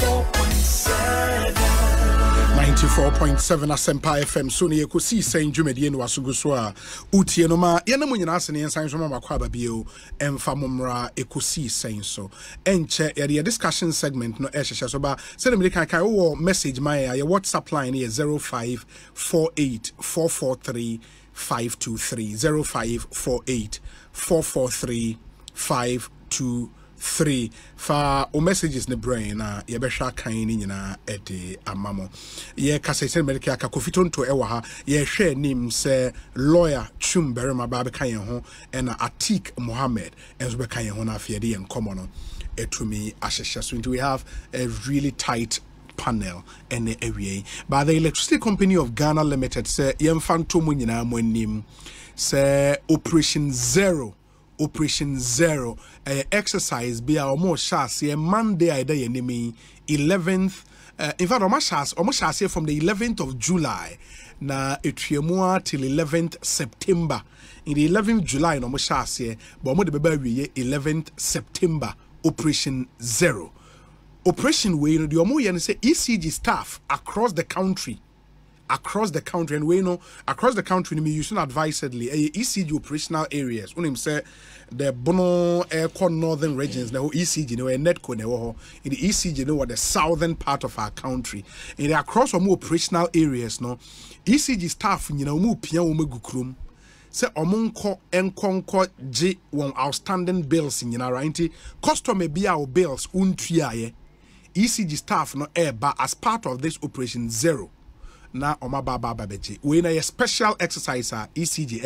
94.7 Asempa FM so ne Ekosiisen dwumedie no asugu so a utie no ma ye na munyina ase ne ensan so ma makwa babio emfa momra Ekosiisen so enche ye discussion segment no ehhehye so ba se ne kan kan wo message my your WhatsApp line is 0548443523 0548443523 fa o messages ne brain na ye behwa kan ni nyina ede amamo ye kasese medical ka kofitonto e wa ha ye hwe nim se Lawyer Twum Barima ba be kan ho e na Atik Mohammed enzo be kan ho na afiade ye nkomo no etumi ahehye so we have a really tight panel and area by the Electricity Company of Ghana Limited say yemfanto mu nyina mo anim say Operation Zero exercise be our more chassis Monday ida yenimi 11th in fact almost chassis from the 11th of July na etuemua till 11th September in the 11th July no chassis but mo de beba wie 11th September Operation Zero operation we no the omo yen say ECG staff across the country and we know across the country we using advisedly ECG operational areas when him say the bono air northern regions now ECG no netco no in the ECG no what the southern part of our country in the across more operational areas no ECG staff you know mu pia wo magukrum say omonko enkonko G one outstanding bills in right customer be our bills untuaye ECG staff no eba as part of this Operation Zero na omababa babeji we na a special exercise ECG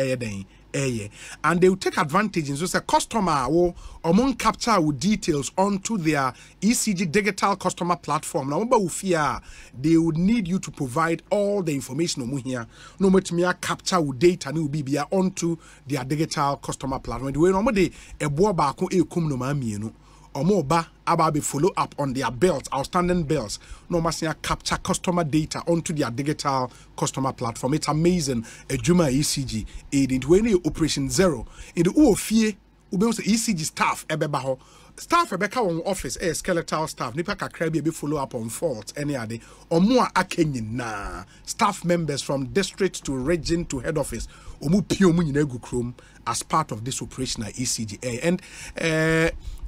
and they will take advantage in so say customer wo omon capture with details onto their ECG digital customer platform na oba ufia they would need you to provide all the information omo here no metimi capture with data ni ubibia onto their digital customer platform we no mo de ebo ba ko ekum no ma mienu Omoba ababe follow up on their bills, outstanding bills. No masia capture customer data onto their digital customer platform. It's amazing. A Juma ECG aiding to any Operation Zero. In the UOFie, ube ECG staff ebebaho. Staff ebeka on office skeletal staff. Nipa kakrebi be follow up on faults any other. Or more akenyin na staff members from district to region to head office. Omu pio mu nyina krom as part of this operational ECG. And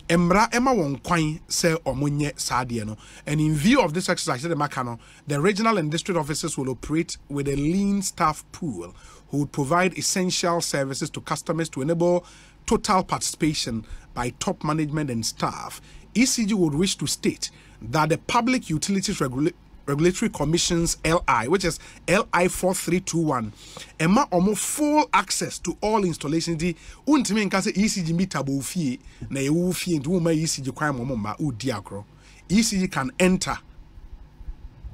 Emra Emma won kwan say omunye sadie no. And in view of this exercise, the regional and district officers will operate with a lean staff pool who would provide essential services to customers to enable total participation by top management and staff. ECG would wish to state that the Public Utilities Regulatory Commission's LI, which is LI 4321, Emma omo full access to all installations. The untimi nka se ECG meter bo fie na e wo fie nti wo ma ECG kwan mo ma odi akro. ECG can enter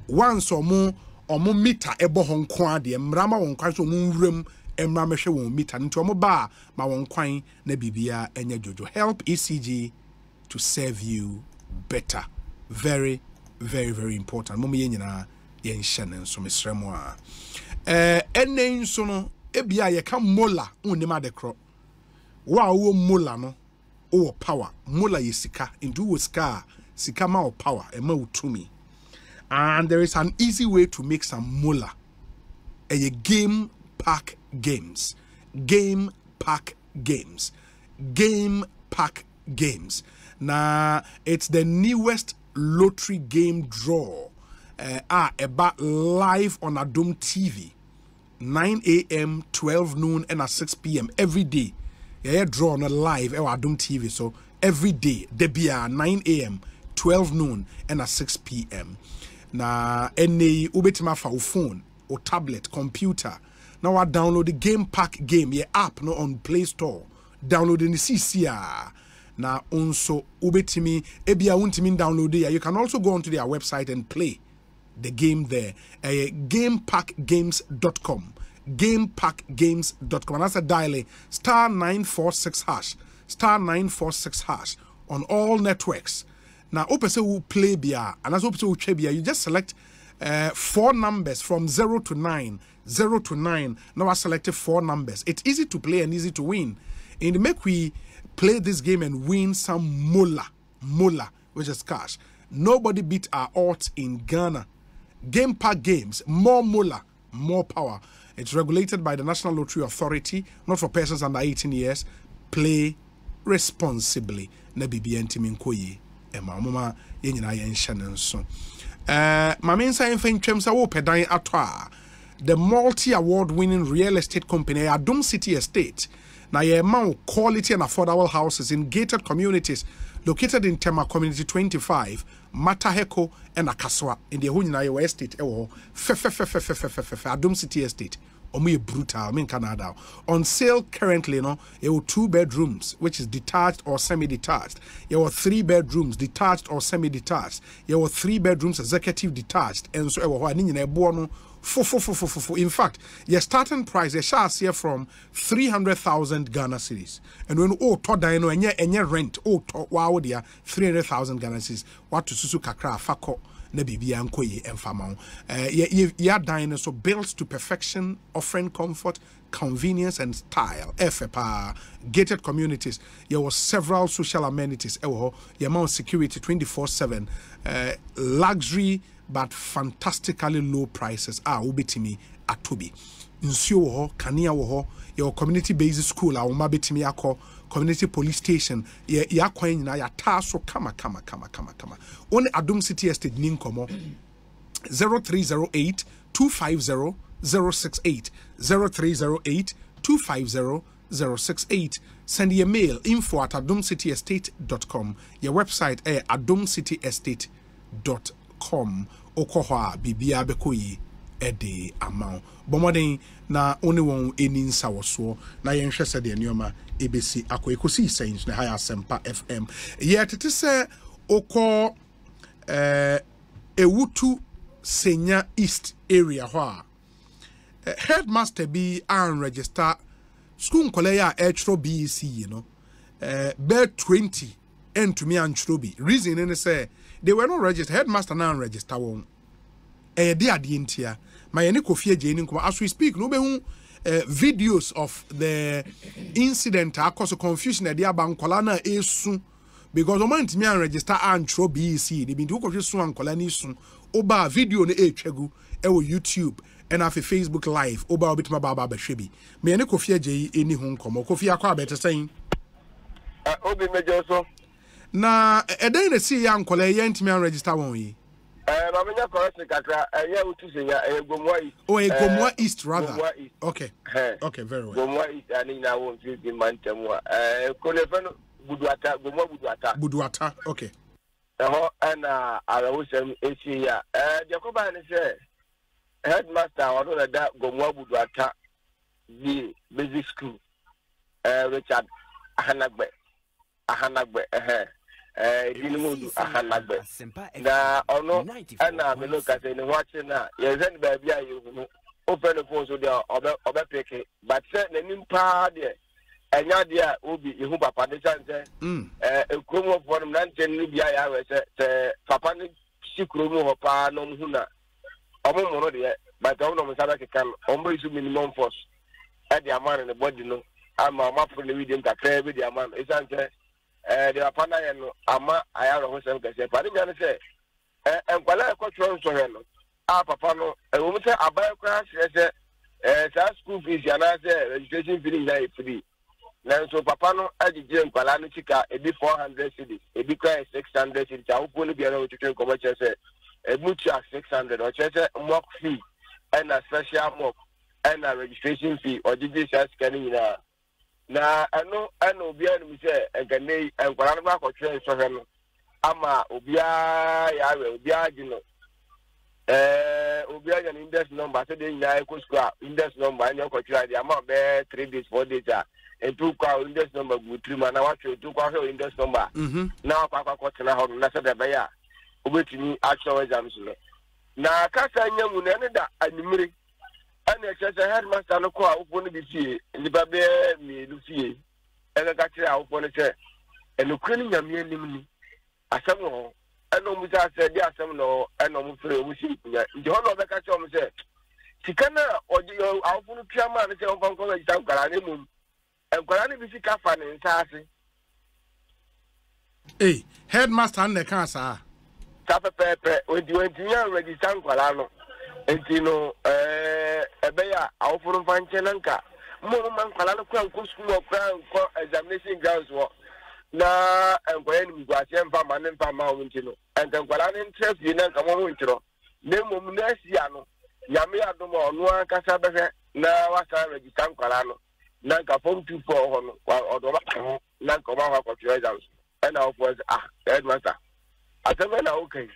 once omo meter ebo hon kwan de mrama won kwan so omo nwuram emra mehwe won meter nti omo ba ma won kwan na bibia enya jojo. Help ECG to serve you better. Very important. Momo yenyina yen hye so mesremo a enen nso no ebia ye ka mola unim adekro wa wo mola no o power mola ye sika into wo sika ma o power e ma utumi. And there is an easy way to make some mola. Game pack games. Now it's the newest lottery game draw about live on Adum TV 9 a.m. 12 noon and at 6 p.m. every day. Yeah, draw on a live on Adum TV. So every day they be 9 a.m. 12 noon and at 6 p.m. Na any ubetima for phone or tablet computer. Now I download the game pack game app no on Play Store. Download the CCR. Na also ubetimi ebia untimi download there. You can also go onto their website and play the game there. Gamepackgames.com. Gamepackgames.com. And that's a dial star 946 hash. Star 946 hash on all networks. Now open say we play bia and as open say we play bia, you just select 4 numbers from 0 to 9. 0 to 9. Now I selected 4 numbers. It's easy to play and easy to win. In the make we play this game and win some mola, which is cash. Nobody beat our odds in Ghana. Game Park Games, more moolah, more power. It's regulated by the National Lottery Authority, not for persons under 18 years. Play responsibly. Na bibi ntimi nkoyi. Ema mama yenyina yenhye so. Mame nsa enfa ntwem sa wo pedan atwa. The multi-award winning real estate company Adum City Estate. Now, ye quality and affordable houses in gated communities located in Tema Community 25, Mataheko, and Akaswa in the Hunina Estate. Adum City Estate. Omi brutal, in Canada. On sale currently, there were 2 bedrooms, which is detached or semi-detached. There were 3 bedrooms, detached or semi-detached. There were 3 bedrooms, executive detached, and so in fact, your starting price, your shares here from 300,000 Ghana cedis. And when to and your rent, wow, dear 300,000 Ghana cedis. What to Susu Kakra, Fako, Nebibi and Koye and Famao. Your diner so built to perfection, offering comfort, convenience, and style. FPA, gated communities. There were several social amenities. Your amount security 24/7, luxury. But fantastically low prices are ubitimi atobi. Nsuo ho, kania ho, your community based school a umabitimi akọ, community police station, ya kwan nyina ya taso kama. Only Adum City Estate ninkomo 0308 250 068 0308 250 068. Send your mail info@adumcityestate.com. Your website adumcityestate.com. Okohwa bibia bekoyi ede amount bomoden na oni won eni nsa woso na yenhwe se de nioma ebesi akọ Ekosiisen na high Asempa FM ye tete se okọ ewutu Senya East area ho headmaster bi an register school nkole ya etro BEC be 20 entumi antro bi reason ne say they were not registered. Headmaster now register one. Dear Dientia, my Ekofie Jane, as we speak, no be videos of the incident. I cause a confusion at the Abankolana is soon because the moment me register and throw BEC, they been to confuse soon Kolani soon. Oba video on the Chegu, YouTube, and after Facebook Live. Oba a bit my baba Beshibi. Me Ekofie J any home come. Kofi Aqua better saying. Obi Major. Na eden na see ya nkole ye ntimi an register won yi ma menya correct kakra ya utu senya Gomwa East Gomwa East rather okay very well Gomwa East ani na won fi mantam kolefano buduata okay ho ana arawusem esi ya Jacoba ni say headmaster wado na da Gomwa buduata the basic school Richard Ahanagbe Dinimudu Ahanagbe. Na ono ana me look at any watching na yezen baby ayu open the phone so there obe peke but say na nimpa de enya de a obi ihu papa de chance ekromo for them nanten ni bia ya we say papa ni sikromo ho pa no hu na omo mo no de but ono mo sabe ke kan ombo isu minimum force e de amane ne body no ama ma for the video kakra be de amane e chance the apana no ama ayaro ho sem kase pa ni say enkwala e kwatro nso he no papa no wo mte abai kwa se sa school fees ya na say registration fee ya free na so papa no agije enkwala no chika ebi 400 cedis ebi kwa 600 cedis a wo ni bia na wo twetwe nkomo che say mutu 600 o che say mock fee and a special mock and a registration fee or DJ scanning na ano obia no mi say enkanei enkwala no ba ko twe so he no ama obia ya we obia gino obia ya index number so dey nya eco square index number anya ko twa dey ama be 3 days 4 days and two kwa index number go 3 man na wa twa two kwa index number na kwa ko tena ho na se de be ya obetini actual exams no na kasa nya mu na ne da animire ana chese headmaster no ko a wo no bi fie nipa be mi lu fie ka kire a wo no che enukre ni nyame anim ni asem no eno mu sa se di asem no eno mu fere mu si kunya ndi ho no be ka che o mu se tikana oji a wo no tua ma ne se on kon kon ji nkara ne mu nkara ne bi si ka fa ne nsa ase headmaster ne ka sa Tapa pepe, when you went to register Qualano, and Tino, Ebeya, our forum fan Chenanka, Monuman Qualano, Kusku, Crown, examination grounds. Na when we got them from Manan Mountain, and then Qualan interest in a winter. Nemo Munesiano, Yamia Domo, Noa Casabe, na wasa register Qualano, Nanka phone 24 or the Nankoma of treasures, and I was headmaster. I said, okay.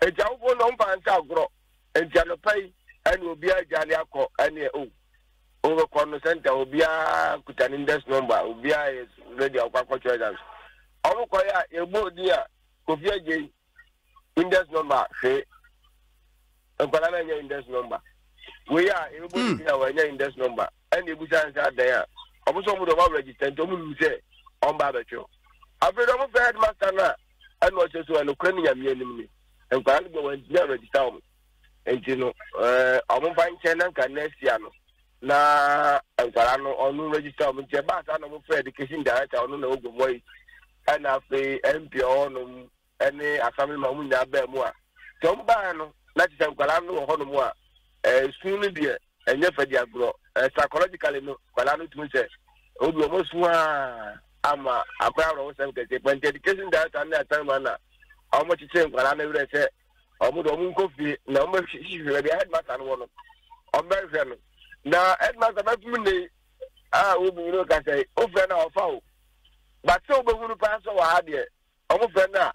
A job will not find out grow, and Jalopay, and will be a Jaliaco, and over corner center will be a Kutan index number, will be a radio of treasures. Our choir, a board dear, Kofia J index number, say, a banana index number. We are able to our index number, and the Bushans are there. I was over the register to say on barbecue. I've been over headmaster now, and was just an Ukrainian enemy, and can't go and register. And you know, I won't find Chenan Canesiano. Na Ankarano or no register with Jabat, and I'm afraid education director on no good way, and after MP on any assembly Mamuna Bemua. Tombano, let's say Kalano or Honomoa, soon dear, and never diagro, psychologically, no, Kalano to say, almost one. I'm a proud of something. When education director and that time, how much you say, Kalano say, or Mudomun coffee, no more she already had my son one. I'm very friendly. Now, Edmund, about Monday, will be look at say, over now, foul. But so, but when you pass over hard yet, almost now,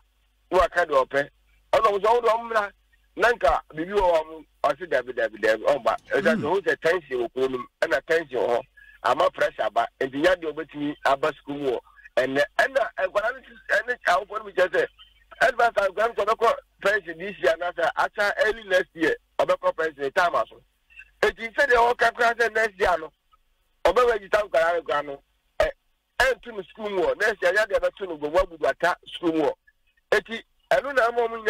who are kind of open. Although was old Omna, Nanka, the view of David, oh, but that's the whole attention, and attention, I'm a pressure, but and the yard over to me, about school, and what I want me just say, Edmund, I'm going to pension this year, after early next year, about pension time also. It is said the whole country next year, over where you talk about and to the school war. Next year, I got to go what would attack school war. I don't know how many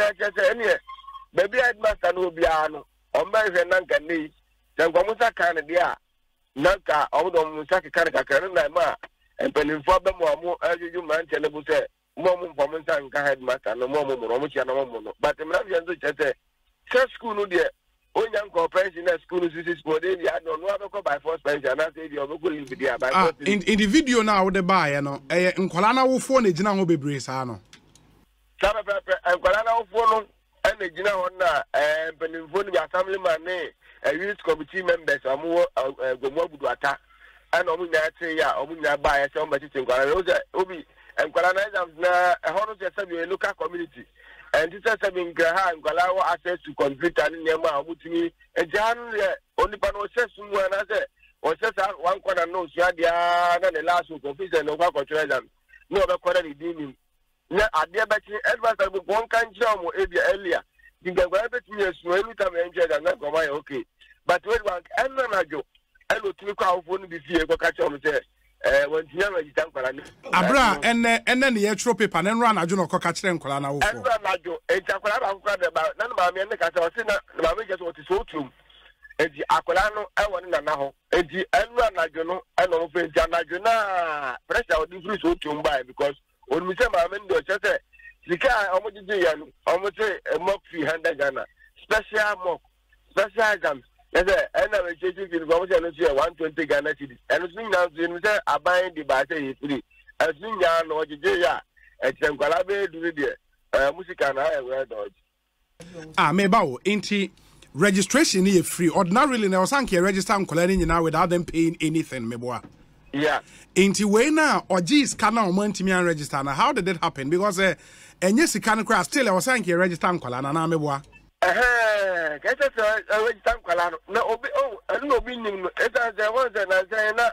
years, baby, I must have be on American Nanka knee. Then Gomusa Canada, Nanka, although Musaka Canada, and Penny for them more as you mentioned, say, Mom for Monsanka headmaster, no more, but the Americans say, school, no dear. Oh, young corporation school is for them. I don't know by force pension. I say you're going to be by in the video now, the buyer, no, and Colana will phone a general be bracano. Some of and Colana will phone and the general and Penifone, family man, a youth committee members are more go attack. And Omina say, Omina buy somebody to Obi and Colana now a hundred local community. And this is having Graham Galawa access to computer and Yama Mutini, and Jan only Pano says someone as it or says one corner knows Yadia and the last week of his and over treasure. No other quality dealing. Now, I dear Betty, advice I would one kind job or earlier. You can go every years, no anytime enjoy and not go away, okay. But wait, one, and then I go. I will to call for this year, go catch on there. When you Abra and then the extra paper and run a journal catch them Colana. And run a joke, and about none of my men, the just what is so true. And the Acolano, I want in a now, and the Enron, I know, Jana, pressure or difference to buy because when we say my men do just say, the car, almost say a mock 300 Ghana, special mock, special items. And I will take you to the 120 Ghana cities. And it's now I buy the battery free. As soon as I know the Jaya, and some Calabe do it. Music and I wear dodge. Mebao, ain't registration is free. Ordinarily, now, Sanky register and collecting now without them paying anything, Meboa. Yeah. Ain't way now, or geez, can now want me and register. Now, how did that happen? Because, and yes, you can crash still, I was Sanky register and Colana, Meboa. Get us a register Colano. No, I don't know, being it as there was an answer.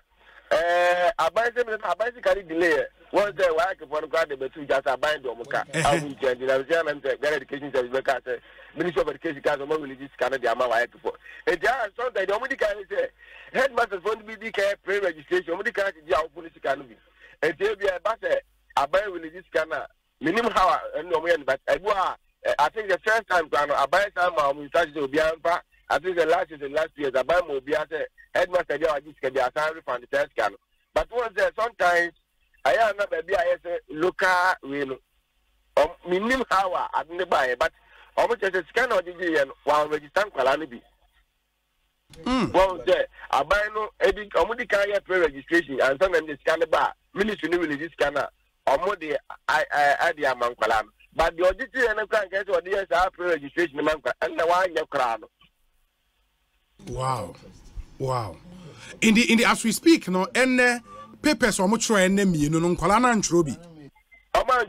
I buy them, I basically delay. Was there work for the garden, but you just bind on Moka? I will change the education service. Ministry of Education has a more religious Canada amount I for. And there are some that the only can say headmasters want to be the pre registration, only can the police can be. And there be a batter, I buy religious Canada. Minimum how no man, but I think the first time I buy some we started to be ampa. I think the last year I buy more be as a headmaster. I just get the salary from the test can. But once there sometimes I am not maybe I say local will Minimum hour at the buy, but almost as a scan of the year while registering Kalanibi. Well, there, I buy no edit Omudi carrier pre registration and some of the scanner bar, ministry will this scanner, Omodi I the amount Kalam. But the auditor and the get or the pre registration amount and the one your crown. Wow. In the as we speak, no, and papers or much and name you know, Kolana and Trobi. Aman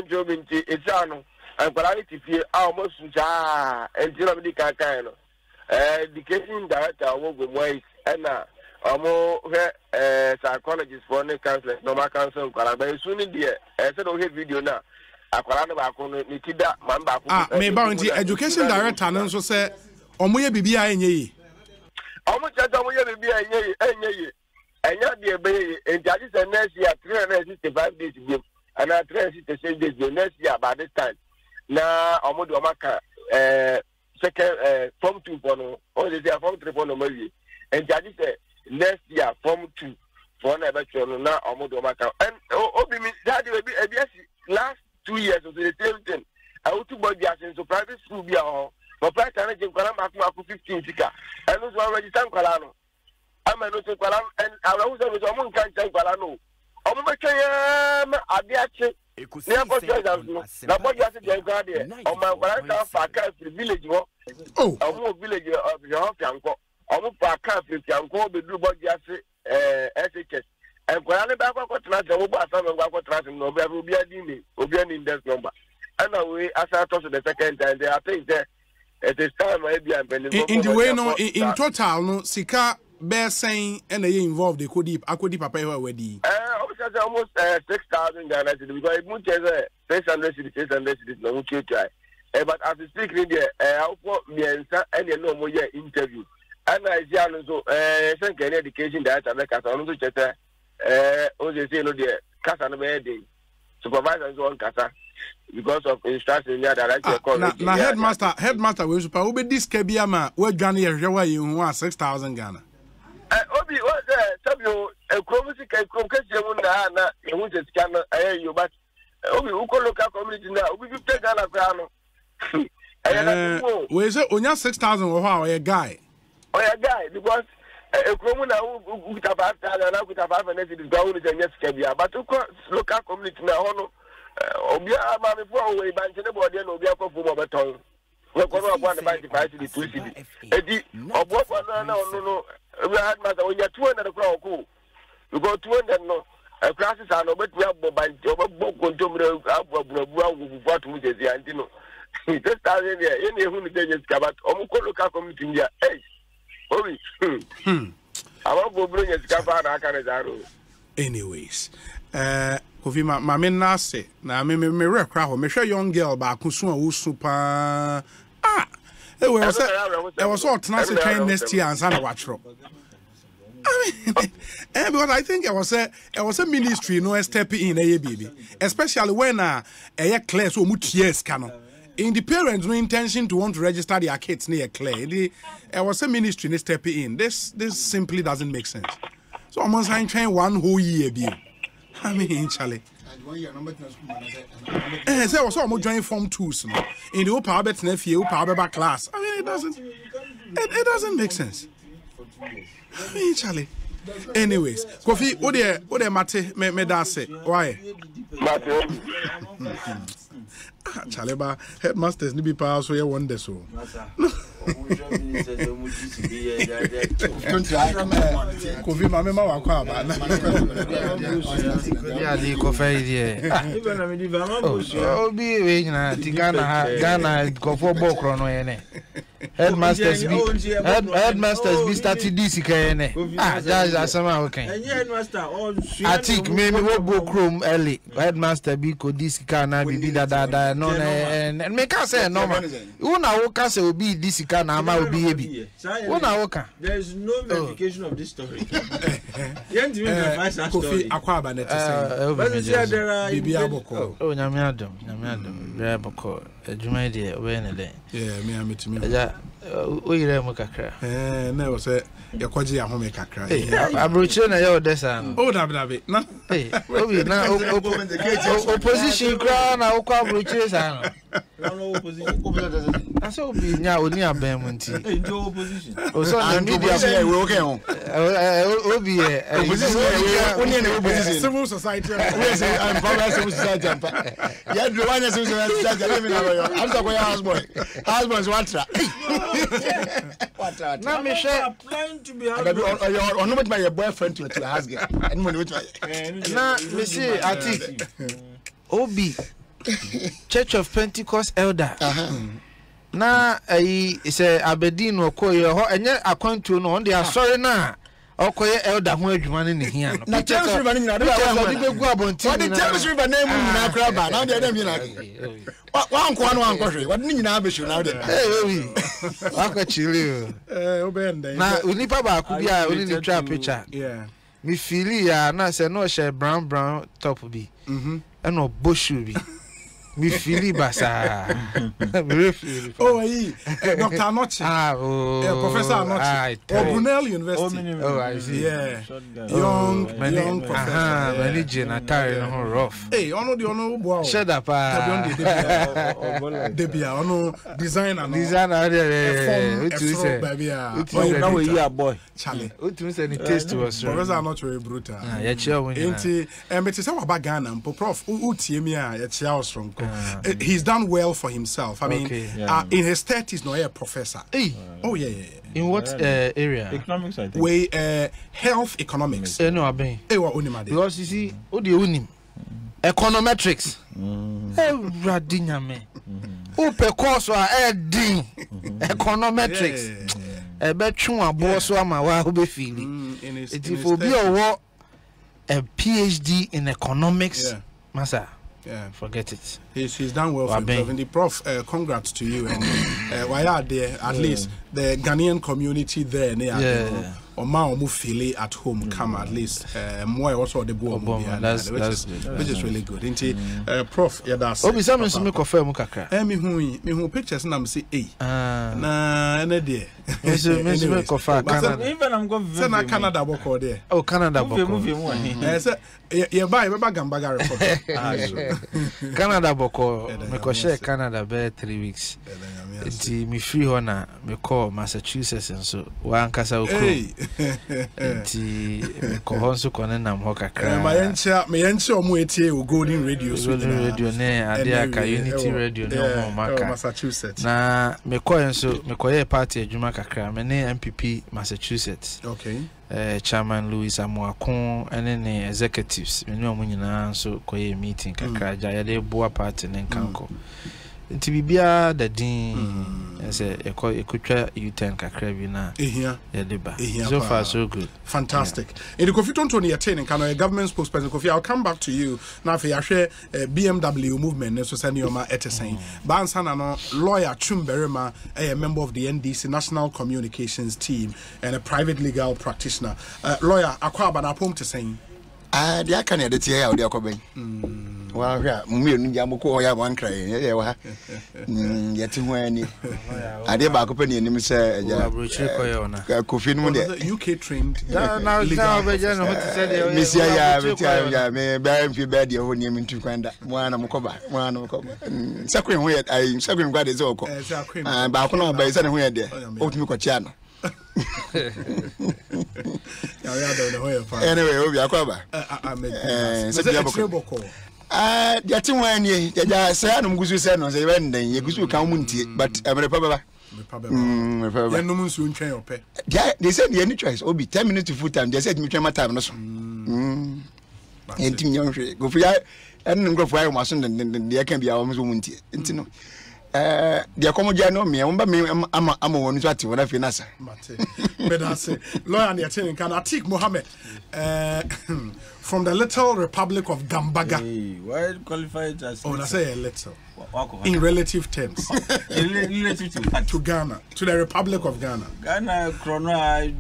Jobi, it's ano, and quality fear almost and Tilabdi Kakano. Education director work with ways and psychologist for the counselor, normal counsel, but soon in the I said, okay, video now. I call Nikida, Mamba. May bounty education director and also say, Omoya Bibia and ye. Almost as Omoya Bibia and ye. And yet, dear baby, and that is a next year, 365 days game, and I 366 days the next year by this time. Now, Omodomaka, second Form 2 for or they are Form 3 for no movie. And that is next year, Form 2 for never children now, Omodomaka. And Obi, that will be a last 2 years of the same thing. I want to buy the so private school be all. But price and I can 15 tika. And those one register Kalano. I'm a little Kalam and I was always a moon can't say Kalano. Omaka Abiachi, near the village. Oh, a more village of your Yanko. Almost for a country, Yanko, the blue body SHS. And when I back what transit over some of what transit, no, there will be a dini, Obian in that number. And away as I told the second time, they are things there. It is time maybe I'm in the way, no, in total, no, Sika. Bear saying and they involved the Akodi Papa wedi. Almost 6,000 Ghana because it moved 600 cities, no one try. But as we speak, I'll put me and no more interview. And I see also, some education that I make as also check, say no, dear, Casa no wedding, supervisors on Casa. Because of instruction that I call now headmaster will super be this Kebiama, where Ghana you want 6,000 Ghana. Obi was a chromatic and concussion you want to scan you, but Obi local community now, we take Ghana Grano. Where's it on your 6,000 or how a guy? Oh, a guy, because a cromuna who could have and I could have an essence going to yes, Kebia, but local community now. Obia, I'm before we bank in the body and Obia for Baton. We're going to want to buy the price of the 2 cities. Eddie, or what? No. We had matter when you're 200 crowd cool. You go 200 no. Classes are no, but we have by book on tomorrow. What we say, Antino. Just started there. Any who is covered. Omukoloka community in there. Hey, Obi. I want to bring a scaffold. I can't. Anyways, Kofi, my men nase. Now, me crowd. Me show young girl ba kusu a super. It was all transit train next year and Santa Watch. I mean, because I think it was a ministry, no stepping in a baby, especially when a class or much years canon. In the parents' no intention to want to register their kids near Clay. It was a ministry no stepping in. This simply doesn't make sense. So I'm going to train 1 whole year, baby. I mean, Charlie. So was almost joining Form 2s in the power bet nephew, power back class. I mean, it doesn't make sense. I mean, Charlie. Anyways, Kofi, what the matter me da say? Why? Charlie, ba headmasters ni be power so you wonder so. Kofi mama ma wa kwa ba na ya di ko fa die obi we nyina ti Ghana ko fo bokro no ye ne headmasters be started this ikene just asama okay atik me wo bokrom early headmaster be ko this kana bibi da no and me can say no man una wo ka say obi this kana ama obi hebi una wo ka there is no verification of this story yent me verify that story akwa ba net say but there are bibi aboko nyame adom bra boko adwuma de we ne den yeah me ametimi oyire mu kakra na wo say yakwaji ahome kakra abrochire na yo desa no oh dabi na obi na opposition kra na okwa abrochire sa no opposition aso obi nya oni aban mu nti opposition so na media say we okay ho obi opposition oni na opposition civil society we say I'm power civil society ya do one civil society let me know yo I'm so go husband watra na me share to be or no my boyfriend to a husband and money na me see atik obi Church of Pentecost elder na say Aberdeen okoye ho enye akwantu no on dey sorry na okoye elder ho adwuma ne hia no na James River ni na dey begu abonti na James River na mu nyina kra ba na dey dem nyina wan ko anu wan ko hwe wad ni nyina abeshu na dey obi akwa chile obende na unipa ba ku bia oni ni trap picture mi feel ya na say no share brown top bi eno boshu bi mi feel basa mi feel Dr. Anochi Professor Anochi Brunel University I see young professor many genatari no rough ono di ono bo shut up debia ono designer utu say now we here boy Charlie utu say the taste was Professor Anochi brutal ya chia woni enti me say wa Ghana mpo prof utie mi a ya chia osronko he's done well for himself. I mean, in his 30s, no, a professor. Oh yeah. In what area? Economics, I think. Health economics. No, I mean. Because you see, what do you unim? Econometrics. Radinyame. Upe course wa din. Econometrics. Betchun abo so ama wa ube feeling. It will be a PhD in economics, massa. Yeah, forget it. He's done well for himself. And the prof, congrats to you. And why are there at least the Ghanaian community there? Or ma feel at home come at least more also the boom, which is really good. Inti prof ya das. Obi some me confirm kakra. Me hu pictures na me say na there. Me confirm Canada. Even I'm going to Canada boko there. Oh, Canada boko. Say you buy Gambaga report. Canada boko me ko share Canada be 3 weeks. Inti me free hona me call Massachusetts and so wa ankasa okro. Inti ko honso kone nam ho kakra. Me yenche omo etie o Golden Radio ne ade aka Unity Radio ne omo maka Massachusetts. Na me ko yenso me ko ye party adwuma kakra me ne MPP Massachusetts. Okay. Chairman Louis Amuakon and the executives me no nyina so ko ye meeting kakra ja ye de boa party ne nkanko. Nti bibia da din say ekotwa U10 kakra bi na ya deba so far so good, fantastic. In the Kofi Tonto ni attaining kan a government spokesperson Kofi, I'll come back to you now for your share BMW movement so send your ma etesen bansana no Lawyer Twum Barima, a member of the NDC National Communications team and a private legal practitioner. Lawyer akwa ba na pom to saying they are can edit here they are coming. Well, yeah, Mumiko, ya one cry, yeah, getting when I did back open in him, say, Kofi, UK trained. Now, Miss Ya, may bear if you bed your own name into Quanda, one of Mokoba, Sacred way, I Sacred God is all. And Bakuna by San Way there, Otmuko Channel. Anyway, we are covered. Getting when you say, I'm going to say, no, they went then you go to but I'm a papa. They said the only choice will be 10 minutes to full time. They said, me my time. No, go for ya and go for I was and there can be our woman. No. The accommodation me, I'm a one to what I feel. But I say, Lawyer and the attending can Atik Mohammed from the little Republic of Gambaga. Why qualified as? Oh, I say a little. in relative terms. Relative to Ghana, to the Republic of Ghana. Ghana, Ghana.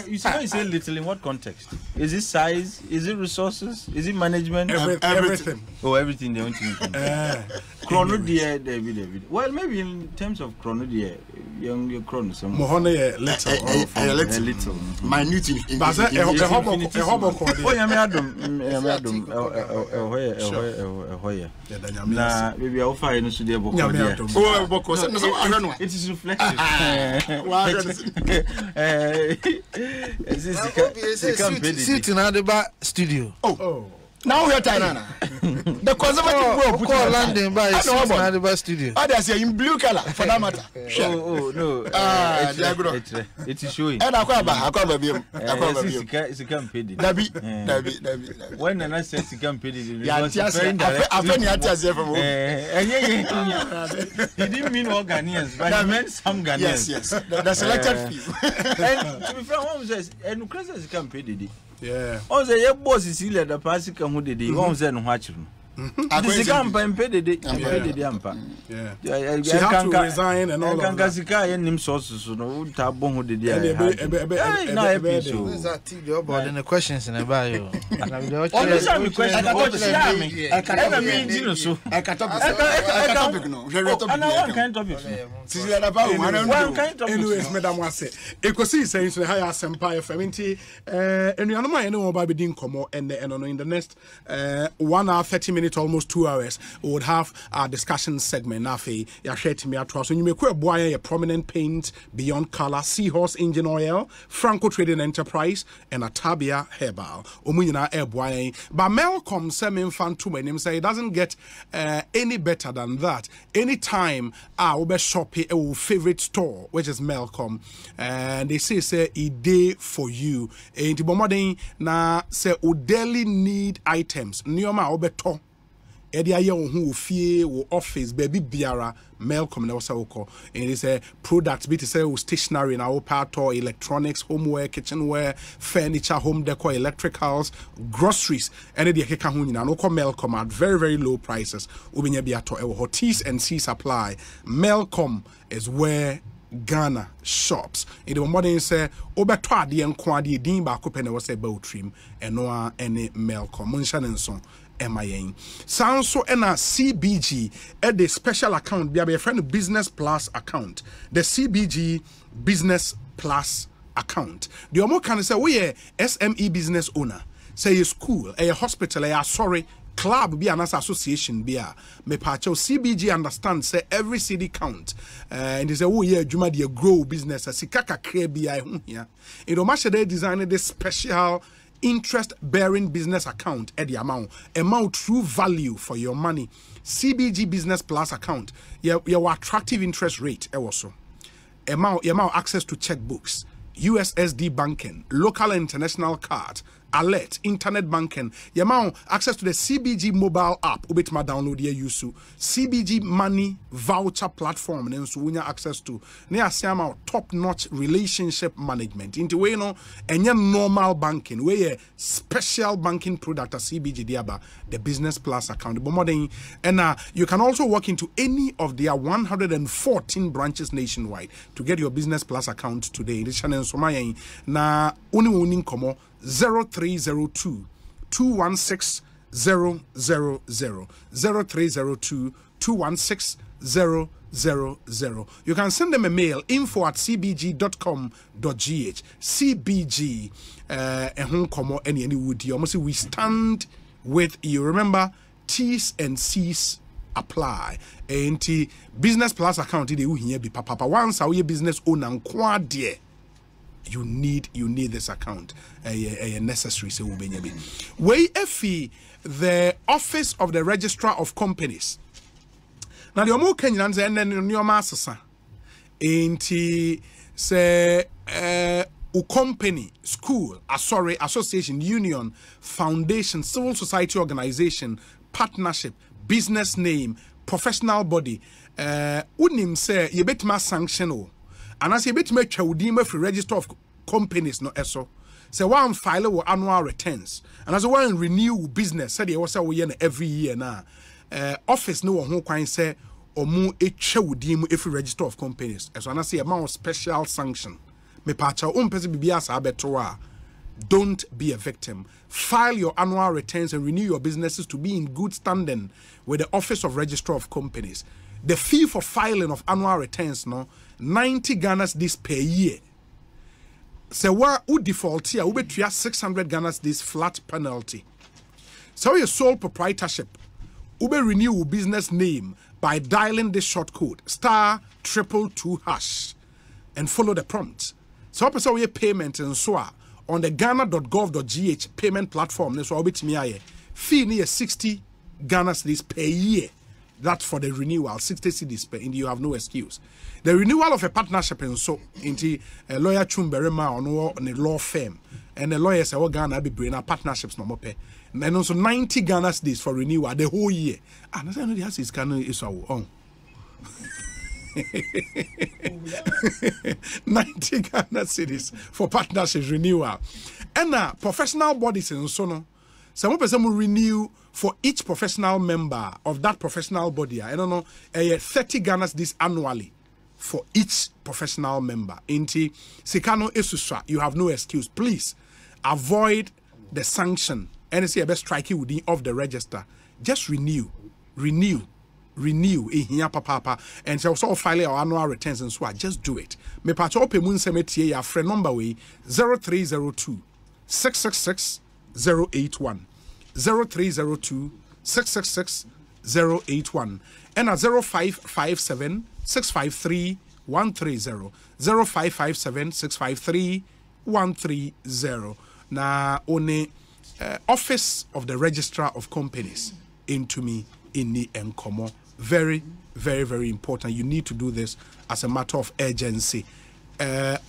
You say little in what context? Is it size? Is it resources? Is it management? Everything. Oh, everything they want to Chrono dear, David. Well, maybe in terms of chrono dear, young chrono. Mohone little. Minute. Oh, nah, maybe I'll find a studio book. It is reflective. Sitting at the back studio. Oh. Now we are Tanana. The conservative will put London by the studio. Others are in blue color for that matter. Oh, no. It is showing. And I come it's a campaign. Dabi. When I said it's a campaign, I he didn't mean all Ghanaians, but he meant some Ghanaians. Yes. The selected few. And to be fair, one says, and Chris is a campaign. Yeah. On the boss is here, the passing who did it. One said, watch him. This is a campaign, paid the Ampa. Yeah. She had to resign and all of that. And him sources, no taboo who did it. And the questions in the bio. Anyways, Madam Wase, Ekosiisen so higher Empire Fementi, and you know my anyone by being Como and in the next 1 hour 30 minutes, almost 2 hours, we would have our discussion segment. Nafi, ya share to me at trust. When you make a boy a prominent paint beyond color, Seahorse engine oil, Franco Trading Enterprise, and a Tabia Herbal. Omuyina air boy. But Malcolm Semin fan to my name say it doesn't get any better than that. Anytime I will be shopping a favorite store, which is Malcolm, and they say a day for you. And the bomarding na say o daily need items. Nioma obeto. Edi aye who fie wo office baby biara Malcolm na wasa woko. And it is a product bit say stationery na wo part or electronics, homeware, kitchenware, furniture, home decor, electricals, groceries. And the keka hu nyina no ko Malcolm at very very low prices. Obinya bi ato e wo T's and C supply. Malcolm is where Ghana shops. In the modern say, Obeto ade enko ade din ba ko pene wo say Bautrim eno any Malcolm Munshanenson MIN. Sanso ena CBG at the special account be a friend Business Plus account. The CBG Business Plus account. The omo can say we SME business owner. Say a school, a hospital, a sorry club be an association be a me pacho CBG understand say every city count and is a oh yeah juma de grow business as sikaka krebia hu here it o match they design this special interest bearing business account at the amount true value for your money. CBG Business Plus account your attractive interest rate also amount access to checkbooks, USSD banking, local and international card, alert, internet banking, yamao access to the CBG mobile app, ubitma download ye yusu, CBG money voucher platform, and so we access to near siama top-notch relationship management. Into way no and normal banking, where special banking product at CBG diaba, the Business Plus account. And you can also walk into any of their 114 branches nationwide to get your Business Plus account today. This channel Somayan na uni komo 0302 216 000 0302 216 000. You can send them a mail info@cbg.com.gh. CBG any would you almost we stand with you. Remember, T's and C's apply. And Business Plus account be papa once our business owner dear. You need this account. Necessary so way the Office of the Registrar of Companies. Now the more Kenyans and then your master say company, school, association, union, foundation, civil society organization, partnership, business name, professional body. Unim say you bet ma sanction. And as you bet me chawdima for register of companies no eso So one file with annual returns. And as one renew business, said you also every year now. Office no one can say or mu if we register of companies. As I say amount of special sanction. Me pacha person bibiasa abetoa. Don't be a victim. File your annual returns and renew your businesses to be in good standing with the Office of Registrar of Companies. The fee for filing of annual returns, 90 Ghana cedis per year. So what would default here? We be 600 Ghana cedis flat penalty. So your sole proprietorship, we renew your business name by dialing this short code *222# and follow the prompt. So person we payment and so on the ghana.gov.gh payment platform. So fee near 60 Ghana cedis per year. That's for the renewal, 60 cedis per, and you have no excuse. The renewal of a partnership and so into a Lawyer Twum Barima on a law firm, and the lawyers say, Ghana be bringing partnerships no more pay. And also 90 Ghana cedis for renewal the whole year. And I say, no, the house is Ghana is our own. 90 Ghana cedis for partnerships renewal. And professional bodies and so on. Some person will renew for each professional member of that professional body. I don't know, 30 Ghana cedis annually for each professional member. Inti Sikano Esuswa, you have no excuse. Please avoid the sanction. And say best strike you within off the register. Just renew. Here, papa, and so file our annual returns and so just do it. Me patch open moon cemetery, your friend number way 0302 666 081 0302 666 081 and at 0557 653 130 0557 653 130. Now only Office of the Registrar of Companies into me in the Enkomo. Very, very, very important. You need to do this as a matter of urgency.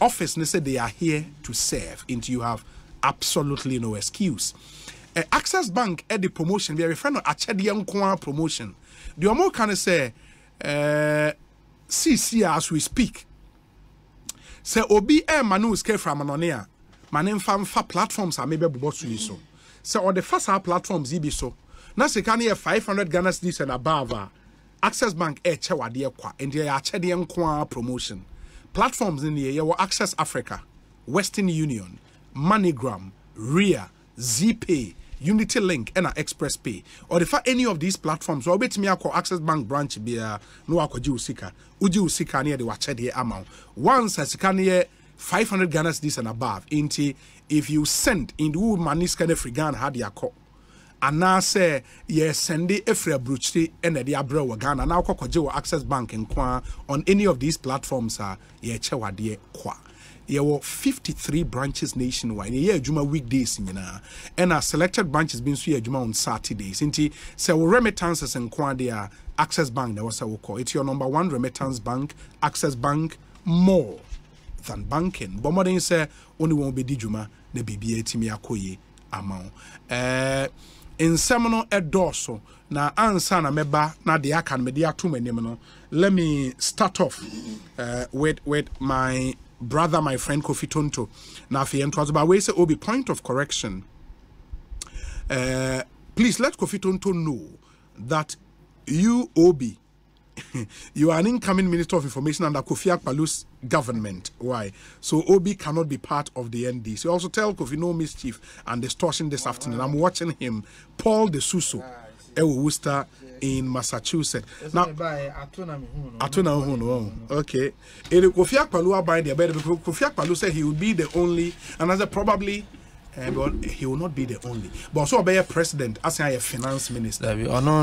Office, they say they are here to serve, and you have absolutely no excuse. Access Bank at the promotion, we are referring to Achedian promotion. The more can say, CC as we speak. Say, Obi Manu is from Anonia. My name fa platforms are maybe so. So on the first platforms, be so. Now, say, can you 500 Ghana cedis and above? Access Bank and they are Achedian promotion. Platforms in the year Access Africa, Western Union, MoneyGram, RIA, ZPay, Unity Link, and Express Pay. Or if any of these platforms, or bet me I call Access Bank branch be a no Uji Usika near the Wachedi amount. Once as can hear 500 Ghana cedis and above, if you send in the money scan free Ghana had your call. And now say yes, send it every bruchti and the abro Ghana now Kokojo Access Bank and Kwa on any of these platforms are ye chewa de kwa. There were 53 branches nationwide. Yeah, Juma weekdays and our selected branches been so Juma on Saturdays. Inti say remittances and Kwa there Access Bank that was our call. It's your number one remittance bank, Access Bank, more than banking. But more than say only won't be Juma the BBA Timmy Akoye amount. In Seminole Edorso, na ansa na meba na de aka na media to manim no. Let me start off with my brother, my friend Kofi Tonto. Now, if you about way say Obi point of correction. Please let Kofi Tonto know that you Obi, you are an incoming Minister of Information under Kofi Akpalu's government. Why? So Obi cannot be part of the NDC. Also tell Kofi no mischief and distortion this afternoon. I'm watching him, Paul de Suso, Worcester in Massachusetts. Now, okay. Kofi Akpalu by the bed. Kofi Akpalu said he would be the only, and as a probably. But he will not be the only. But also be a president as a finance minister. Oh no,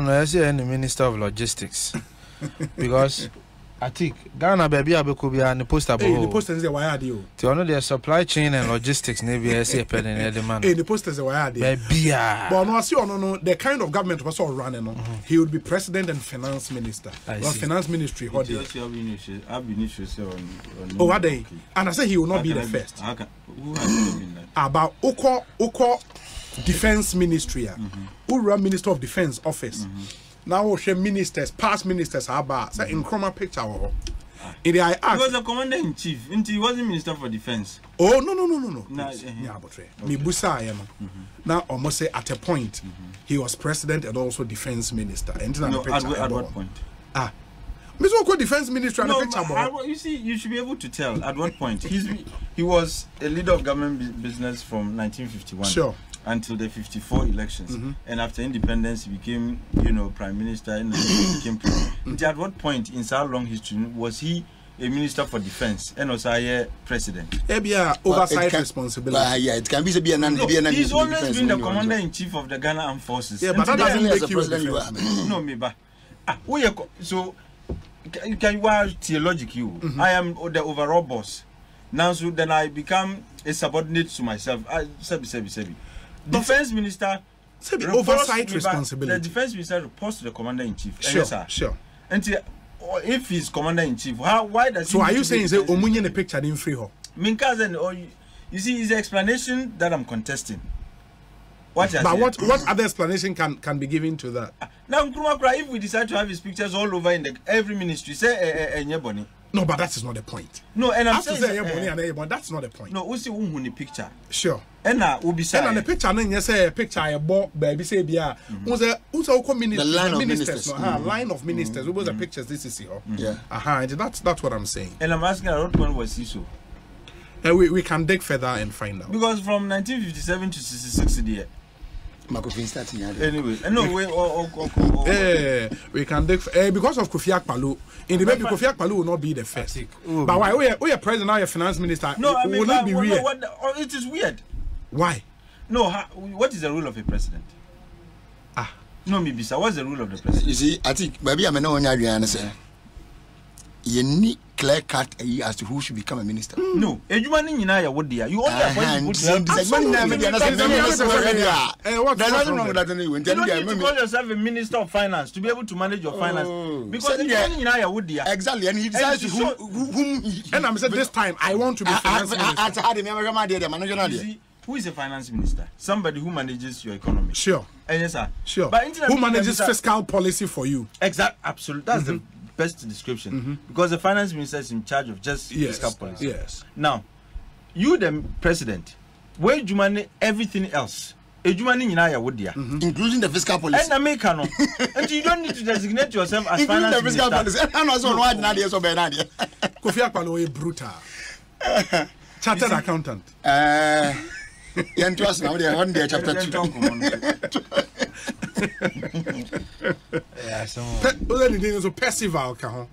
I say any minister of logistics. Because I think Ghana baby could be an poster. The poster is why are you? To honor their supply chain and logistics, maybe I say pen in the man. The poster is why are you? But no, I see no, the kind of government was all running on. He would be president and finance minister. Or finance ministry. Oh, are they? And I say he will not be the first. About Oko Defense Ministry, Ura Minister of Defense Office. Now, she ministers, past ministers, are about say in chroma picture. I asked. He was a commander-in-chief, and he wasn't Minister for Defense. Oh, no. Me busa now almost say at a point he was president and also defense minister. And no, at what point? Mr. Defense Minister. No, you see, you should be able to tell at what point. He was a leader of government business from 1951 until the 54 elections, and after independence he became, prime minister, and then became president. At what point in so long history was he a minister for defense and also a president? Oversight responsibility. Yeah, it can be he's always been the commander-in-chief of the Ghana Armed Forces. Yeah, but that doesn't make you a defense. No, maybe. So. Can you watch theologic you? I am the overall boss. Now, so then I become a subordinate to myself. Sebi. Defense minister. Oversight responsibility. The defense minister reports to the commander-in-chief. Sure. And if he's commander-in-chief, why does he? So are you saying say Omunye the picture didn't free her? Minkazen, or you see, it's the explanation that I'm contesting. What other explanation can be given to that? Now, if we decide to have his pictures all over in every ministry, say no, but that is not the point. No, and I'm saying that's not the point. No, we see the picture. Sure. And now we be saying the picture. Then you say a picture. I bought baby say bia. Who's a ministers? Line of ministers. Who was the pictures? This is here. Yeah. That's what I'm saying. And I'm asking, what one was he so? We can dig further and find out. Because from 1957 to 66 anyway, no way. We can dig because of Kofi Akpaloo. In the way Kofi Akpaloo will not be the first. But why we are president now, you're finance minister? No, I mean, will it be weird? It is weird. Why? No, what is the rule of a president? No, Mibisa, what's the rule of the president? You see, I think maybe I'm not answer. You need clear cut as to who should become a minister. No, you only appoint call yourself a minister of finance to be able to manage your finance. Because exactly, and he decides whom. And I'm saying this time I want to be finance minister. Who is a finance minister? Somebody who manages your economy. Sure. Yes, sir. Sure. But who manages fiscal policy for you? Exactly. Absolutely. That's the best description. Because the finance minister is in charge of just fiscal policy. Yes. Now, you the president, where you manage everything else. Including the fiscal policy. And American. And you don't need to designate yourself as finance minister. Including the fiscal policy. Kofi Akpaloo is brutal. Chartered accountant. You trust now? They one day chapter 2. Yeah, so Percival, Kofi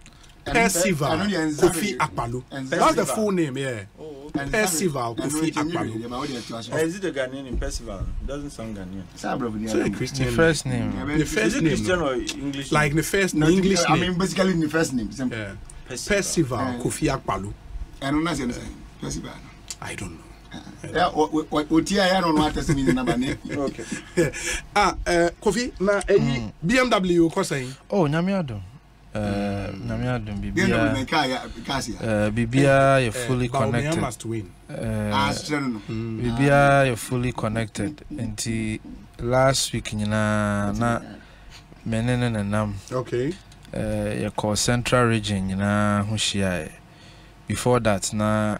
Akpaloo. That's the full name, yeah. Percival Kofi Akpaloo. Is it a Ghanaian in Percival? It doesn't sound Ghanaian. So Christian. The first name. Is it Christian or English? Like the first name. English name. I mean, basically the first name. Yeah. Percival Kofi Akpaloo. I don't know. Percival. I don't know. Okay. Kofi, na BMW ko saying. Oh, Nyamiadum. Nyamiadum Bibia you're fully connected. Bawumia must win. Bibia you're fully connected. Until last week na menene nam. Okay. You call Central Region na hushia. Before that, na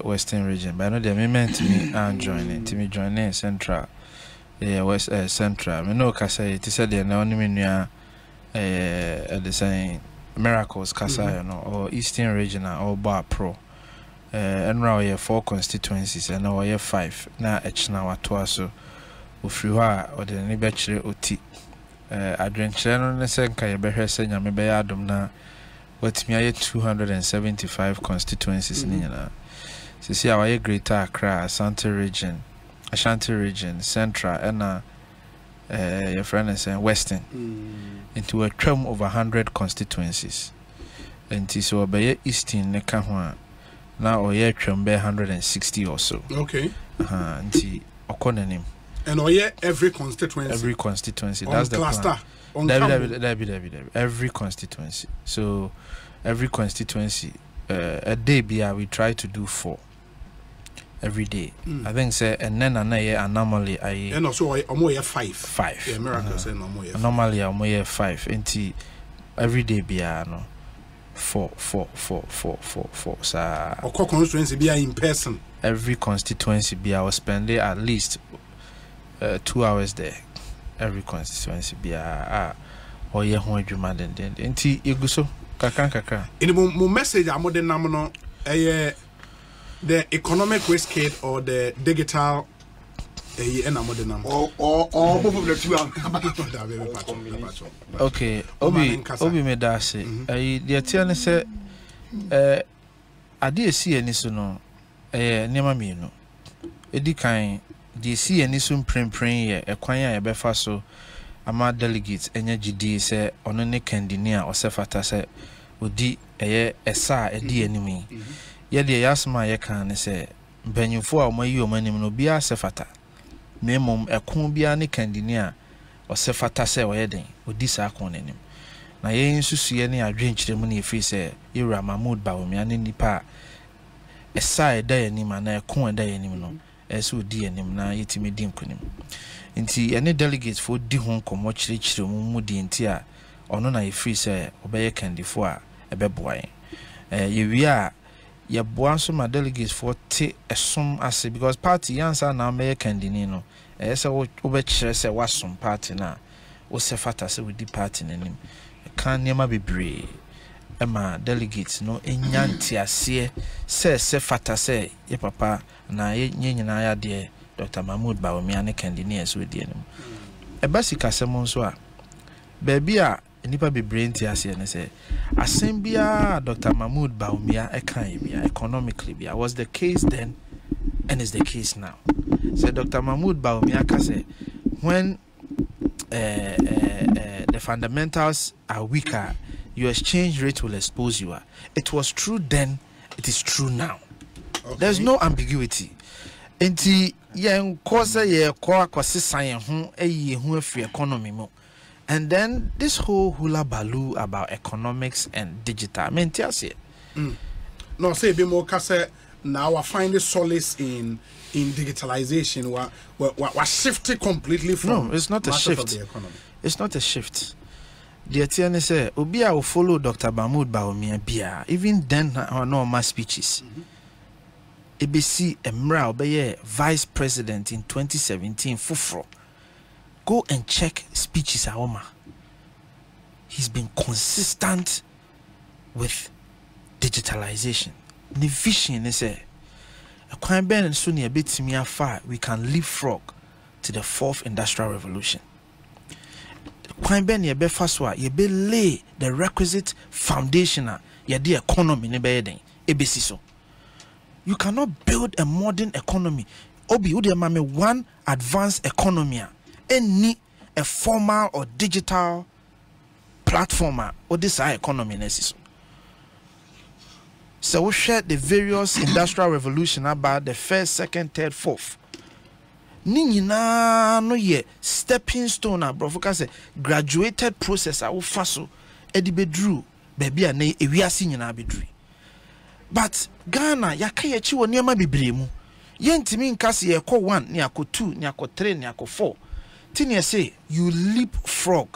Western Region. But I know the amendment me and joining. To me joining Central, West Central. I know Kasa. It said they only mean the same miracles Kasa, you know, or Eastern Region or Bar Pro. And now we have 4 constituencies, and now we have 5. Now each now at so. Ufriwa or the Nibachre Oti. Adrenchre no nesen ka yebehwe senya me be adom na watimi aye 275 constituencies ni nyina. Sisi awaye Greater Accra, Ashanti region, Central and your friend is Western. Into a term of 100 constituencies. And so be Eastern ne ka ho now oye term be 160 or so. Okay. Nti okonanim. And every constituency. Every constituency. On that's the cluster. Plan. Every constituency. So every constituency, a day we try to do 4 every day. I think say and then anomaly and also almost 5. 5. Yeah, miracles and almost anomaly almost 5. And every day no 4 sa constituency be in person. Every constituency be I was spending at least 2 hours there. Every constituency be or ye ho adwuma den enti eguso kakra in mo message amode nam no the economic risk kit or the digital amode nam or both of the two. Okay, obi me da say the tiane say ade si ani so no nema mi no edi kan the si ani so mprempren ye ekwan a yebefa so ama delegates enya gidi say ono ne kandini a osefata say odi esa edi animi ye de yasma ye kan ne say mpanyufo a omayi omanim no bia sefata memom ekon bia ne kandini a osefata say oyeden odi sa kon nanim na ye nsusuye ne adwenkyeremu ne efi say Ira Mahmoud Bawumia ne nipa esa eda yanim na ekon eda yanim no ese odi yanim na yetimi di nkonim nti ene delegates for di ho komo kyerkyere mu di nti a ono na efi say obeye kandifo a ebeboa ye wi a ye boa so ma delegates for te esom ase because party yansa na me kandini no ese wo be kyerɛ say wasom party na wo sefata say we di party nanim kan niema bebre ema delegates no enyanti ase say sefata say ye papa na ye nyina ya de Dr. Mahmoud Bawumia ne kandini so di anim ebasika semon so a baby a nipa bebre nti ase ne say asembia Dr. Mahmoud Bawumia ekan bia economically bia was the case then and is the case now. So Dr. Mahmoud Bawumia ka say when the fundamentals are weaker, your exchange rate will expose you. It was true then, it is true now. Okay. There's no ambiguity. Enti yen kosa ye kwa kwasisan ho eyi ho afi economy mo. And then this whole hula baloo about economics and digital. I mean, no, say be more kase now I find the solace in digitalization. We're shifted completely from. No, it's not a shift. Of the economy. It's not a shift. The TN say Obia will follow Dr. Mahmoud Bawumia Bia. Even then, no mass speeches. ABC Emra Obeye vice president in 2017. Fufro. Go and check speeches Aoma. He's been consistent with digitalization. The vision is a crime ben and soon a bit me afar we can leapfrog to the 4th industrial revolution. Crime ben ye be faswa ye be lay the requisite foundation ye the economy ne be den ebesi so. You cannot build a modern economy. Obi ude mame one advanced economy. Any a formal or digital platform or this economy necessary. So we share the various industrial revolution about the 1st, 2nd, 3rd, 4th. Nina no ye stepping stone bro say graduated process I will faso edi bedru baby a na ewiase nyina bedru. But Ghana yakaye chi woni ma bebre mu. Yentimi nkase ye ko 1 ne akọ 2 ne akọ 3 ne akọ 4. Tin ye say you leapfrog.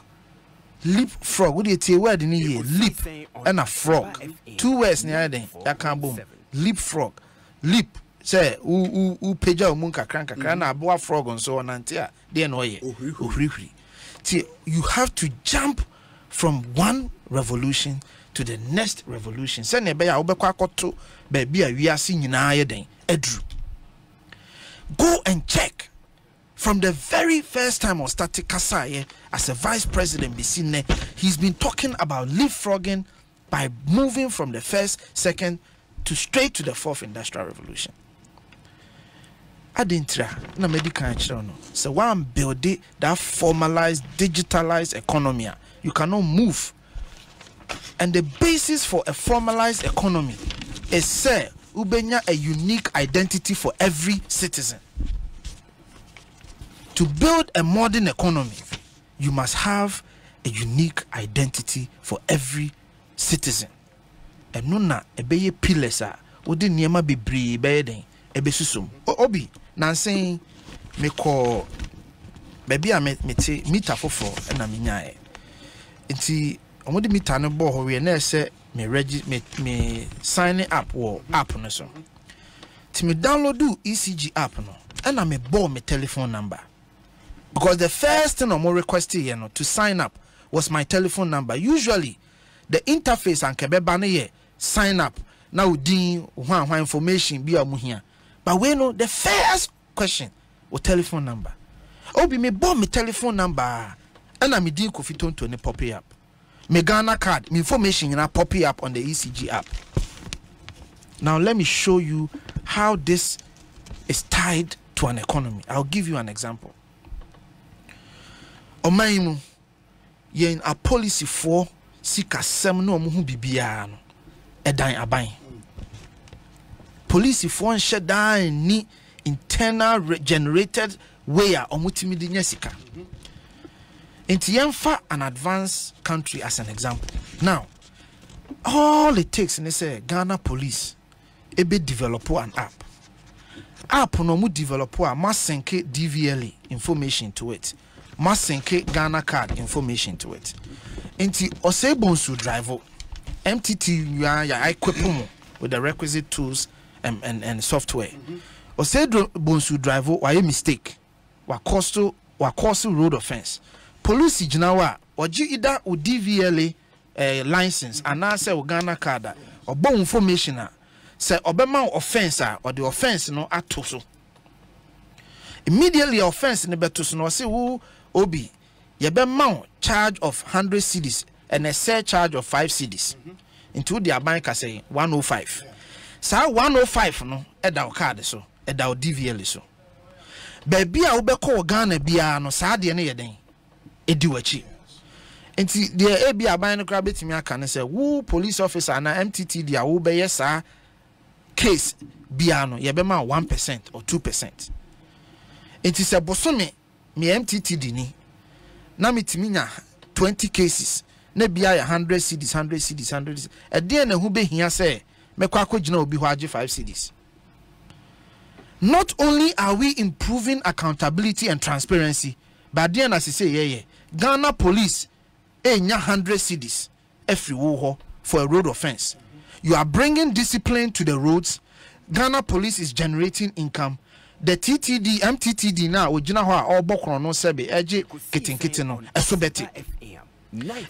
Leapfrog. What do you say? Word in here? Leap and a frog. 2 words near then. Ya can boom. Leapfrog. Leap. Say u peja umunka kranka krana aboa frog on so on antia. They know ye. See, you have to jump from one revolution to the next revolution. Say ne be ya obekwa akoto baby a wiase nyina ye den edru. Go and check. From the very first time on started Kasaye as a vice president, he's been talking about leapfrogging by moving from the 1st, 2nd to straight to the 4th industrial revolution. Adintra na medical no. So one build it that formalized, digitalized economy. You cannot move. And the basis for a formalized economy is say ubenya a unique identity for every citizen. To build a modern economy, you must have a unique identity for every citizen. And nona ebeye pillars odi niema bebre beden ebesusum. Obi na saying me call baby a mete meter for na menyae. Nti omodi meter no bo ho we na say me sign up or app no so. To me download do ECG app no, and I me bore my telephone number. Because the first thing I'm requesting you know to sign up was my telephone number. Usually the interface and kebebane sign up now din one information be amu here. But we know the first question was telephone number. Obi me bore me telephone number and I me din kofi tonto ne pop up. Me Ghana card, me information you know pop up on the ECG app. Now let me show you how this is tied to an economy. I'll give you an example. Omaimu yen a policy for sika sem no omu bibia no edan aban. Policy for nhyɛ dan ni internal generated way a omutimi di nya sika. Enti yemfa an advanced country as an example. Now, all it takes is say Ghana police ebe develop an app. App no mu develop a masenke DVLA information to it. Masenke Ghana card information to it. Enti Osei Bonsu driver MTT ya equip with the requisite tools and software. Osei Bonsu driver why mistake wa cost road offense. Police jinawa oji ida o DVLA license and say o Ghana card or bon information say obema offense or the offense no atoso. Immediately offense ne beto no say who Obi yebema charge of 100 cedis and a surcharge of 5 cedis. Into the bank say 105. Sa 105 no eda o card so eda o DVLA so. Baby a ubeko Ghana bia no sa de ne yeden ediwachi. Enti the AB aban no kra betimi aka ne say who police officer na MTT dia wo be yes case bia no yebema 1% or 2%. Enti se bosome me MTT di ni na metimi nya 20 cases na bia ya 100 cedis 100 cedis 100 cedis e de na hu be hia say mekwa akogina obi ho age 5 cedis. Not only are we improving accountability and transparency, but then as I say Ghana police nya 100 cedis every wo for a road offense. You are bringing discipline to the roads. Ghana police is generating income. The TTD, MTTD now, ojina ho a obokro no sebe eje kitinkiti no esobeti.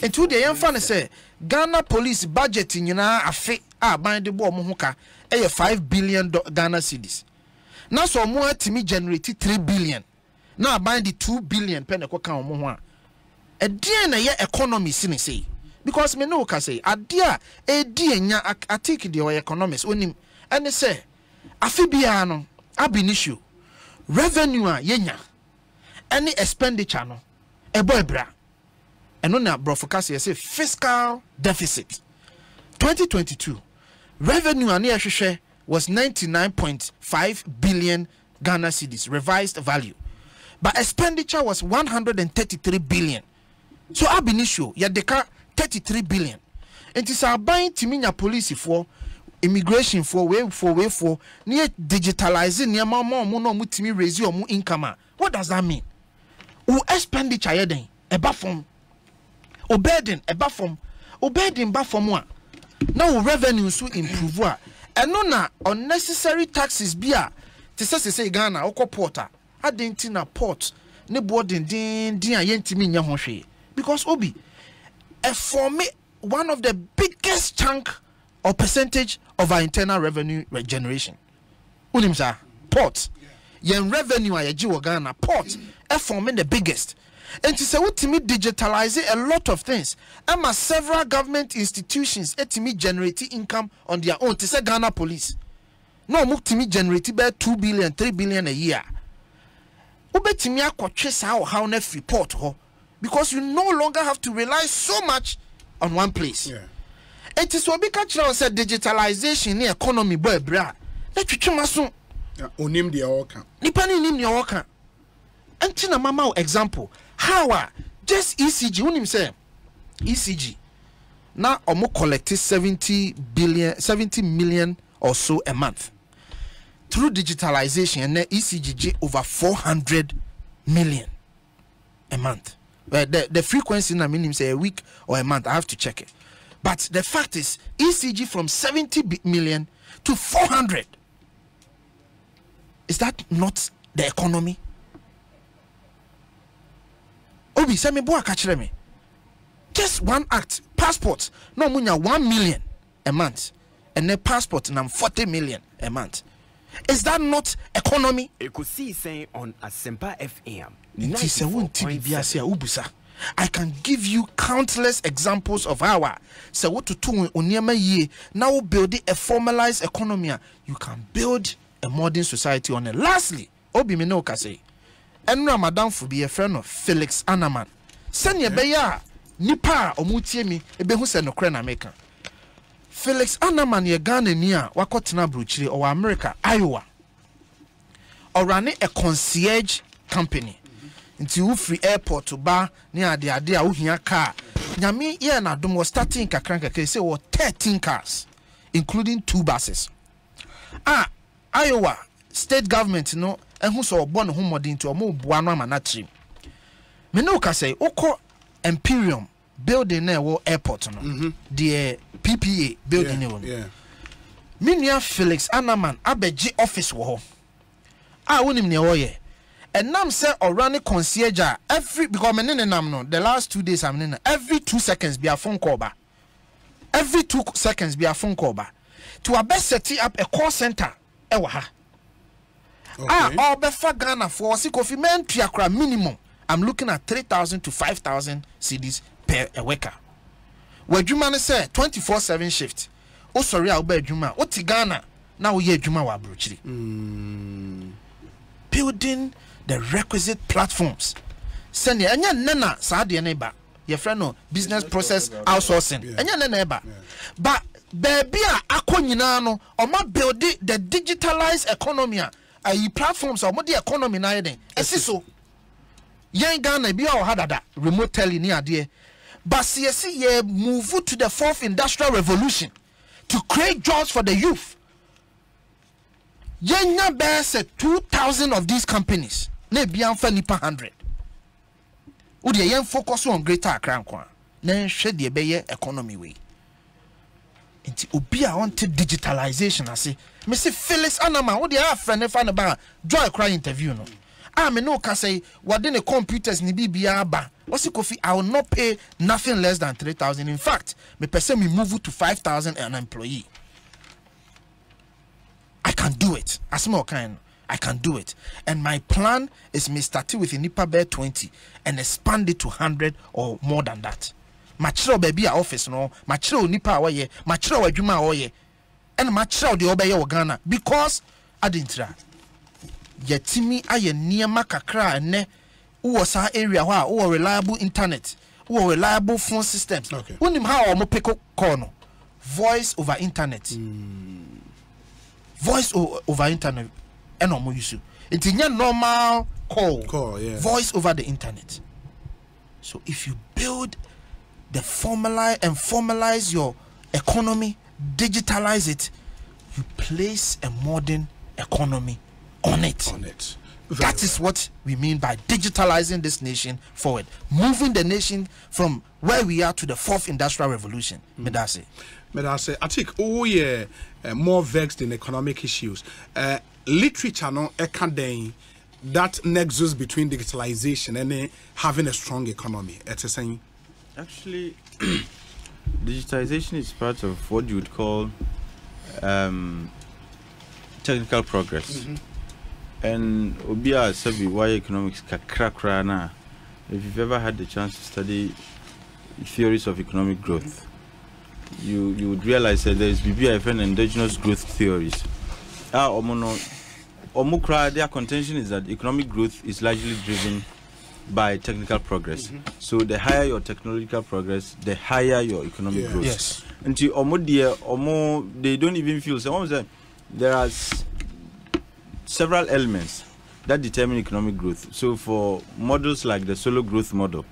And to the young fan say Ghana police budget nyina afe a ban de bo mo ho ka 5 billion Ghana cedis. Now so mo atimi generate 3 billion. Now ban the 2 billion pen ko kan mo ho a. E die na ye economy sini say. Because me no ka say adia e die nya atiki the economics onim ene say afi bia no ab issue revenue a yenya any expenditure no ebo ebra eno na brofocase say fiscal deficit 2022 revenue ani ehwehwe was 99.5 billion Ghana cedis revised value, but expenditure was 133 billion. So ab issue ya deka 33 billion. And it's our buying timinya police for immigration for way for near digitalizing near more no mutimi raise your mu income. What does that mean? U expenditure yeden eba from obedin eba from obedin ba from one. Now revenue so improve and no na unnecessary taxes bia te say Ghana okọ porter adenti na port ne boarding din ayentimi nya ho hwe because obi for me one of the biggest chunk or percentage of our internal revenue generation. Unimsa port. Yen revenue a yeji Ghana port for me the biggest. And to say what to me digitalize a lot of things. And several government institutions to me generating income on their own. To say Ghana police. No muk to me generate about 2 billion, 3 billion a year. Ube to me how next report ho. Because you no longer have to rely so much on one place. Yeah. It is what we can say digitalization in the economy, boy, bra. Let you chumasun. Onim the oka. Nipani nim the oka. And tina mama example. How just ECG, unim say ECG. Now omo collected 70 million or so a month. Through digitalization, and ECG over 400 million a month. The frequency I mean say a week or a month. I have to check it. But the fact is, ECG from 70 million to 400. Is that not the economy? Obi, send me boy catch me. Just one act, passport. No munya 1 million a month. And the passport and 40 million a month. Is that not economy? Ekosiisen on Asempa FM. I can give you countless examples of how so what to do ye now building a formalized economy. You can build a modern society on it. Lastly, Obi Minoka say, and Madame for be a friend of Felix Anaman. Send your beya nipa omutiemi ebehu se no krena maker. Felix Anaman ye Ghanaian wakotina bruchiri or America, Iowa. Or running a concierge company. Into free airport to bar near the idea uhia car. Nyami ye na dum was starting kakranka say 13 cars, including 2 buses. Iowa state government no and who saw born home into a more buano manatri. Menoka say oko Imperium building there airport no. The PPA building yeah. Minia Felix Anaman abeji office wo. Wonim ne oye. And nam say or running concierge every because the last 2 days I'm in every 2 seconds be a phone call ba. Every 2 seconds be a phone call ba. To a best setting up a call center ewa ha. All befa Ghana for Kofi men triakra minimum. I'm looking at 3,000 to 5,000 cedis per a worker. Where Juma say 24/7 shift. Oh sorry, I'll be Juma. What Ghana now ye Juma wa bruchiri. Building the requisite platforms. Send ya nana saadi neighbor. Your friend no business process outsourcing. Enya neighbor. But baby ako nyina no oma build the digitalized economy. Platforms or the economy na yeden. Esiso. Yen Ghana bi o hadada remote tele ni ade. But see ye move to the 4th industrial revolution to create jobs for the youth. Yenya bears 2,000 of these companies. Ne bianfa nipa 100. Udi yen focus on greater Accra kwa. Ne share the beye economy way. Inti obi a want digitalization ase. Me say Felix Anama udi a friend fan about joy cry interview no. Me no can say what in the computers ni bibia ba. What's Kofi? I will not pay nothing less than 3,000. In fact, me person me move to 5,000 an employee. I can do it. As more kind, I can do it. And my plan is me starting with a Nipa Bear 20 and expand it to 100 or more than that. Machiro baby office no, machiro Nipa oye, machiro wajuma oye, and machiro the obeye Ghana because I didn't try. Yetimi aye niyama kakra ne uwa area wa uwa reliable internet, uwa reliable phone systems. Okay. Unim how omo peko kono voice over internet. Voice over internet and omo use. It's a normal call, yeah. Voice over the internet. So if you build the formalize your economy, digitalize it, you place a modern economy on it. That is what we mean by digitalizing this nation forward, moving the nation from where we are to the 4th industrial revolution. Medase, I think more vexed in economic issues. Literature no that nexus between digitalization and having a strong economy. It's a saying. Actually, digitization is part of what you would call technical progress. And Obia Sabi, why economics kakra na. If you've ever had the chance to study theories of economic growth, you would realize that there is BBIF and endogenous growth theories. Their contention is that economic growth is largely driven by technical progress. So the higher your technological progress, the higher your economic growth. Yes. Until they don't even feel so. There are several elements that determine economic growth. So for models like the solo growth model,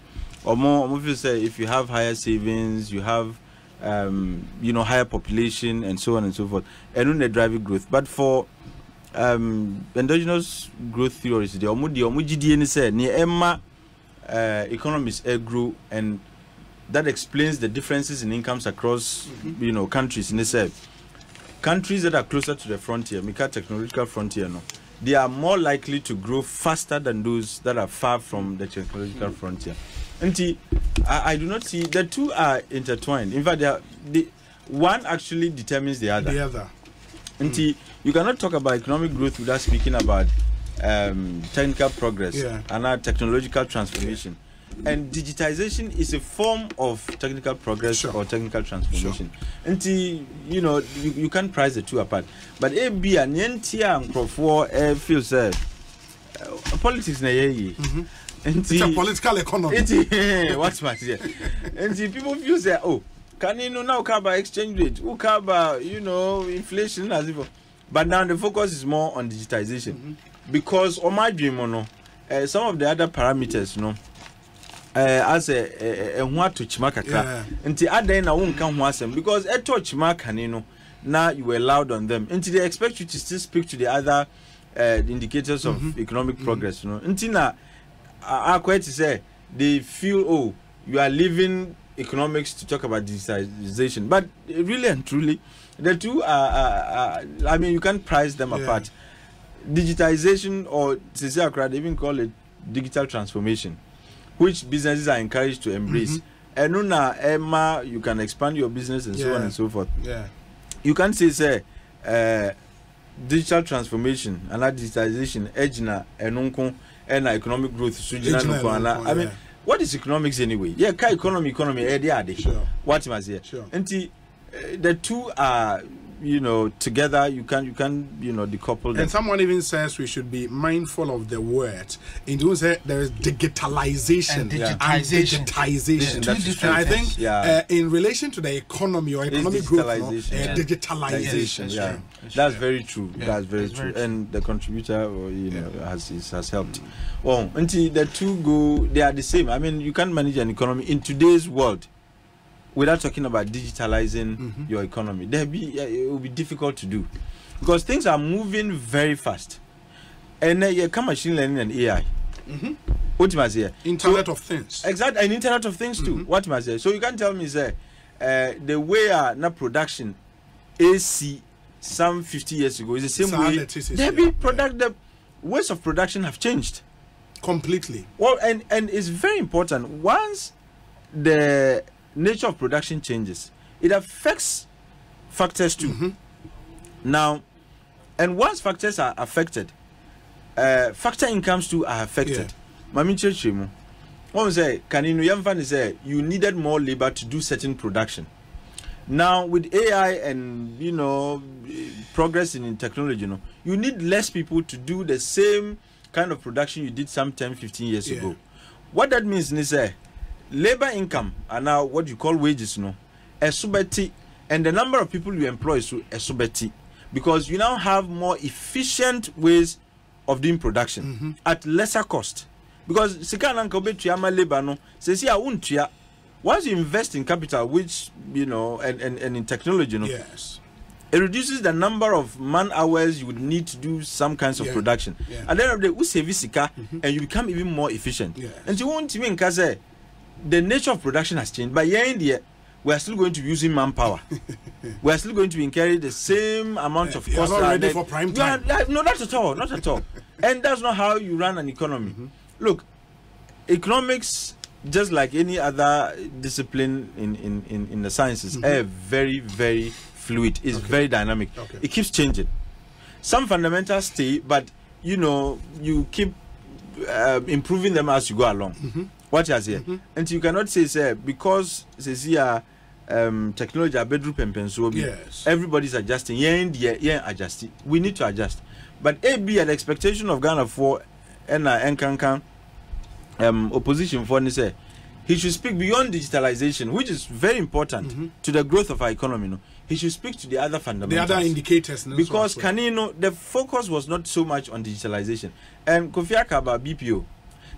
if you have higher savings, you have higher population and so on and so forth, and then they drive growth. But for endogenous growth theories, the economies grow and that explains the differences in incomes across countries. In the countries that are closer to the frontier, technological frontier, they are more likely to grow faster than those that are far from the technological frontier. And I do not see the two are intertwined. In fact, one actually determines the other. And you cannot talk about economic growth without speaking about technical progress and our technological transformation. And digitization is a form of technical progress or technical transformation. And you can't price the two apart. But AB and NTA and feels politics na it's a political economy. What's my and people feel say, oh, can you now cover exchange rate? Who cover inflation as if. But now the focus is more on digitization because on my dream, some of the other parameters, as a what to chimaka until other na won't come once because a touch chimaka now you were loud on them until they expect you to still speak to the other indicators of economic progress. Until now, I quite say they feel you are leaving economics to talk about digitization, but really and truly the two are I mean you can't price them apart. Digitization, or they even call it digital transformation, which businesses are encouraged to embrace. And Emma, you can expand your business and so on and so forth. You can't say digital transformation and digitization ejina enunko and economic growth. I mean, what is economics anyway? Economy what must say? The two are together. You can decouple them. And someone even says we should be mindful of the word. In doing that, there is digitalization and digitization. And I think in relation to the economy or economic growth, digitalization. That's very true. That's very true. And the contributor has helped. Well, until the two they are the same. I mean, you can't manage an economy in today's world without talking about digitalizing your economy. It will be difficult to do because things are moving very fast. And you come machine learning and AI. What must say? Internet of Things. Exactly, and Internet of Things too. What must say? So you can tell me, the way production AC some 50 years ago is the same way. The ways of production have changed completely. Well, and it's very important. Once the nature of production changes, it affects factors too. Now, and once factors are affected, factor incomes too are affected. Mami Chechemu, one say, you needed more labor to do certain production. Now, with AI and progress in technology, you need less people to do the same kind of production you did some 10-15 years ago. What that means is labor income are now what you call wages, esubeti, and the number of people you employ is esubeti, because you now have more efficient ways of doing production at lesser cost. Because labor once you invest in capital, which and in technology, it reduces the number of man hours you would need to do some kinds of production. At the end of the day, you save and you become even more efficient. And you won't even say the nature of production has changed, but in India, we are still going to be using manpower. We are still going to be incurring the same amount of cost. Not ready for prime time. No, not at all. Not at all. And that's not how you run an economy. Look, economics, just like any other discipline in the sciences, are very, very fluid. It's very dynamic. It keeps changing. Some fundamentals stay, but you keep improving them as you go along. What you say? And you cannot say because technology bedroom everybody's adjusting. Adjusting. We need to adjust. But AB at the expectation of Ghana for opposition for say he should speak beyond digitalization, which is very important to the growth of our economy. He should speak to the other fundamentals, the other indicators, because the focus was not so much on digitalization. And Kofi Akaba BPO,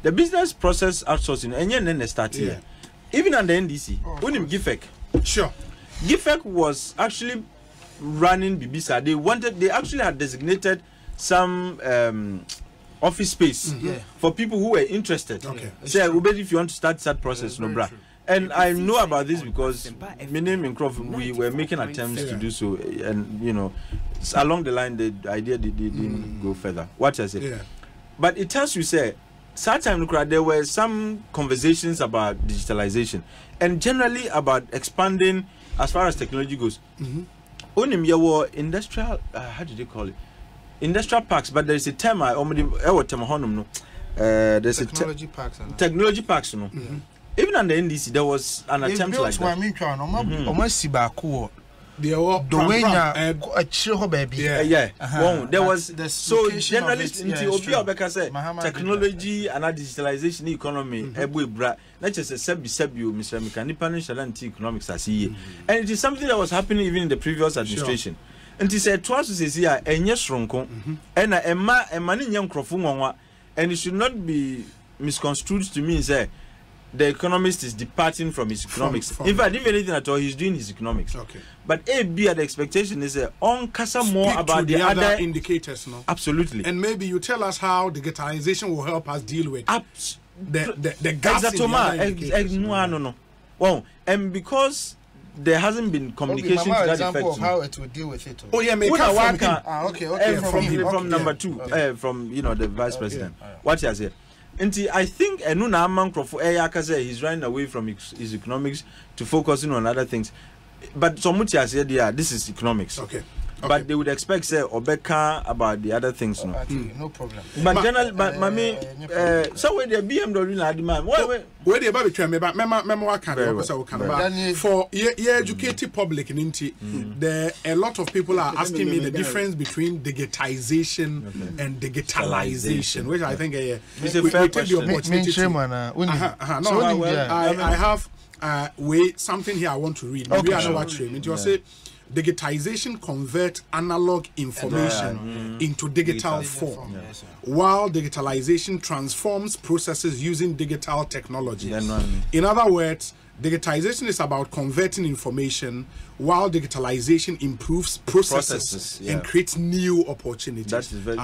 the business process outsourcing, and then they start here. Even under NDC, GIFEC. GIFEC was actually running Bibisa. They actually had designated some office space for people who were interested. Say, if you want to start that process, And I know about this because my name in Crawford, we were making attempts to do so, and you know, along the line the idea didn't go further. What I say, but it tells you say, certain there were some conversations about digitalization and generally about expanding as far as technology goes. Only your industrial, how did they call it? Industrial parks, but there is a term there's technology parks. Technology parks, no. Even on the NDC, there was an attempt like that. There was so generally technology and digitalization economy. Not just a Mr. Mechanical economics as and it is something that was happening even in the previous administration. And he said twice is here and yes ronko and a man in young crofung, and it should not be misconstrued to mean say the economist is departing from his economics. In fact, if anything at all, he's doing his economics. But A, B, the expectation is on Casa more about the other indicators, no? Absolutely. And maybe you tell us how digitalization will help us deal with the gaps in the indicators. No. Well, and because there hasn't been communication to that effect. Of how it will deal with it. Oh yeah, maybe from number two, from the vice president. What he has said. And I think he's running away from his economics to focusing on other things. But Somuti has said, this is economics. But they would expect say Obeka about the other things, no. No problem. But general, but mommy, so where the BMW na demand. Where the baby try me, but memo can for educated public in Inti. There a lot of people are asking me the difference between digitization and digitalization, which I think is a fair question. I have something here I want to read. Maybe I know what you mean. You say digitization converts analog information into digital form, while digitalization transforms processes using digital technology. In other words, digitization is about converting information, while digitalization improves processes and creates new opportunities. That's very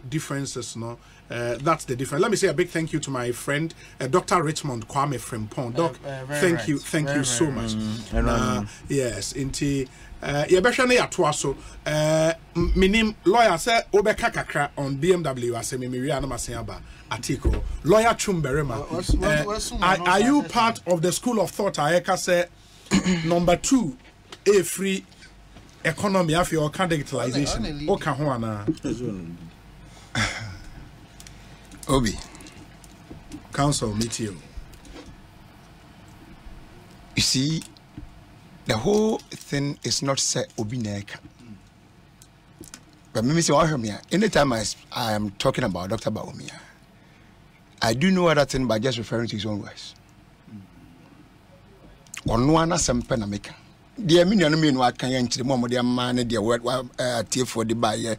differences, no? That's the difference. Let me say a big thank you to my friend Dr. Richmond Kwame Frimpong. Doc, thank you so much. Yes, inti yebehwe na yatoa so minim lawyer say obeka kakra on BMW ase me wi na masen aba article. Lawyer Twum Barima, are you part of the school of thought ayeka say number 2 a free economy afi or digitalization o ka ho ana Obi council meet you. You see, the whole thing is not set Obi Neka. But maybe anytime I am talking about Dr. Bawumia, I do know other thing by just referring to his own words. Onwana sempe na meka. Dear minion mean what can you the moment dear man dear word for the buyer.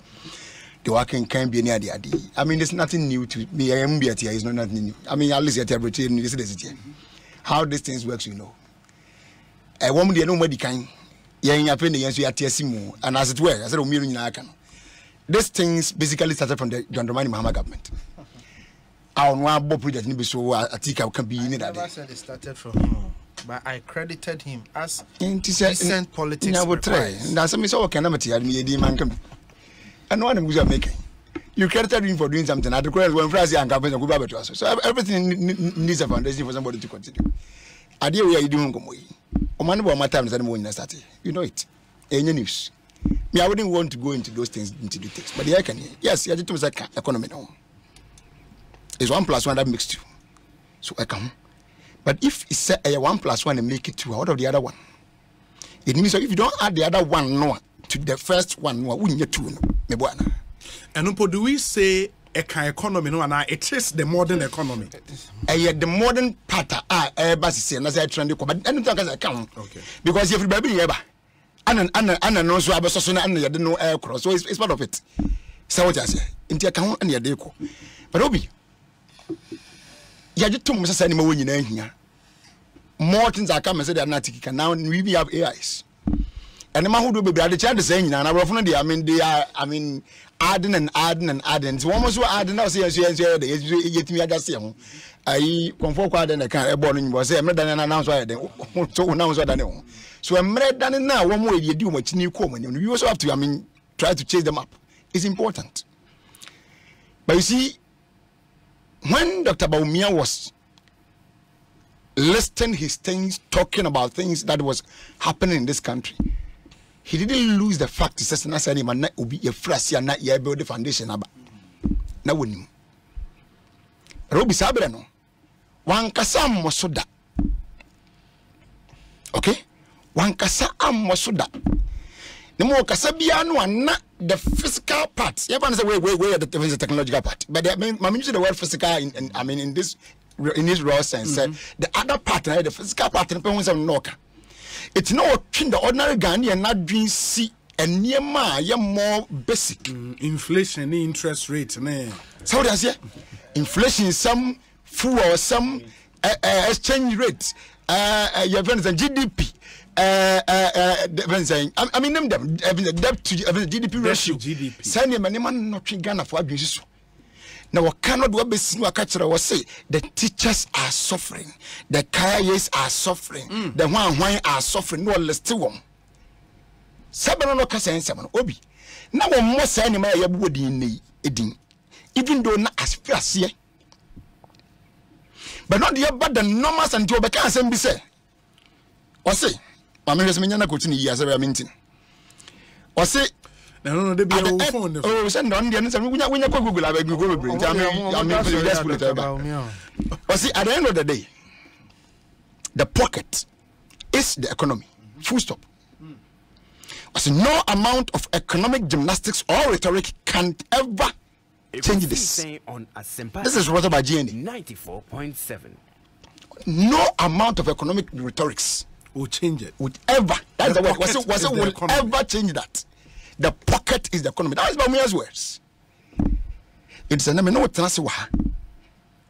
The working can be near the idea. I mean, there's nothing new to me. I am here. It's not nothing new. I mean, at least at everything. How these things works, you know. A woman, they nobody can. Young opinion, yes, we are TSimo, and as it were, as a million can. These things basically started from the John Dramani Mahama government. Our one Bob that maybe so I think I can be in it. I never said it started from him, but I credited him as decent politics. I would try. Now, some is all calamity. I mean, the man can. And one was making. You credited him for doing something. I declare when Friday and government go back to us. So everything needs a foundation for somebody to continue. Idea we are doing come away. Oman about my time is anymore in the start. You know it. Any news. Me, I wouldn't want to go into those things into details. But I can. Yes, I did say economy now. It's 1 + 1 that makes 2. So I come. But if it's a 1 + 1 and make it 2 out of the other one, it means that if you don't add the other one no to the first one, no, we need 2 no. And do we say economy no, and it is the modern economy? The modern part basis and as I trend but anything as I count. Because if you baby ever and no so abeso na and you no air cross, so it's part of it. So what I say into account and your deco. But Obi you just told me say no nyina hia. More things are coming say they are not can now we have AIs. And the man who do be the child saying and I mean they are adding. So almost adding now say yet me just say I comfort quad and I can't born was say I'm not announce why so announce what so I'm read done now one way you do much new come and you also have to try to chase them up. It's important. But you see, when Dr. Bawumia was listing his things, talking about things that was happening in this country, he didn't lose the fact that I said man will be a fresh year not yet build the foundation aba. Na woni. Robi sabere no. Wan kasa mosoda. Okay? Wan kasa mosoda. Nemo kasa bia no na the physical part. You say where the technological part. But I use the word physical in this raw sense. The other part, the physical part, it's not the ordinary Ghanaian not doing see and near more basic. Inflation, interest rate. So that's it. Inflation, some fuel or some exchange rate. Your friends and GDP. I mean, them debt to GDP ratio. Send him a man not Ghana for abuse. Now, what cannot do a business? Was say the teachers are suffering, the carriers are suffering, the one are suffering. No less to one. Seven no Cassan, seven Obi. Now, one more saying, my woody in eating, even though not as fast here. But not the but the numbers and to become some be say. Or say, I'm just meaning a continue years of a minting. Or say, no, they be a phone. Oh, send on the answer. When you go Google, I will go bring. But see, at the end of the day, the pocket is the economy. Full stop. I see no amount of economic gymnastics or rhetoric can ever change this. This is what about GNA 94.7. No amount of economic rhetorics will change it. Would ever. That's the word. Was it will ever change that? The pocket is the economy. That is Bawumia's words. It's a name no transfer.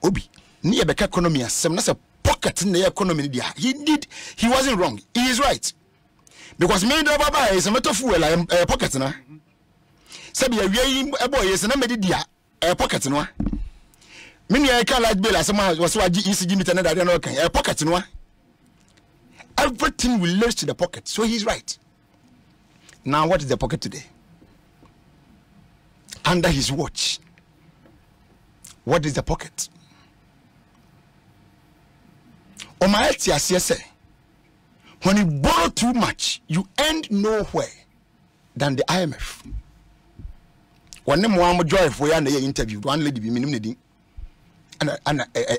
Obi, near the economy as some that's a pocket in the economy. He wasn't wrong. He is right. Because me do baba is a matter of fuel pocket na. Sabi a boy is a media pocket no. Me I can like bill as someone was what ECG meter na that no can pocket no. Everything relates to the pocket. So he's right. Now, what is the pocket today? Under his watch. What is the pocket? When you borrow too much, you end nowhere than the IMF. One name one joy for an interview, one lady be minimum and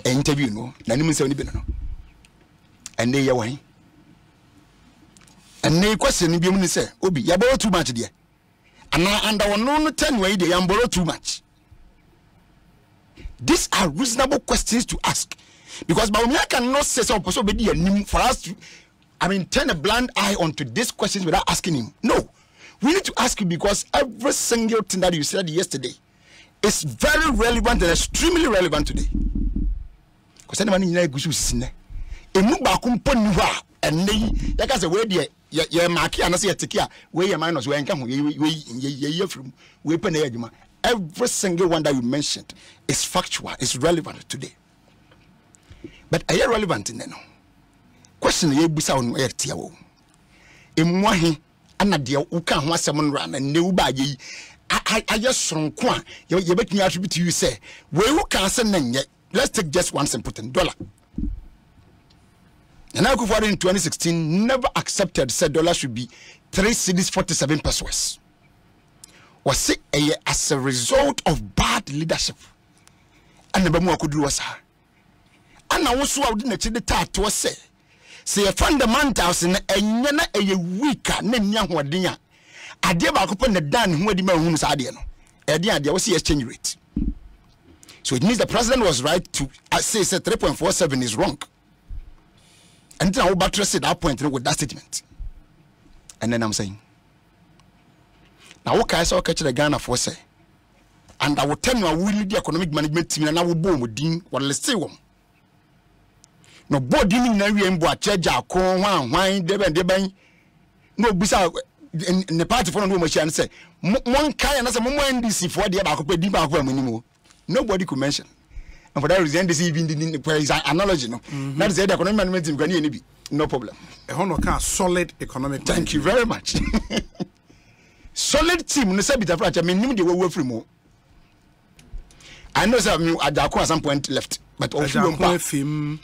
interview no, and they away. And they question be say, Obi, you borrow too much, dear. And under no 10 way they borrow too much. These are reasonable questions to ask. Because Bawumia cannot say so for us to turn a blind eye onto these questions without asking him. No. We need to ask you because every single thing that you said yesterday is very relevant and extremely relevant today. Because anyone in the and they like as a way there market and say take where your minus where come from every single one that you mentioned is factual, is relevant today. But are you relevant in no question ye bisa on air tiawo emwahi anade uka ho asem nra na ne uba ye aye sonko a ye betumi attribute you say we uka say na. Let's take just one simple thing, dollar. And now, in 2016, never accepted said dollar should be 3 cedis 47 pesos. Was it as a result of bad leadership? And the Bamu could do was her. And I also didn't the tat was say a fundamentals in a weaker name young Wadia. I dare open the dan who the man who's Adiano. There was the exchange rate. So it means the president was right to say 3.47 is wrong. And then I will buttress at that point with that statement. And then I'm saying, now what I saw catch the Ghana for say, and I will tell you I will lead the economic management team and I will boom with Dean what let's say one. No board in the area and what charge our corn wine, deb and debang. No, beside in the party for no machine say one kind and say mo NDC for the back di back for money. Nobody could mention. And for that reason this even the analogy no. That is the economic management team can any be. No problem. A hono ka solid economic. Thank you very much. Solid team no say bit approach I mean the way free mo. I know say Adako at some point left but Adako film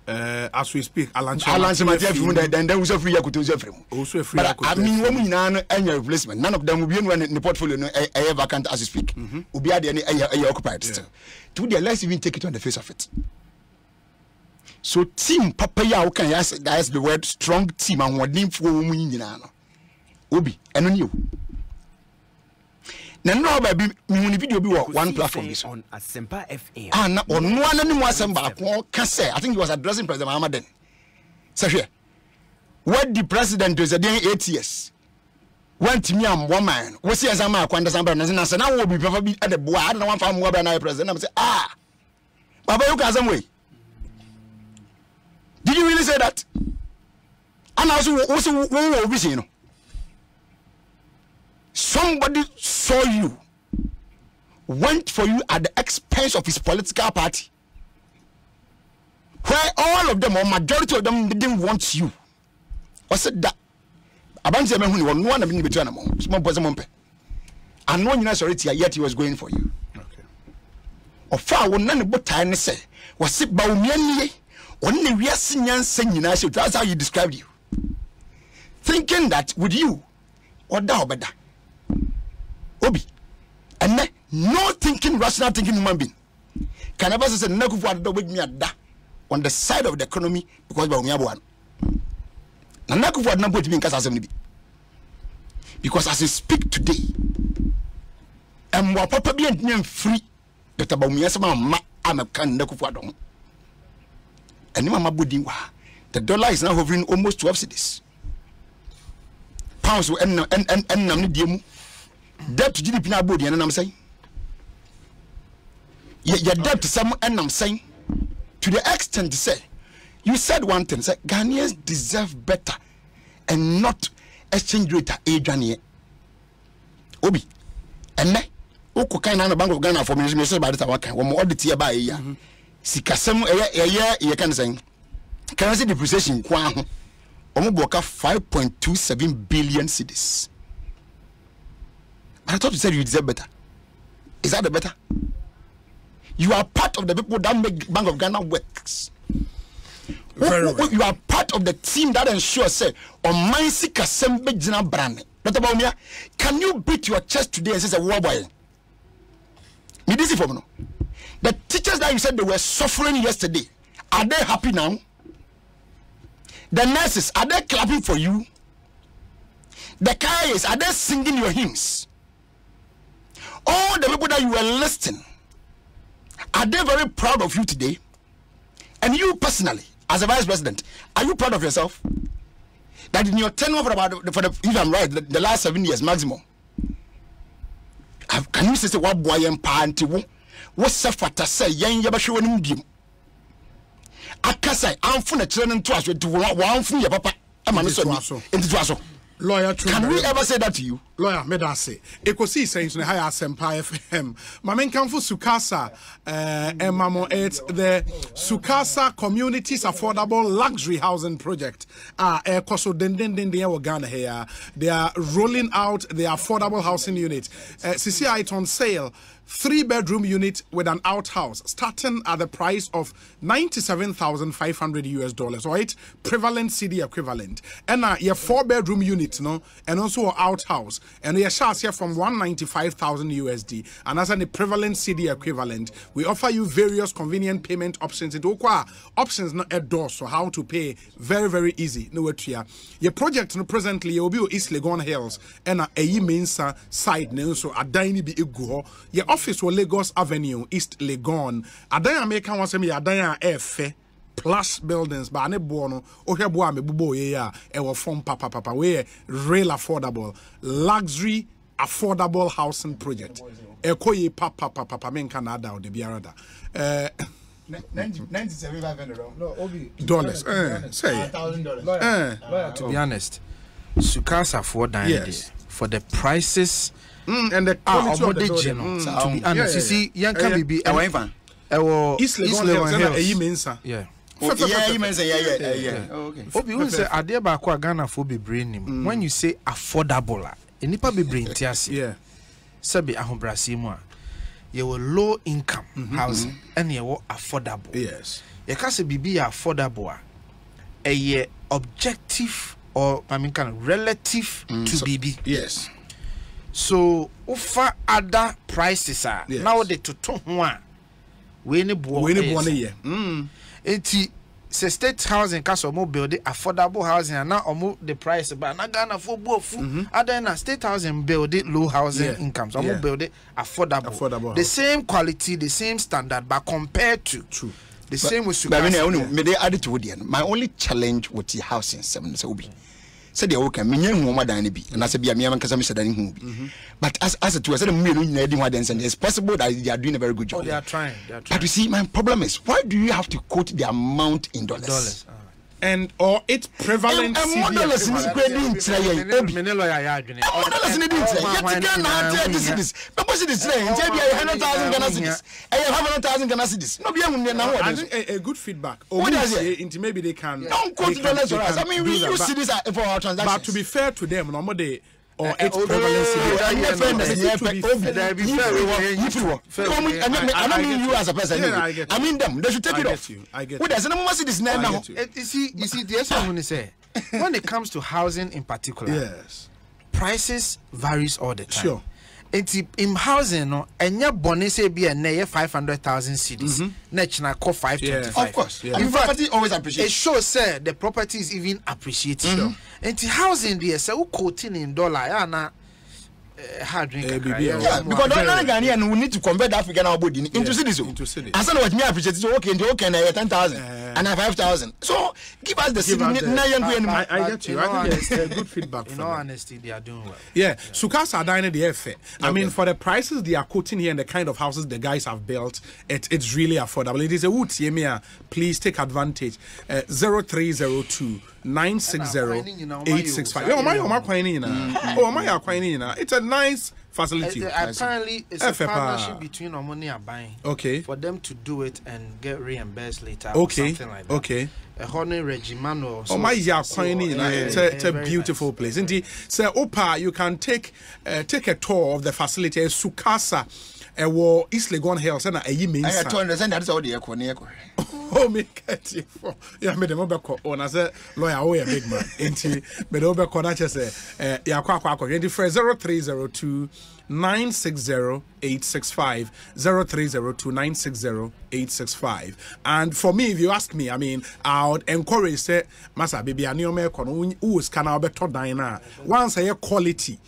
as we speak Alan then we so free yakuto free also free but I mean wo nyina any replacement none of them will be in the portfolio no vacant as we speak obi ade any occupied still to the let's even take it on the face of it. So team papa ya can that's the word strong team and wodin for wo nyina no obi eno ni o na no ba bi mi video bi one platform this on Asempa FM na ono anani mu asem ba ko ka say I think he was addressing President Muhammad then say here what the president is doing 8 years want me am woman we see asama akwanda samba na say na wo bi papa bi at the boy na one farm wo ba na president na say baba you can some way. Did you really say that? And also what we see, somebody saw you, went for you at the expense of his political party, where all of them or majority of them didn't want you. Or said that about them who no one been between them, small person, and no one sorry yet he was going for you. Okay. Or far when none but time say was it Bawumia. Only we are singing saying that's how you described you. Thinking that with you or da Obi and no thinking rational thinking human being can never say naku for the with me on the side of the economy because Bawumia one. Na naku for na put me in kasa bi. Because as I speak today and wa papa bi ntnya free Dr. Bawumia sama ma am kan naku for don. And the dollar is now hovering almost 12 cedis. Pounds and debt to GDP now body and I'm saying. Your debt to some and I'm saying to the extent to say you said one thing, say Ghanaians deserve better and not exchange rate at Ghanaian. Obi and me Oko kind of Bank of Ghana for me by the time one more audit here by a year. Sikasem ye can say currency depreciation kwa ho omoboka 5.27 billion cedis. I thought you said you deserve better. Is that the better? You are part of the people that make Bank of Ghana works. You are part of the team that ensures say on my sikasem be jina brand. Dr. Bawumia, can you beat your chest today and say war boy? Me this for no. The teachers that you said they were suffering yesterday, are they happy now? The nurses, are they clapping for you? The carriers, are they singing your hymns? All the people that you were listing, are they very proud of you today? And you personally, as a vice president, are you proud of yourself? That in your tenure if I'm right, the last 7 years maximum, can you say what boy and party? What's fata say yen yabasho nim biem akasai amfo na kire nto aso to wa amfo ya papa ama no so into aso Lawyer Twum Can we ever say that to you? Lawyer, me da say. Ekosiisen na high Asempa FM. Mamen kanfo Sukasa mamo it's the Sukasa Communities Affordable Luxury Housing Project. Ekoso den Ghana here. They are rolling out the affordable housing unit. CCI it on sale. 3-bedroom unit with an outhouse starting at the price of $97,500 right? Prevalent CD equivalent. And your 4-bedroom unit, no, and also an outhouse. And your shares here from $195,000 and as an prevalent CD equivalent, we offer you various convenient payment options. It options not a door, so how to pay very easy. No way to your project no presently you'll be East Legon Hills and a main side no so a dine be iguo. Your office was Lagos Avenue, East Legon. Adaya American was me Adaya F plus buildings, but ane bono ohe boa me bubo ye ya ewo form papa we real affordable luxury affordable housing project. Ekoye papa men Canada or the biarada. $97,500. No, Obi. Dollars. Say $1,000. To be honest, Sukasa for for the prices and the quality of the to be honest, you see, young can be East Legon yeah. Yeah. Okay. Obi who say ade ba kwa Ghana for be brain him. When you say affordable, enipa be brain tiase. Yeah. Sabi ahobrase mu a you will low income housing and you will affordable. Yes. You can say be affordable a objective or I mean kind of relative to BB. Yes. So offer other prices are now the to one we ne bo enti se state housing kaso mo build affordable housing and now omo the price but na Ghana for bofu other na state housing build low housing incomes omo build affordable the same quality the same standard but compared to the same with my only challenge with the housing so be said the okay me nyen homa dan bi na say bia me man kasa me sadan hu bi but as it was said me no nyina di ho dan say it's possible that they are doing a very good job. They are trying. But you see, my problem is why do you have to quote the amount in dollars? And or its prevalent dollars in this grading tray a good feedback. Or maybe they can don't quote dollars for us. I mean, we use this for our transactions. But to be fair to them, normally or its prevalence. I don't mean you as a person. I mean them. They should take it off. I get you. You see, the essence when they say when it comes to housing in particular, yes, prices varies all the time. Sure. In housing, no, and your bonus say be a 500,000 cedis. Next, call 525. Of course, yeah. In property always appreciates. It shows say the property is even appreciated. And the housing there, so quoting in dollar, hard drink. Yeah, because Ghanaian we need to convert African body into cedis. As what me appreciate so okay, and 10,000 and 5,000. So give us the city. I get you. I think it's a good feedback. In all honesty, they are doing well. Yeah, Sukasa are dining the effort. I mean, for the prices they are quoting here and the kind of houses the guys have built, it's really affordable. It is a wood. Please take advantage. 0302 960 865. It's a nice facility. Apparently, it's a partnership between Omoni and buying. Okay. For them to do it and get reimbursed later. Okay. Or something like that. Okay. A honey regimano. It's a beautiful place. Indeed, so Opa, you can take a tour of the facility. Sukasa. East Legon Hills and a means. I understand that's all the echo. Oh, make it for made a mobile call on as a lawyer or a big man. Into Medoba Conacha say, Yakwa 0302 960 865 0302 960 865. And for me, if you ask me, I mean, I would encourage say, Masa baby, I knew me who is can better diner once a quality.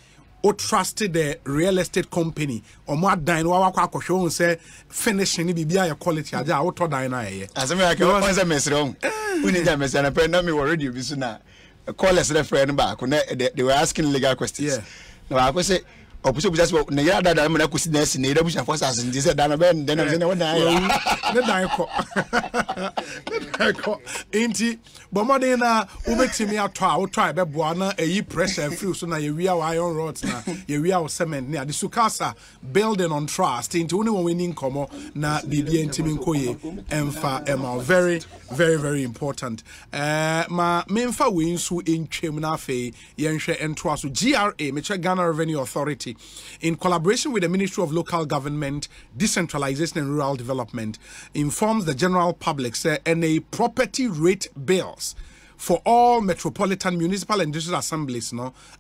Or trusted the real estate company or more dine wa kwa show say finishing be a quality aja or to dine as I can mess wrong. We need that mess and apparently me already be soon. Call us a friend back when they were asking legal questions. No, I could say Opuso just what Naya that I'm not considering Neda Bush for us and this then Inti Bomadena Ubetimi out try Bebuana a pressure free so now you are iron rods now you are cement near the Sukasa building on trust into only winning como na BB and Timinkoye Emfa Emma very very important ma memfa winsu in Chemnafe Yenshe and Trasu GRA Mecha Ghana Revenue Authority in collaboration with the Ministry of Local Government, Decentralization and Rural Development, informs the general public and a property rate bills for all metropolitan municipal and district assemblies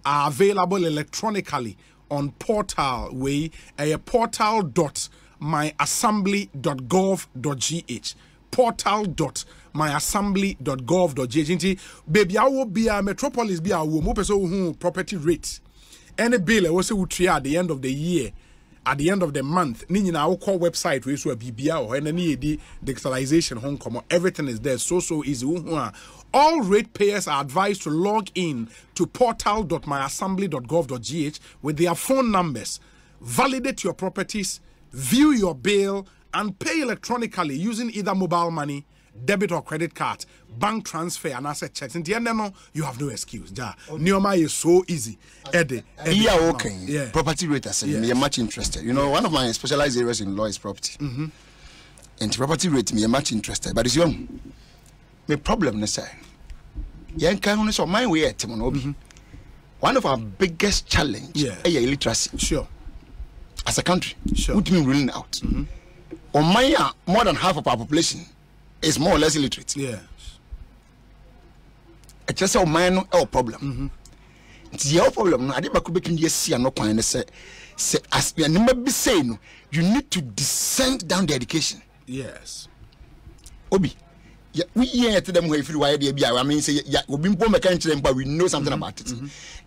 are available electronically on portal portal.myassembly.gov.gh portal.myassembly.gov.gh. Baby, I will be a metropolis be a woman property rate. Any bill was at the end of the year, at the end of the month. Nina our call website we so a BBA or any digitalization Hong Kong. Everything is there. So easy. All ratepayers are advised to log in to portal.myassembly.gov.gh with their phone numbers, validate your properties, view your bill, and pay electronically using either mobile money, debit or credit card, bank transfer, and asset checks. In the end, no, you have no excuse. Ja, Neoma is so easy. Yeah, okay. Yeah. Property rate, I say, me much interested. You know, one of my specialized areas in law is property. And property rate, me much interested. But it's young. My problem, is say, young can so my way at Obi. One of our biggest challenge, illiteracy. Sure. As a country, sure. What mean ruling out? On my more than half of our population is more or less illiterate. Yes. It's just a minor problem. It's your problem. I didn't make you see no point. Say as you never be saying, you need to descend down the education. Yes. Obi. Yeah, we hear to them if you why they be. I mean, say yeah, we been poor mechanic, but we know something about it.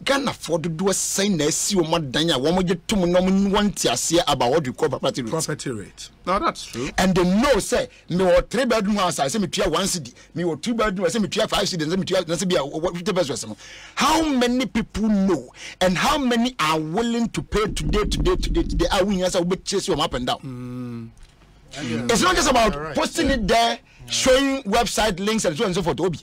Can afford to do a sign that see what more than one more get to no one to say about what you call property rate. Property rate. No, that's true. And they know say me or 3-bedroom house I say me try 1 cedi, me or 2-bedroom I say me try 5 cedi, and say me try na say be 50%. How many people know and how many are willing to pay today are we as we chase you up and down. It's not just about posting it there, showing website links and so on and so forth. Obi,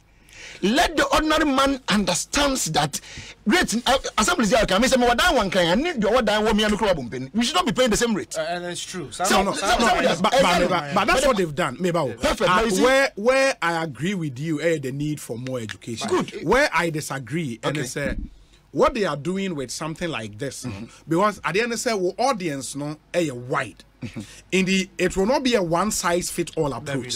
let the ordinary man understands that rate assemblies are coming. Say, "What one can I need your what one me and we should not be paying the same rate." And it's true. But that's what they've done. Perfect. Where I agree with you, the need for more education. Good. Where I disagree, and it's what they are doing with something like this, because at the end of the day, audience wide. It will not be a one-size-fits-all approach.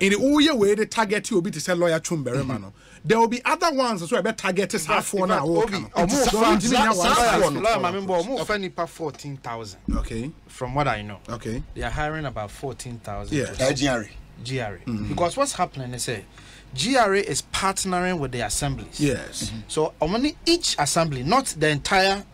In the way they target you will be to say Lawyer Twum Barima. There will be other ones as well. Target is half one hour. 14,000. Okay. From what I know. Okay. They are hiring about 14,000. Yeah. GRA. Because what's happening is GRA is partnering with the assemblies. Yes. So only each assembly, not the entire,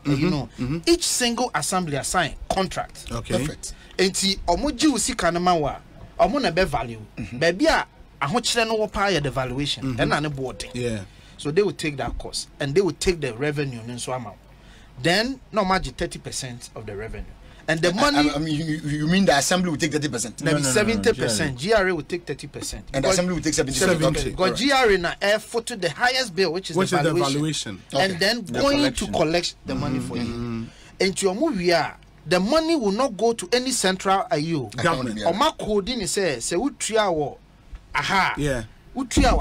each single assembly assign contract. Okay. Perfect. And see, omoji usi kanamawa, omona be value. Baby a ahochire no pay the valuation. And na board. Yeah. So they will take that cost and they will take the revenue in so amount. Then no margin 30% of the revenue. And the money. I mean, you mean the assembly will take 30%? No, 70%. GRA will take 30%. And the assembly will take 70%. Because GRA now air to the highest bill, which is the valuation. And then going to collect the money for you. And to your movie, the money will not go to any central IU government. Or my coding is say we 3 hour. Aha. Yeah. Straight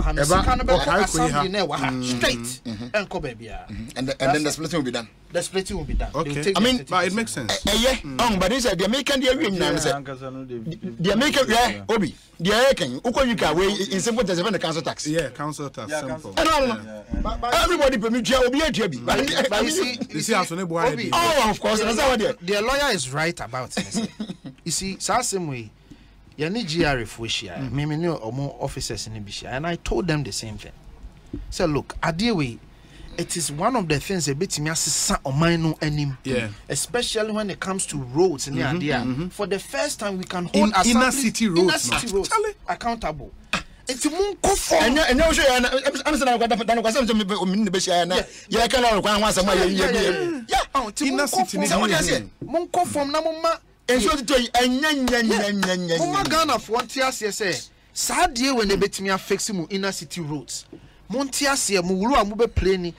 and come baby. And then the splitting will be done. The splitting will be done. Okay. I mean, but it makes sense. But they said the American the American Obi, the American Ukoyuka way in simple as the council tax. Yeah, council tax. Simple. Everybody permit you be a JB. But you see, oh, of course, the lawyer is right about it. You see, same way. You need GRA for share. Me or more officers in Ibisha, and I told them the same thing. So look, Adiwe, it is one of the things a bit me assist on my no anymore. Yeah. Especially when it comes to roads in the idea. For the first time, we can hold inner city roads accountable. It's a moon coffee. And I'm sure I'm saying and so Ghana for say sad day when they bet me fix mu inner city roads. Montias here mu be plane.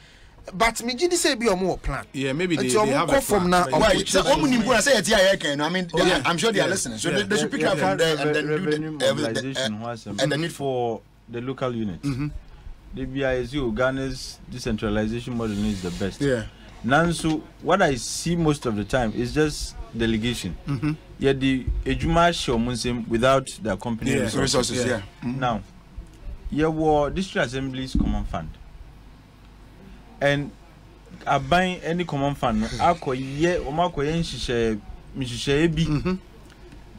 But me did say be a more plan. Yeah, maybe they have a from now. So I mean, I'm sure they are listening. So they should pick up from there and then do the and the need for the local unit. The BISU Ghana's decentralization model is the best. Yeah. Now, so what I see most of the time is just delegation. Yet the ejuma show munsem without the accompanying resources. Yeah. Now, here were district assemblies common fund, and I buy any common fund.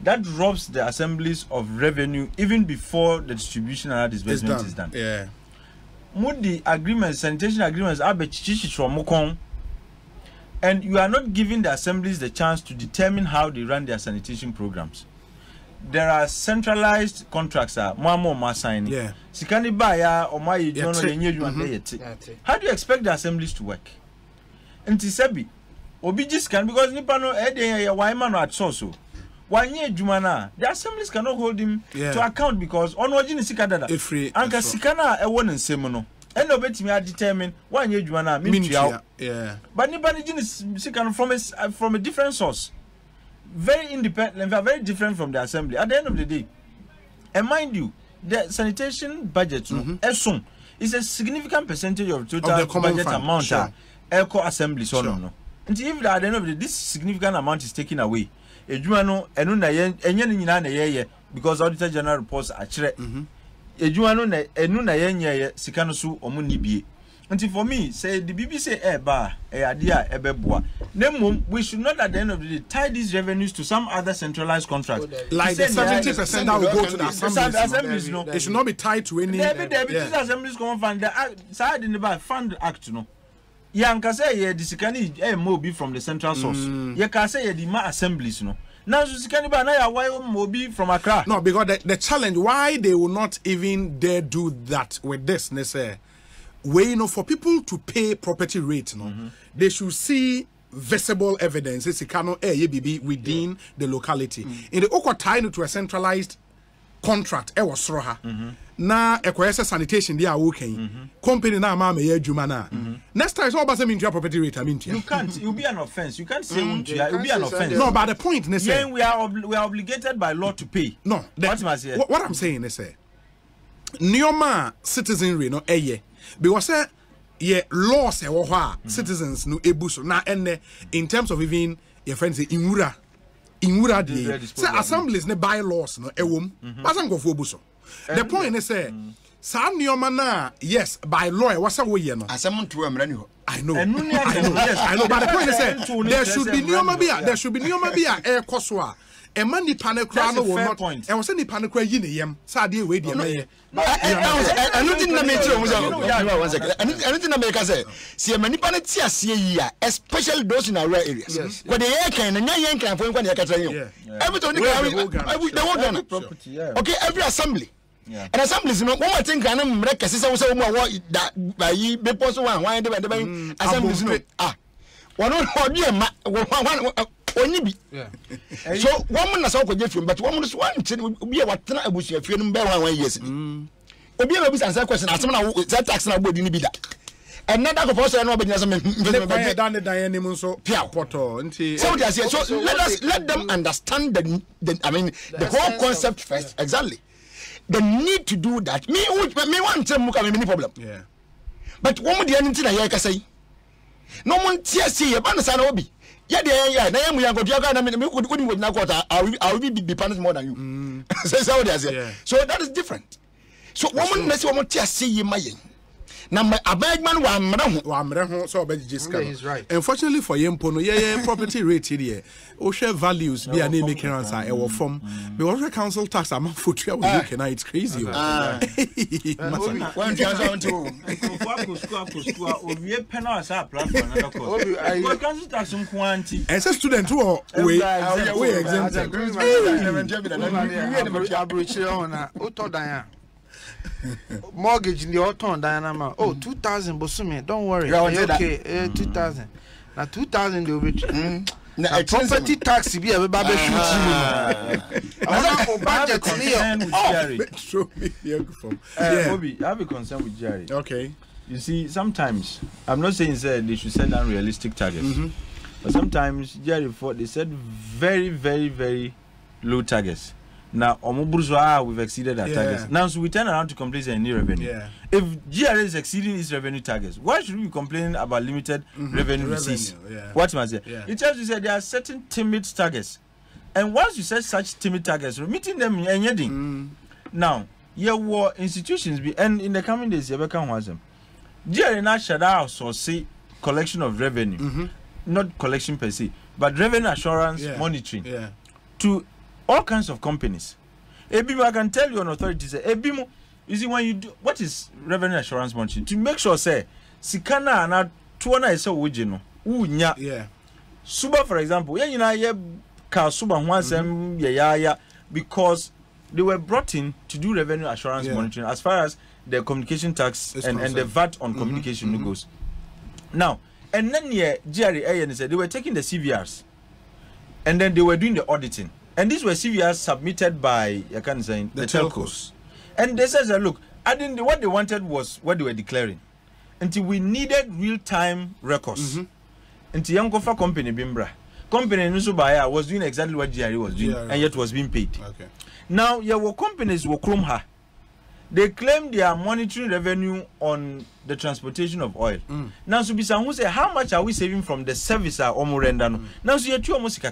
That robs the assemblies of revenue even before the distribution and disbursement is done. Yeah. Moody agreements, sanitation agreements, and you are not giving the assemblies the chance to determine how they run their sanitation programs. There are centralized contracts more signing. Yeah. Sikani baya or my how do you expect the assemblies to work? And Tisebi, Obijis can because Nipano why man at so. 1 year Jumana, the assemblies cannot hold him to account because on Wajin Sikadada, Anka Sikana, a one in Semono. And no bet me I determine 1 year Jumana, Mintia. Yeah. But Nibanijin is Sikan from a different source. Very independent, very different from the assembly. At the end of the day, and mind you, the sanitation budget is a significant percentage of total budget amount. Sure. Eco assembly, so no. And if at the end of the day, this significant amount is taken away, Ejumano, Enuna, because Auditor General reports are chere. Ejumano, Enuna, Sikanosu, Omunibi. Until for me, say the BBC bar, idea, beboa. We should not at the end of the day tie these revenues to some other centralized contract. Like the 70% that will go to the assemblies. No, it should not be tied to any. These assemblies come fund the side in the fund act. No, Yanka say the Sikani Mobi from the central source. Yaka say the ma assemblies. No. Now Sikani Banaya why Mobi from Accra. No, because the challenge why they will not even dare do that with this, where for people to pay property rate, they should see visible evidence. It's within the locality. In the Oko tie to a centralized contract, was Roha. Na Ekosiisen sanitation they are working. Company na mama jumana. Next time it's all about them into property rate. You can't. It will be an offense. You can't say it will be an offense. No, but the point is we are obligated by law to pay. No, what I'm saying is Nioma citizenry no because laws citizens no ebuso na in terms of even your friends say inwura say assemblies ne bylaws no ewom pasan go for ebuso the point is say sa nioma na yes by law was say we no asem nto amra ni ho I know but the point is say there should be nioma bia ekoso a a man the panekra no will not and was any panekra yin yam sade we dey me I don't think na me tell one second I don't think na me ka say see many pan ti ase yi especially those in our areas but the air can na yan kan for nkwa na ka tell you everything they want property okay every assembly and assemblies no one think na mre kese say we that by be post one dey assemblies no one only be so woman na so ko jefium but woman so one be what na abusu afie no be 1 years obi e be answer question asem na that tax na body ni bi da and na that for say no be nyasa me dan nim so poto nti so let them understand the I mean the whole concept first exactly the need to do that me want to muka me problem but woman dey anything na ye ka say no one tear see e ba na sa na obi na yamu yango diaga na me couldn't na court I will be punished more than you say what they say so that is different so woman na say woman tia say ye mayen na abegman wa mre ho so obejiska unfortunately for yempo no ye property rate here o share values be an make answer e wo form because the council tax am for we look now it's crazy one transaction to owie penal as apply for another course because council tax nkwanti as a student who we exempt mortgage in the autumn Diana. Oh, 2,000 Bosumi. Don't worry. Okay, 2,000. Now 2,000 they will be property tax be a baby shoot. Budget Obi, I have a concern with Jerry. Okay. You see, sometimes I'm not saying they should set down realistic targets, but sometimes Jerry they set very, very, very low targets. Now, we've exceeded our targets. Now, so we turn around to complain about new revenue. If GRA is exceeding its revenue targets, why should we be complaining about limited revenue receipts? What must say? It tells you that there are certain timid targets, and once you set such timid targets, we're meeting them and yielding. Now, there were institutions, and in the coming days, GRA now shut out or say collection of revenue, not collection per se, but revenue assurance monitoring to all kinds of companies. Ebimo, I can tell you an authority say Ebimo, you see when you do what is revenue assurance monitoring to make sure say sikana na tuona ese wojino unya suba for example ye ka suba ho asem ye because they were brought in to do revenue assurance monitoring as far as the communication tax and the VAT on communication goes. Now, and then GRA said they were taking the CVRs and then they were doing the auditing. And these were CVRs submitted by the telcos. And they said that, look, what they wanted was what they were declaring. Until we needed real-time records. Until young Kofa company Bimbra. Company Nusubaya was doing exactly what GRA was doing, and yet was being paid. Okay. Now, your companies were Krumha. They claim they are monitoring revenue on the transportation of oil. Now, Subisa who say, how much are we saving from the service or Omurendano? Now, so you're almost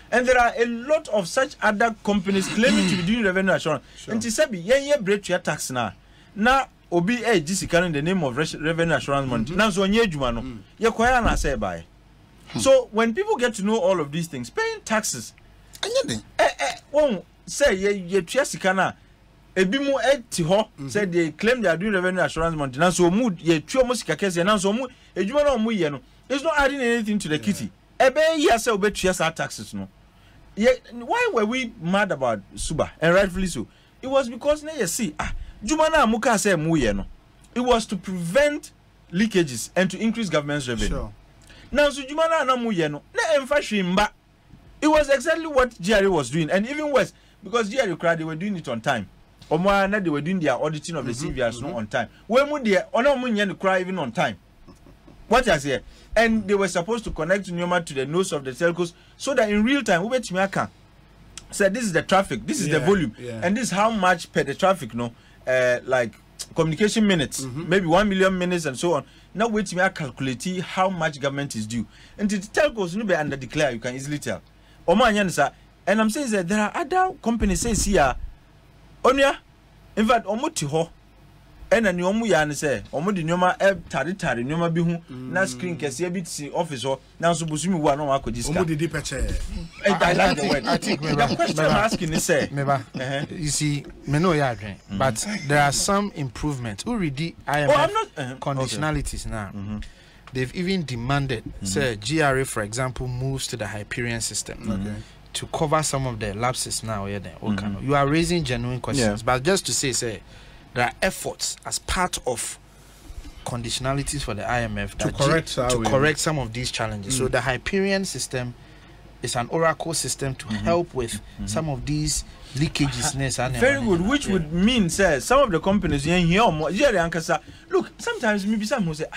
and there are a lot of such other companies claiming to be doing revenue assurance. And to say, yeah, break your tax now. Now, OB this in the name of revenue assurance money. Now, so Jumano, you're quite an say by. So, when people get to know all of these things, paying taxes, won't say, you're Chesikana. Ebimu etiho said they claim they are doing revenue assurance money. Now, so mood ye almost kakesi. Now, so mu ejumano mu ye no. It's not adding anything to the kitty. Ebe ye say obe triasa taxes no. Why were we mad about Suba? And rightfully so. It was because na you see jumana amuka say mu ye no. It was to prevent leakages and to increase government's revenue. Sure. Now so jumana na mu ye no. Na emfa hwimba. It was exactly what GRA was doing, and even worse because GRA crowd they were doing it on time. Omo they were doing their auditing of the CVRs no on time. When mu there ono mu nya cry even on time. What I say? And they were supposed to connect Nyoma to the nose of the telcos so that in real time, Ubetimiaka said this is the traffic, this is the volume, and this is how much per the traffic, no, like communication minutes, maybe 1 million minutes and so on. Now wait me calculate how much government is due. And the telcos no be under declare, you can easily tell. And I'm saying that there are other companies say here, Onya, in fact, Omutiho. Ena ni omu ya ne se omu de nyoma tare nyoma bi hu na screen kese bi ti office ho na so busumi wa na wa akodi ska omu de peche I like the word. I think the question I'm asking is say you see me know ya adwen but there are some improvements already IMF conditionalities now. They've even demanded say GRA for example moves to the Hyperion system to cover some of the lapses now you are raising genuine questions but just to say there are efforts as part of conditionalities for the IMF to correct some of these challenges. So the Hyperion system is an oracle system to help with some of these leakages. Very good, which would mean, sir, some of the companies here, look, sometimes maybe some who say,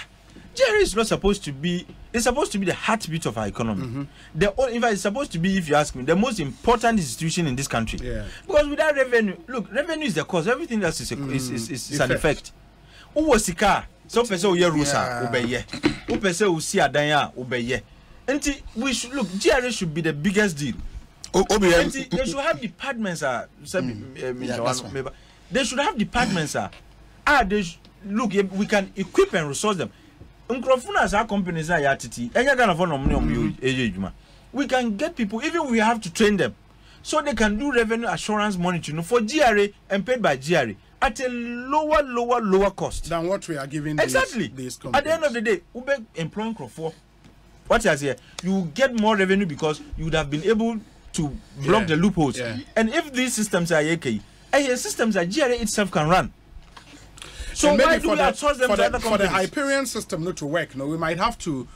GRA is not supposed to be, it's supposed to be the heartbeat of our economy. In fact, it's supposed to be, if you ask me, the most important institution in this country. Because without revenue, look, revenue is the cause, everything else is an effect. Who was the car? So, person who rusa obeye. Who person who see adanya obeye. And we should look, GRA should be the biggest deal. They should have departments. They should have departments. Look, we can equip and resource them. As our companies are we can get people, even we have to train them so they can do revenue assurance monitoring for GRA and paid by GRA at a lower cost than what we are giving. Exactly. These at the end of the day, Ube employing for what is here, you get more revenue because you would have been able to block the loopholes. And if these systems are systems that GRA itself can run. So why do we outsource them to other companies? For the Hyperion system not to work, we might have to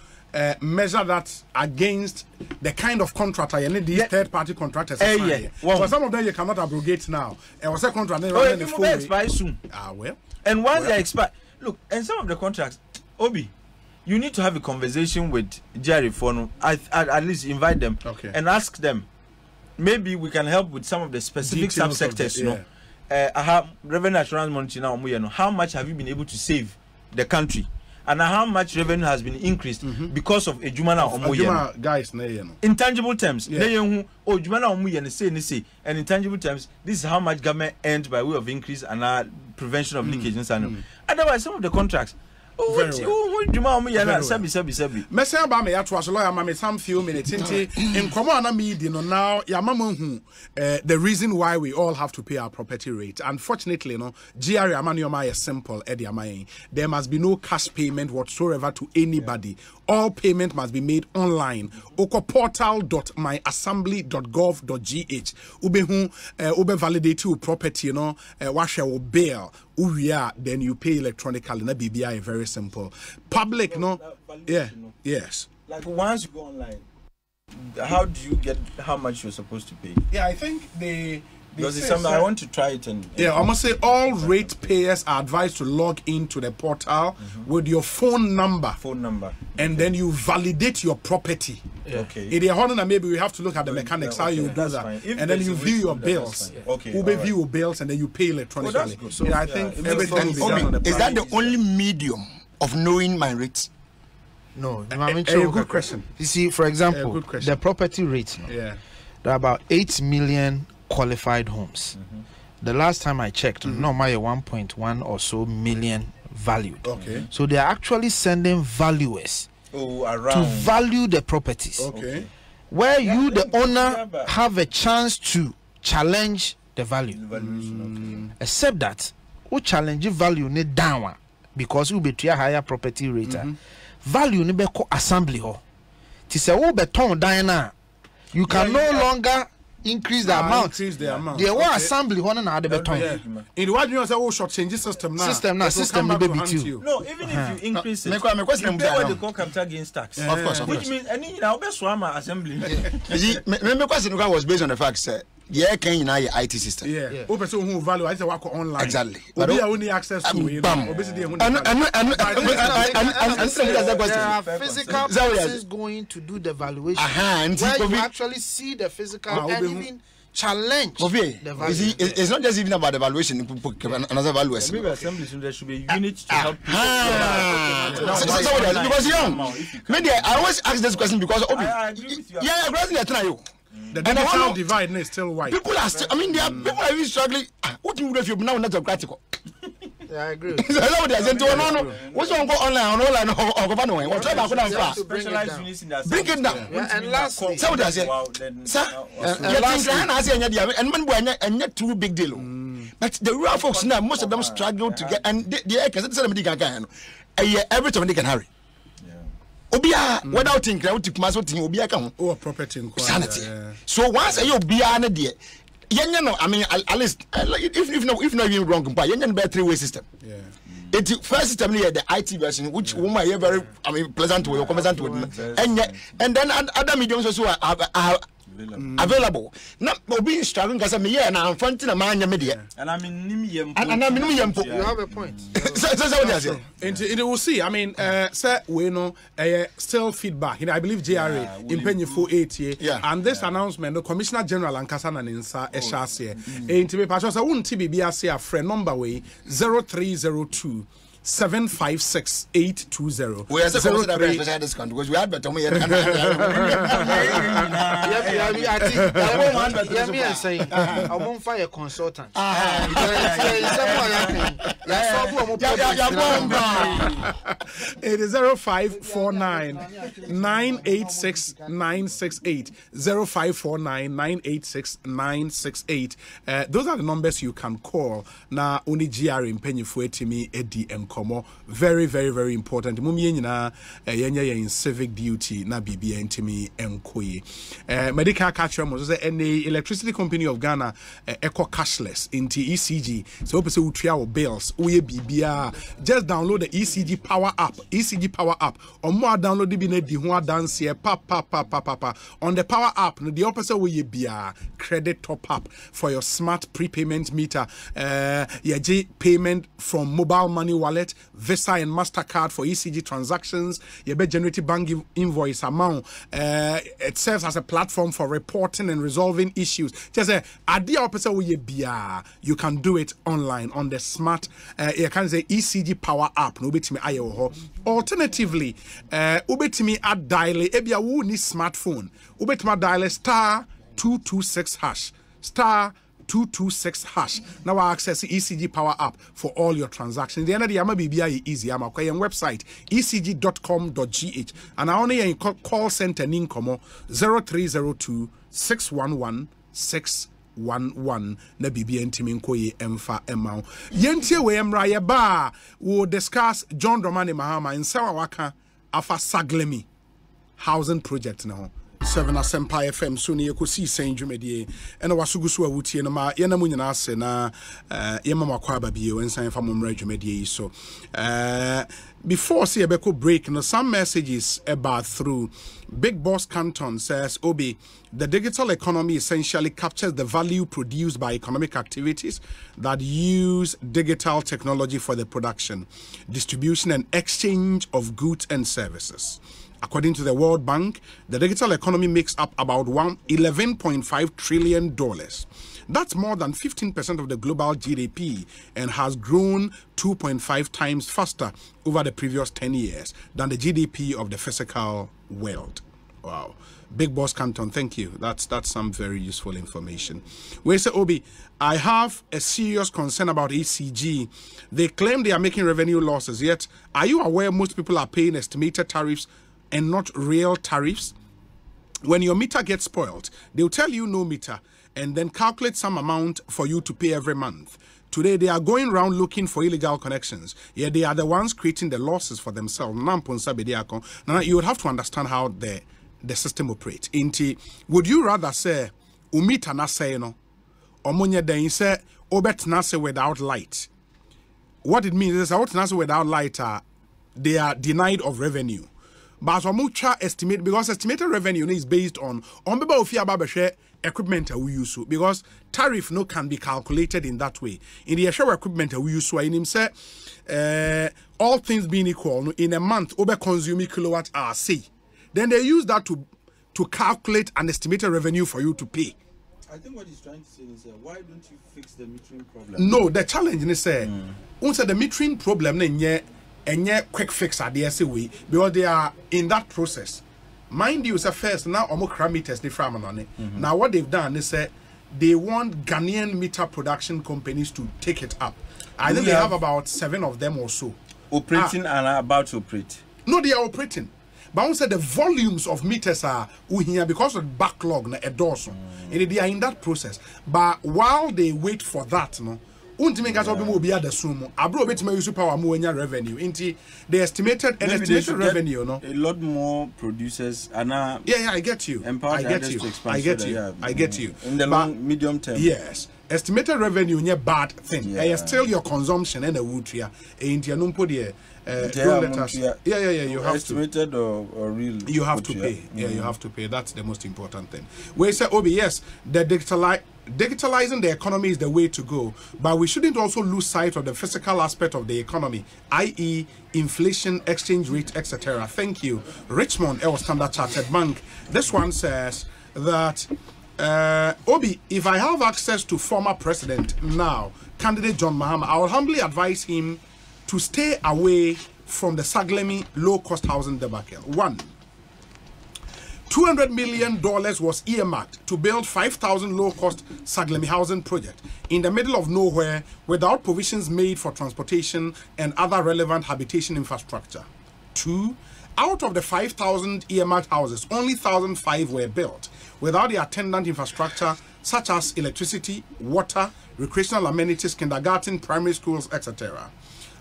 measure that against the kind of contractor you need these third-party contractors. For some of them you cannot abrogate now. And was a contract they expire soon. And once they expire, look, and some of the contracts, Obi, you need to have a conversation with Jerry for at least invite them and ask them. Maybe we can help with some of the specific subsectors, you know. Revenue assurance money now, how much have you been able to save the country, and how much revenue has been increased because of Ejumana guys intangible terms Ejumana say and intangible terms this is how much government earned by way of increase and prevention of leakages and otherwise some of the contracts Messi about me at was lawyer mammy some few minutes in common media now Yamamu the reason why we all have to pay our property rate. Unfortunately, GRA Amanioma is simple Eddie Amai. There must be no cash payment whatsoever to anybody. All payment must be made online. okoportal.myassembly.gov.gh. Ube validate your property, wash your bill. Then you pay electronically. Na BBI very simple. Public, yes. Like once you go online. how do you get how much you're supposed to pay? Yeah, I think they because it's something I want to try it and I must say all rate payers are advised to log into the portal with your phone number. And then you validate your property. Okay. In the Honda, maybe we have to look at the mechanics how you do that. And then you view your bills. Uber view your bills and then you pay electronically. So I think everything is done on the is that the only medium of knowing my rates? No, a good question. You see, for example, the property rates. There are about 8 million qualified homes. The last time I checked, no, my 1.1 or so million valued. Okay. So they are actually sending valuers to value the properties. Okay. Where you, the owner, have a chance to challenge the value. Except that, who challenge value ne down because you be a higher property rate. Value ni be ko assembly ho. Ti se wo be ton dan na, you can no longer increase the amount. The whole assembly ho na de be ton. In what you say, short change system now. System ni be you. No, even if you increase it, you pay what they call capital gains tax. Of course. Which means any now be swama assembly. You see, my question was based on the fact that yeah, can you now your IT system? Yeah. Open so who value I say work online. Exactly. But we only access to you. Obviously there are physical persons going to do the valuation. Where you actually see the physical and even challenge the value. It's not just even about the valuation. Another valuation. Maybe assembly there should be units to help people. Because maybe I always ask this question because I agree with you. Yeah, I try you. The digital divide is still wide. People are still, people are even struggling. What do you do if you're now not practical? Yeah, I agree. So that's what they say. No. What's on go online or go no way? What's about go down? Specialized units in that. Bring it down. And lastly, so what they say, sir, and man boy and not too big deal. But the rural folks now, most of them struggle to get, and they can every time they can hurry. Obia without think I to mass thing obia kan oh property sanity. So once you obia na de yenya no I mean at least if not even wrong compa yenya be 3-way system. Yeah. It first system here the IT version which woman here very pleasant way or conversant with and then other mediums also are available. Not being struggling because I'm here and I'm fronting a man media. And I'm in Nimium. And I'm in Nimium. You have a point. So what I say. And we'll see. I mean, sir, we know still feedback. I believe JRA in Penny for 8 years. And this announcement, the Commissioner General and Kasana Ninsa Eshase. And to be passionate, I won't be a friend number way 0302. 756-820. We are supposed to have a special discount because we had better money. I won't fire a consultant. It is 0549-986-968. 0549-986-968. Those are the numbers you can call. Now, only GR in Penny Fuetimi Eddie and very, very, very important. Mumyena in civic duty na BB intimi enkoye. Medical catcher must say any electricity company of Ghana eco cashless into ECG. So we say we try our bills. We BBA just download the ECG Power app. ECG Power app. Or more download the binet di one dance here. Pa. On the Power app, the opposite we be credit top up for your smart prepayment meter. Payment from mobile money wallet. Visa and MasterCard for ECG transactions. You bet generative bank invoice amount. It serves as a platform for reporting and resolving issues. Just say, you can do it online on the smart. You can say ECG Power app. Alternatively, ubetimi add dial. Ebia wu ni smartphone. Ubetimi dial *226#. *226#. Now access ECG Power app for all your transactions. The end of the Yama BBI easy. I'm okay on website ecg.com.gh and I only in call center Ninkomo 0302 611 611 na BBN Timinkoye Emfa Emau. Yentie we emra ba will discuss John Dramani Mahama in Sawawaka afa Saglemi housing project now. 7 Asempa FM so ne Ekosiisen dwumedie ena wasugusu awutie no ma ye na munyina ase na ye mama kwa babie wensan fa momra dwumedie so before see a break no some messages about through Big Boss Canton says OB the digital economy essentially captures the value produced by economic activities that use digital technology for the production, distribution and exchange of goods and services. According to the World Bank, the digital economy makes up about $11.5 trillion. That's more than 15% of the global GDP and has grown 2.5 times faster over the previous 10 years than the GDP of the physical world. Wow. Big Boss Canton, thank you. That's some very useful information. We say, Obi, I have a serious concern about ECG. They claim they are making revenue losses, yet are you aware most people are paying estimated tariffs and not real tariffs? When your meter gets spoiled, they'll tell you no meter and then calculate some amount for you to pay every month. Today, they are going around looking for illegal connections. Yeah, they are the ones creating the losses for themselves. Now, you would have to understand how the system operates. Would you rather say, umita na say no, or munye den say, obet na say without light? What it means is, without light, they are denied of revenue. But estimate because estimated revenue is based on equipment we use because tariff no can be calculated in that way. In the share equipment we use in him say all things being equal in a month over consuming kilowatt hour say then they use that to calculate an estimated revenue for you to pay. I think what he's trying to say is why don't you fix the metering problem? No, the challenge is say the metering problem and yet quick fix at the way because they are in that process. Mind you, first now meters they from on it. Now what they've done is they want Ghanaian meter production companies to take it up. I think they have about 7 of them or so. Operating and about to operate. No, they are operating. But I say the volumes of meters are here because of backlog na endorse. And they are in that process. But while they wait for that, no. Revenue. The estimated revenue, no. A lot more producers are now. Yeah, I get you. I get you. In the medium term. Yes. Estimated revenue is a bad thing. Yeah. Still your consumption and a wood here. You have estimated to. Or real. You have to pay. Yeah, you have to pay. That's the most important thing. We say, Obi, yes, the digitalizing the economy is the way to go, but we shouldn't also lose sight of the physical aspect of the economy, i.e. inflation, exchange rate, etc. Thank you. Richmond, our Standard Chartered Bank. This one says that, Obi, if I have access to former president now, candidate John Mahama, I will humbly advise him to stay away from the Saglemi low-cost housing debacle. 1. $200 million was earmarked to build 5,000 low-cost Saglemi housing project in the middle of nowhere without provisions made for transportation and other relevant habitation infrastructure. 2. Out of the 5,000 earmarked houses, only 1,005 were built without the attendant infrastructure such as electricity, water, recreational amenities, kindergarten, primary schools, etc.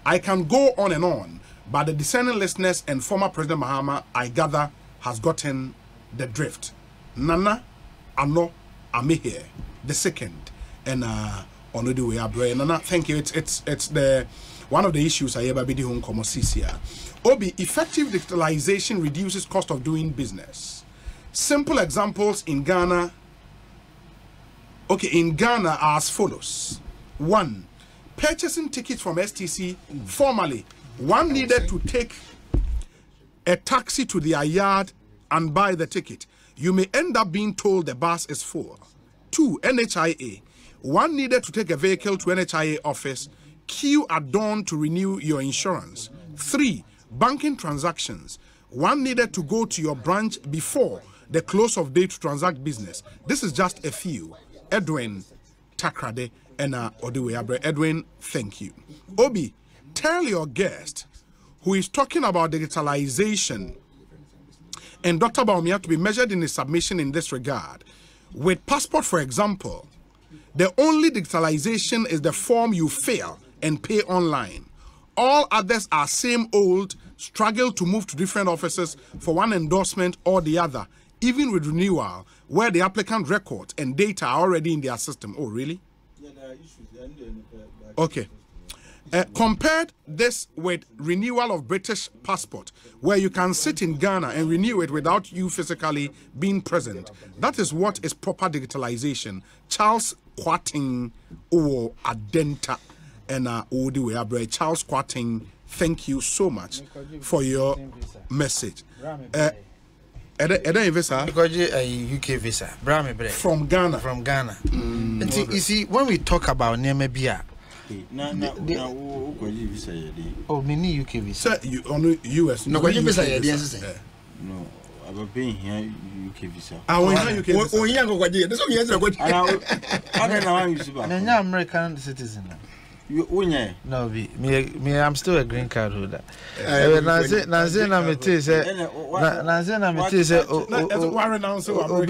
I can go on and on, but the discerning listeners and former President Mahama, I gather, has gotten the drift. Nana, Ano, Ame here. The second, and on the way, Nana. Thank you. It's the one of the issues I ever be doing como CCA. Obi, effective digitalization reduces cost of doing business. Simple examples in Ghana. Okay, in Ghana are as follows. 1. Purchasing tickets from STC. Formerly, one needed to take a taxi to their yard and buy the ticket. You may end up being told the bus is full. 2. NHIA. One needed to take a vehicle to NHIA office, queue at dawn to renew your insurance. 3. Banking transactions. One needed to go to your branch before the close of day to transact business. This is just a few. Edwin Takrade and Odewe. Edwin, thank you. Obi, tell your guest who is talking about digitalization and Dr. Bawumia to be measured in his submission in this regard. With passport, for example, the only digitalization is the form you fill and pay online. All others are same old, struggle to move to different offices for one endorsement or the other. even with renewal, where the applicant record and data are already in their system. Oh, really? Yeah, there are issues. Okay. Compared this with renewal of British passport, where you can sit in Ghana and renew it without you physically being present. That is what is proper digitalization. Charles Quating or Adenta and Odi Charles Quating, thank you so much for your message. Visa? A UK visa. From Ghana. From Ghana. You see, when we talk about Nemebia, oh, mini UK visa. Sir, you on US? No, what you visa? No, I've been here UK visa. I want UK visa. Oh, yeah, go this one yes, go. I don't know how you see. I'm American citizen. You no, me, I'm still a green card holder. Nazina Mete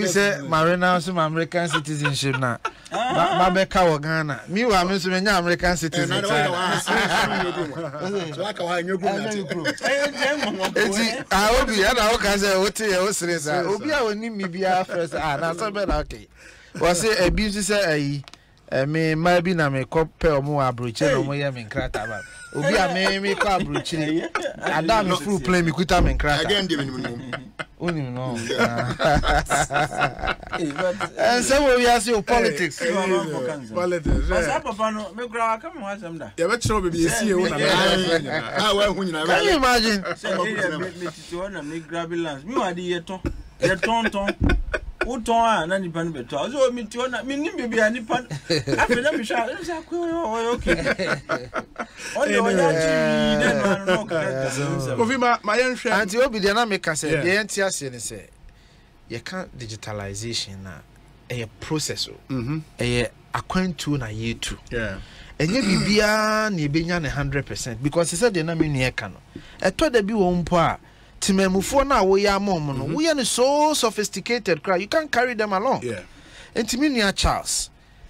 say Marina, some American citizenship now. Mabeka Ghana. Me, I'm American citizen. I will be, and I can say, what you say, Obi, I will need me be our first. Now, so better, okay. Was it a business? Me maybe na me kope omo abroche no mo ye me nkrata ba obi a me ko abroche ada me full play me kuta me nkrata again dey me onim no and so we are see politics politics papa no me kura ka me wasam da ya be chiro be be esi e wona ah wa hu nyina can you imagine me titi wona me grabilance me wadi ye ton Uton na nipa no beto so mi ti ona mi nim bia nipa afena mi sha okay only when you then no Kofi ma yen hwe anti obi de na make say de enti ase ne say you can digitalization na a process a akwantu na yetu enye bibia na ebenya na 100% because he said de na me nu e ka no eto da bi wo mpo a Timemufo na wo ya mom no we are so sophisticated cry you can't carry them along. Intimia Charles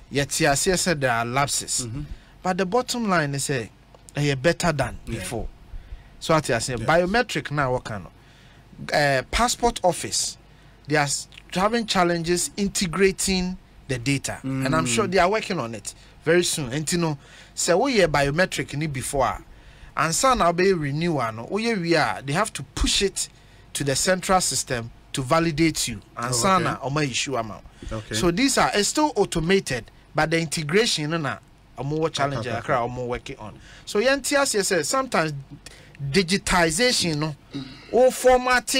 yet said there are lapses. But the bottom line is say better than before. So what I say biometric now what kind of passport office they are having challenges integrating the data and I'm sure they are working on it very soon. And you know say we biometric ni before and so now be renewal they have to push it to the central system to validate you and so now issue amount. So these are still automated but the integration na more challenge more working on. So YNTS says sometimes digitization or format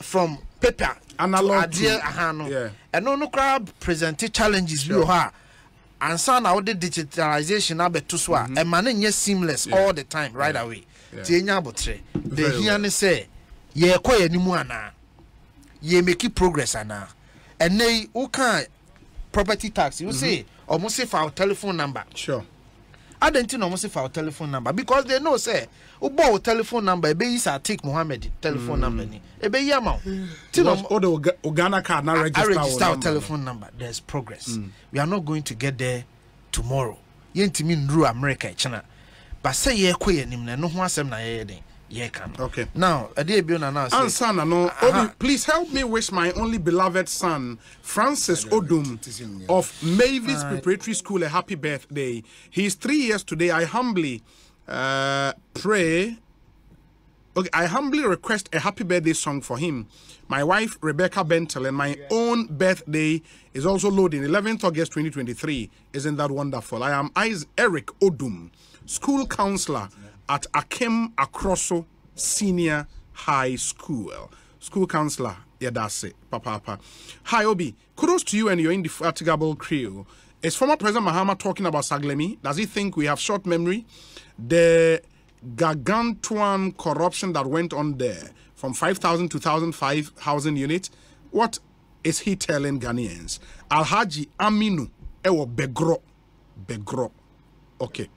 from paper analog and no crowd present challenges we have. And so now the digitalization now be too swa and man seamless all the time right away. Tienya botre. The here say ye kwa ye nimu ana. Ye make progress ana. And they who can property tax you say almost say for our telephone number. Sure. I don't know almost for our telephone number because they know say ubo telephone number be is Atik Mohammed telephone number ni. Ebe yama. The Ghana card now register our telephone number. There's progress. We are not going to get there tomorrow. Yentimi nru America China. But say ye kwe ye nimne no ho asem na ye den. Ye kan. Okay. Now, ade bi na say. Ansana no. Obi, please help me wish my only beloved son Francis Odum of Mavis Preparatory School a happy birthday. He is 3 years today. I humbly pray. Okay, I humbly request a happy birthday song for him. My wife Rebecca Bentel and my own birthday is also loading 11th August 2023. Isn't that wonderful? I am Eric Odum, school counselor at Akem Akroso Senior High School. School counselor, yeah, that's it. Papa. Hi, Obi. Kudos to you and your indefatigable crew. Is former President Mahama talking about Saglemi? Does he think we have short memory? The gargantuan corruption that went on there from 5,000 to 1,500 units. What is he telling Ghanaians? Alhaji Aminu Ewo Begro. Okay.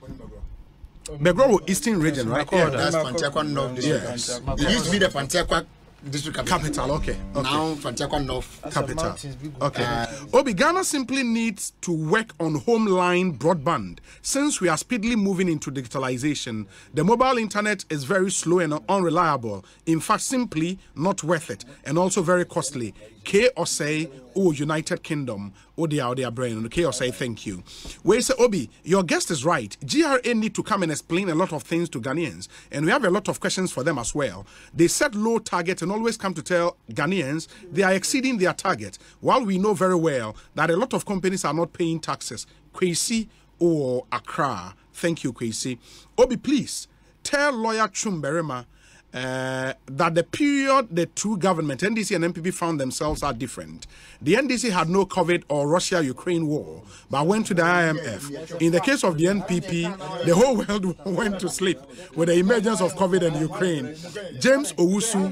Begro Eastern region, right? That's Fantiakwa North District. Yes. It used to be the Fantiakwa District capital. Okay. Now Fantiakwa North capital. Okay. Obi, Ghana simply needs to work on home line broadband. Since we are speedily moving into digitalization, the mobile internet is very slow and unreliable. In fact, simply not worth it and also very costly. K Osei United Kingdom. Their brain. K Osei, thank you. We say Obi, your guest is right. GRA need to come and explain a lot of things to Ghanaians, and we have a lot of questions for them as well. They set low targets and always come to tell Ghanaians they are exceeding their target, while we know very well that a lot of companies are not paying taxes. Kwesi or Accra. Thank you, Kwesi. Obi, please tell Lawyer Twum Barima that the period the two government, NDC and MPP, found themselves are different. The NDC had no COVID or Russia-Ukraine war, but went to the IMF. In the case of the NPP, the whole world went to sleep with the emergence of COVID and Ukraine. James Owusu,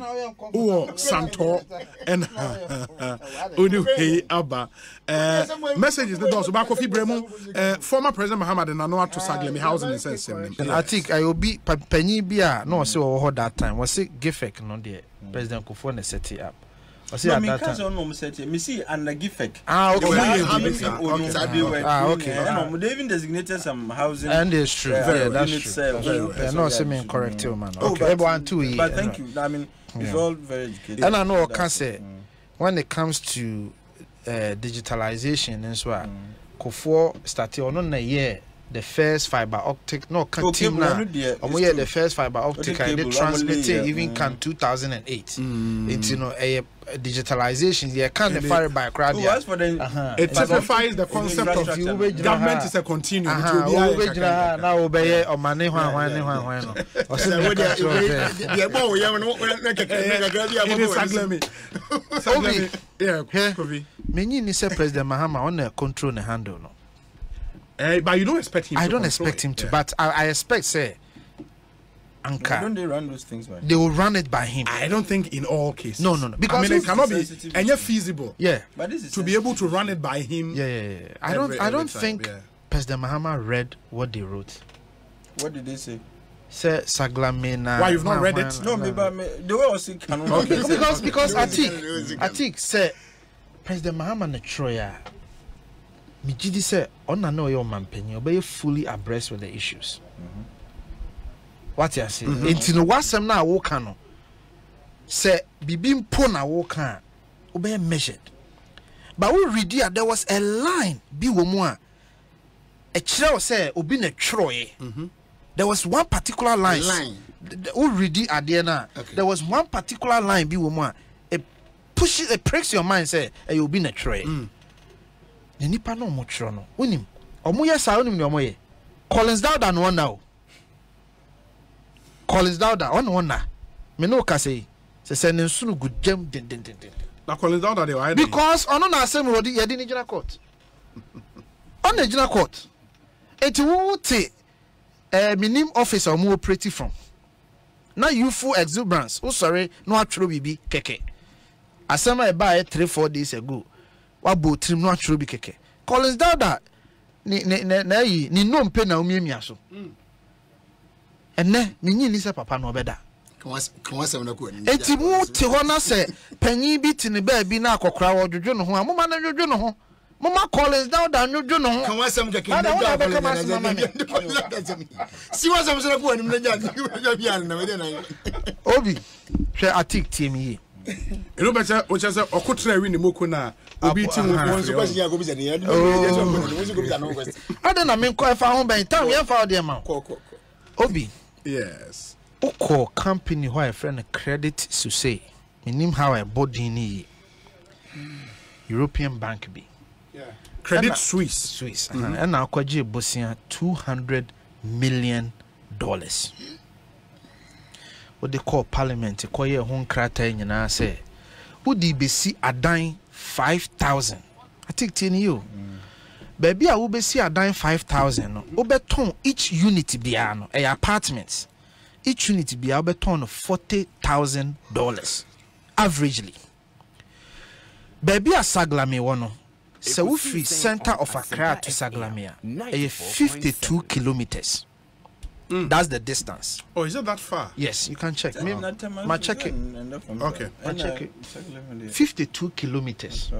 Uo Santor, and Unuhei Abba. Messages the doors about Kofi Bremu, former President Muhammad and Anoa to Saglemi housing in sense. I think I will be Penny Bia, no, so that time. Was it Gifek no dear President Kufone set it up? Was it at that time? No, see and the Gifek. Okay. They even designated some housing. And it's true. Yeah, that's true. No, semi correct man. Okay, but thank you. I mean, it's all very educated. And I know I can say when it comes to digitalization and so on, Kufo started on a year. The first fiber optic, no, team now. We had the first fiber optic and the transmitting even can 2008. It's a digitalization. You can't fire by crowd. It typifies the concept of government is a continuum. Now obey or money. Many say President Mahama on the control the handle. No. But you don't expect him. I don't expect him to, but I expect, say, Anka. Don't they run those things by him? They will run it by him. I don't think in all cases. No. Because it cannot be any feasible. Yeah, but this is to be able to run it by him. Yeah. I don't think President Mahama read what they wrote. What did they say? Say Saglamena. Why you've not read it? No, the way I was saying cannot. Because Atik said President Mahama Netroya. Mijidi say, "On no your man penny, be fully abreast with the issues." What you say? Into no wasam na woka no. Say bibim po na woka, obey measured. But we read here there was a line bi wo mu a kire say obi na twroye. There was one particular line. We read it at the end. There was one particular line bi wo mu a it pushes, it pricks your mind say obi na twroye. Nipa no mo tro no onim omoye sa onim ne omoye Collins Dowda no now Collins Dowda on na me no ka say ne sunu gudjam den na Collins Dowda dey why because ono na asem wodi ye di Nigeria court on the Nigeria court it wo te minim office o mo operate from na youthful exuberance o sorry no atro bibi keke asema e ba 3-4 days ago wabo trim no atro bi keke Collins Dowda ni no mpe na omiamia so enne minyi ni se papa no obeda kwasem na ko ni enti mu te ho na se panyi bi ti ne ba bi na akokora wo dwodwo no ho amoma na dwodwo no ho mama Collins Dowda dwodwo no ho kwasem keke ni si wasem se na ko ni mna ja na we na obi hwe Atik team yi you know better o chance okotra wi ni moko na obi ti won so kwasi ya go bi se ni ya ada na men ko fa ho ben tam ye fa o de ma obi yes oko company who I friend credit to say minim how I body ni European bank be Credit Suisse and now kwaje bosia $200 million what they call parliament koye hon krata nyina say udi besi adan 5,000 I think tin you baby a wo besi adan 5,000 no wo beton each unit bia no e apartments each unit bia wo beton $40,000 averagely baby a Saglame wono so we free center of Accra to Saglame a 52 kilometers. That's the distance. Oh, is it that far? Yes, you can check. Ma check it. Okay. Ma check it. 52 kilometers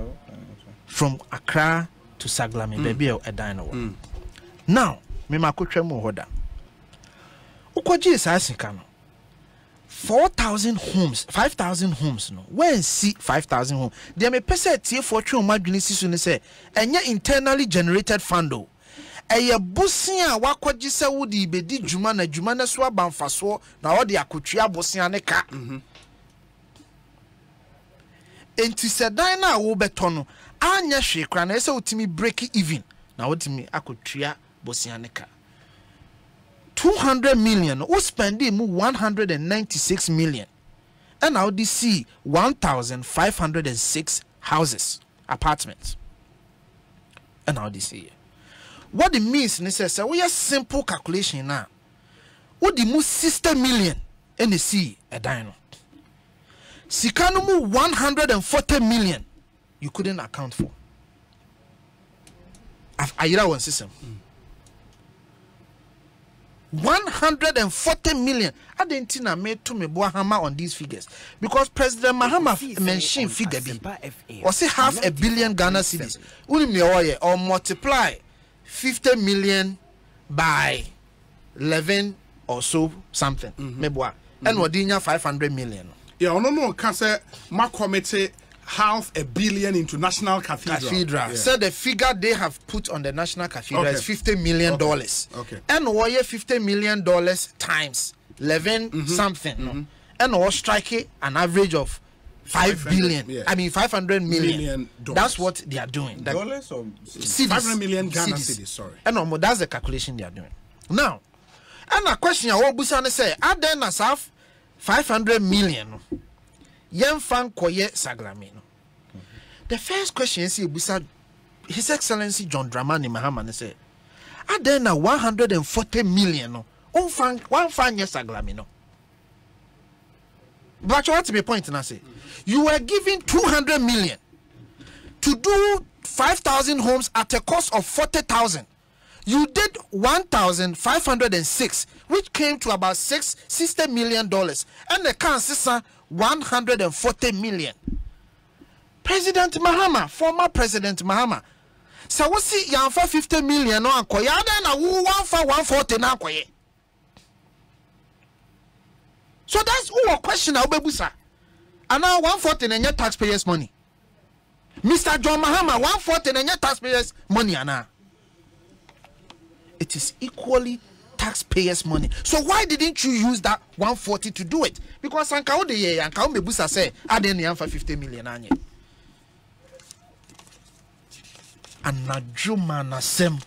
from Accra to Saglame. Baby, a dino. Now, me ma kutwe mu hoda. Ukwaji is asika no. 4,000 homes, 5,000 homes no. When see 5,000 homes, they may pay say tie for twe omadwene sisu ne say enye internally generated fundo. Eye bosia wakwaji se wodi bedi dwuma na so abanfaso na wode akotwea bosia ne ka. Enti se dan na wo beto no anya hwe kra na ese otimi break even na wotimi akotwea bosia ne ka. 200 million who spending 196 million and now they see 1,506 houses, apartments, and now they see what it means. Necessary we a simple calculation now. What the most 60 million and they see a dino Sikanumu 140 million you couldn't account for. I've one system. 140 million. I didn't made to me Boahama on these figures because President Mahama mentioned figure B or say $500 million Ghana cedis. Or multiply 50 million by 11 or so something. And wadinya 500 million. Yeah, no, can say my committee $500 million into National Cathedral. Yeah. So the figure they have put on the National Cathedral is $50 million. Okay. And why $50 million times 11 something. No? And or strike an average of 5 billion. Yeah. I mean 500 million. That's what they are doing. Dollars or cedis. 500 million Ghana cedis. Sorry. And that's the calculation they are doing. Now, and a question I want to say, are there na 500 million? Fan koye saglamino. The first question is His Excellency John Dramani Mahama said, are there now 140 million? One fan saglamino. But what's the point? And I say, you were given 200 million to do 5,000 homes at a cost of 40,000. You did 1,506, which came to about $60 million, and the council 140 million. President Mahama, former President Mahama, so we see yanfa 50 million no ankoye na wo 140 na ankoye. So that's our question na obebusa. And now 140 na taxpayers money. Mr. John Mahama 140 na taxpayers money ana. It is equally taxpayers' money. So why didn't you use that 140 to do it? Because Sankao de ye and Kaum Bebusa say, I didn't for 50 million. And Najuma Nasem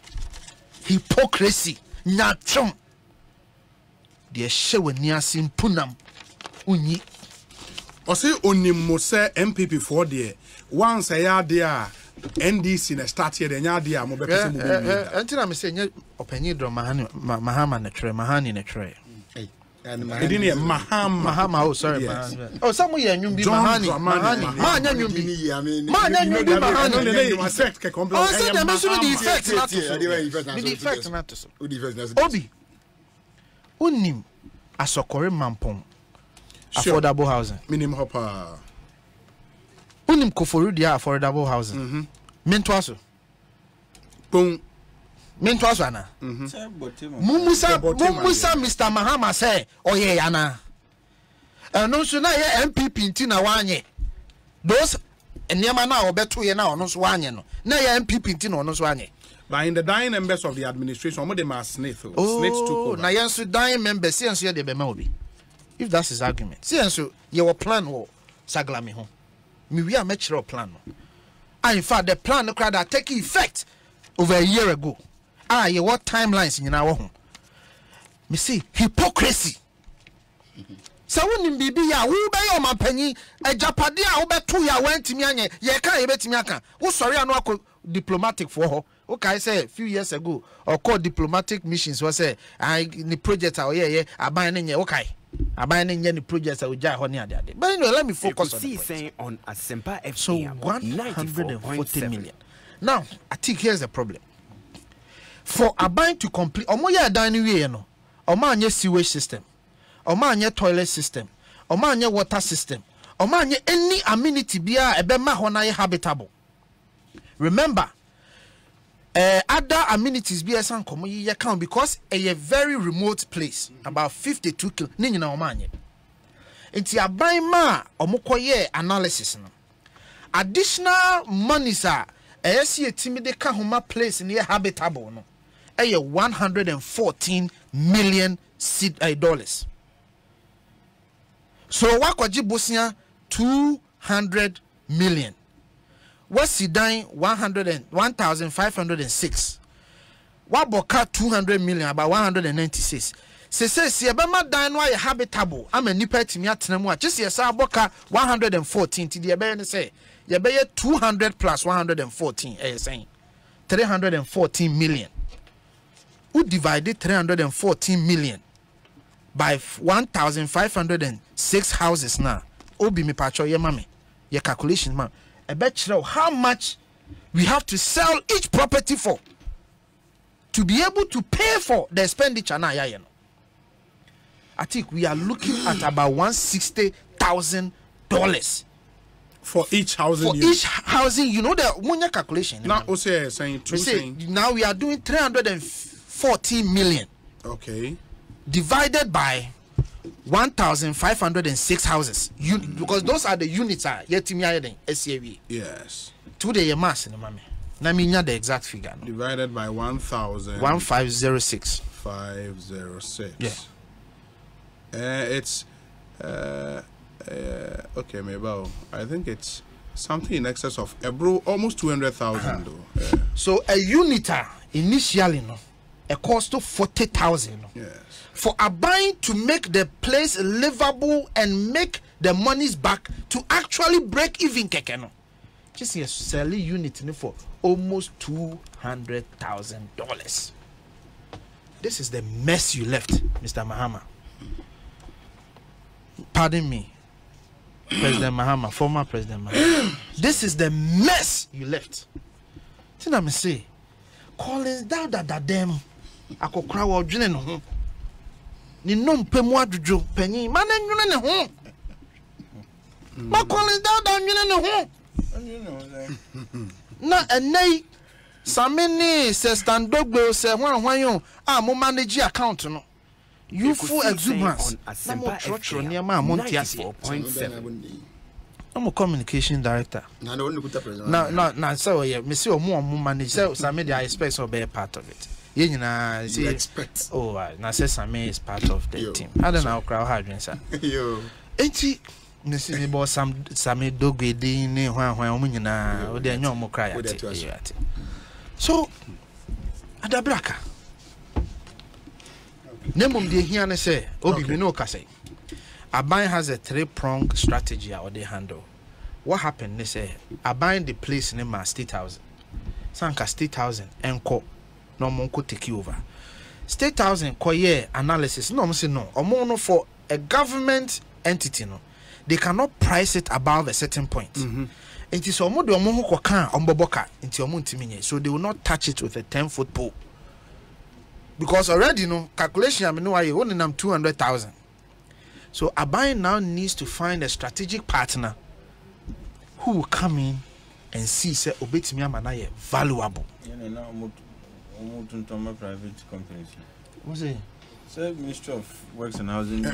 hypocrisy, Natrum. The show near Sim Punam Uni. Osei Onimose MPP for the once a year there. NDC na start here nya dia mo be pese mo be antina me say nya opanyi dro mahama na tre mahani na tre edini mahama oh sorry mahama oh some ye nyum bi mahani ma nya nyum bi mahani effect ke complete oh so dem so the effect not to so obi unim asokore mampon affordable housing minimum hopper unim koforu dia affordable housing mentwaso boom mentwaso ana mumusa Mr. Mahama say oye yana no so na ye MPP nti na wanye those enema na obeto ye na ono so wanye no na ye MPP nti na ono so wanye by in the dying members of the administration omo dem as snitch took over na yenso dying members yenso ye de be ma obi if that's his argument yenso ye wo plan wo saglami ho we are mature plan. In fact, the plan that take effect over a year ago. What timelines in our home? Me see hypocrisy. So when bibi ya who be your mampani a japadia who be 2 years went to me anye ye can you bet me aka. Who sorry I know diplomatic for her. Okay, I say a few years ago or called diplomatic missions was say the project I buy okay. But anyway, let me focus on Asempa FM. So 140 million. Now, I think here's the problem. For Aban to complete, omoya dining way no, omanye sewage system, omanye toilet system, omanye water system, omanye any amenity bia ebema hona habitable. Remember, other amenities be as count because a very remote place, about 52 kilometers. Nti aban ma omokoye analysis no. Additional monies are esi etimi de ka homa place near habitable no. 114 million dollars. So wakoji bosia 200 million. What's dying 1,506. Waboka 200 million about 196. Se si ebema dan no ye habitable ama nipa timi atena mu a chese ye sa boka 114 ti de ebe ne say ye be 200 plus 114 saying 314 million. Who divided 314 million by 1,506 houses now? Obi me pacho ye mame ye calculation man. I bet you how much we have to sell each property for to be able to pay for the expenditure now. I think we are looking at about $160,000 for each housing. For each housing, you know the one calculation. Now, Osei saying now we are doing 340 million. Okay. Divided by 1,506 houses. Because those are the units are yet SCAV. Yes. Today a mass in the mame. Na minya the exact figure. No? Divided by 1,506. 506. Yeah. It's okay, maybe I think it's something in excess of almost 200,000 though. So a unit initially no, a cost of 40,000. No? Yes. For a buying to make the place livable and make the monies back to actually break even keke no. Just a selling unit for almost $200,000. This is the mess you left, Mr. Mahama. Pardon me, President Mahama, former President Mahama. This is the mess you left. See what I say? Collins down that them. I could cry or drilling home. Ni no pemu adjo penny man enwene ne ho. Ma Collins down nwene ne ho. Na enai sameni se standogbe se hwan yo a mo manage account no. You full exuberance. Na mo trotro ne ma mo ntiase. I'm a communication director. Na so yeah, me see omo manage so samedi I expect so be part of it. You expect. Oh, now says Sammy is part of the team. I don't know crowd hard sir. Yo. Enti Missy me boss Sammy Dogwe de ne hwan nyina o de nyom cry at. So adabraka. Nemum de hia ne say obi we no ka say. Aban has a 3-pronged strategy how they handle. What happened they say Aban the place name ma State House. Sanka State House enko no one could take you over. State House koye analysis. No, say no. No for a government entity, no, they cannot price it above a certain point. It is almost the omo who can omboboka into omo. So they will not touch it with a 10-foot pole. Because already, no calculation. I mean, no, I only them 200,000. So Abai now needs to find a strategic partner who will come in and see say obetimi amanaye valuable. Private companies. What's it? Ministry of Works and Housing. No,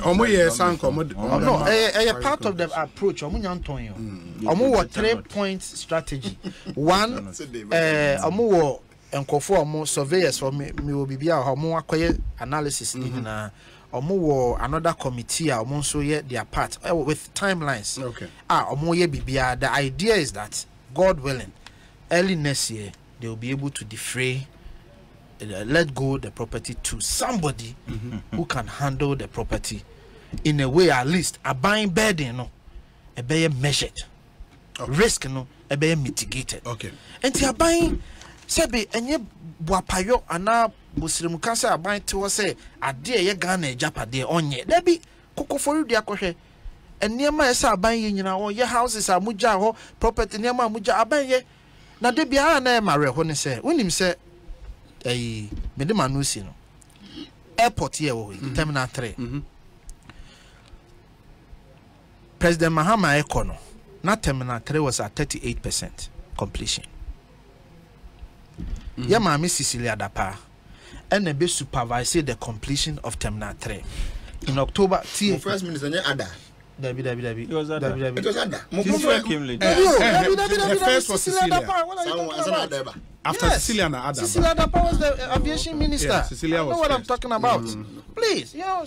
part of the approach. Omo 3-point strategy. One, omo enkofo surveyors for me will be omo akoye analysis na omo another committee omo so ye their part with timelines. Okay. Omo ye bibia. The idea is that God willing, early next year they will be able to defray. Let go the property to somebody who can handle the property in a way at least a buying burden no a be measured risk no a be mitigated. Okay. And they are buying sebe enye buapayo ana muslim kansa buying to say ade ye Ghana Japade onye there be kokofori dia kohwe enema esa buying nyina wo ye houses amuja ho property enema amuja abanye na de bia na e mare ho ne say wonim say mede manusi no airport here terminal 3 President Mahama Ekono na terminal 3 was at 38% completion. Ya mama Cecilia Dapa and be supervise the completion of terminal 3 in October. First minister ada Dabi. It was Ada. It was Ada. Cecilia came later. The first was Cecilia. After Yes. Cecilia and Ada. Cecilia Dapa was the aviation minister. Yeah, Cecilia I know was what I'm first. talking about. Please, Yeah.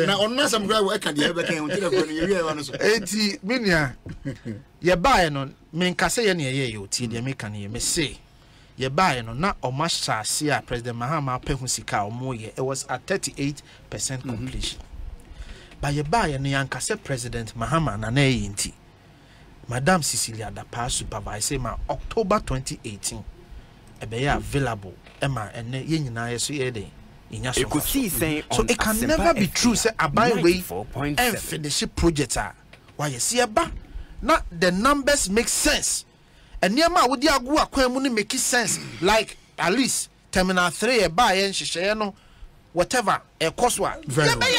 Na onna some guy we ka dey be kan until the you hear one so. Eti minia. Ye buy no men kase ye ne ye oti de me kan ye me say. Ye buy no na omashase a President Mahama pehu sika omo ye. It was at 38% completion. But ye buy no yankase President Mahama na ye nti. Madam Cecilia Dapa supervise ma October 2018 ebe available ema ene ye nyina ye so ye den inya so. Ekosiisen So it can never be true say abai way and finish project a why you see aba na the numbers make sense and niama wo di agu akwan mu no make sense like at least terminal 3 e ba ye nhihye no whatever e koswa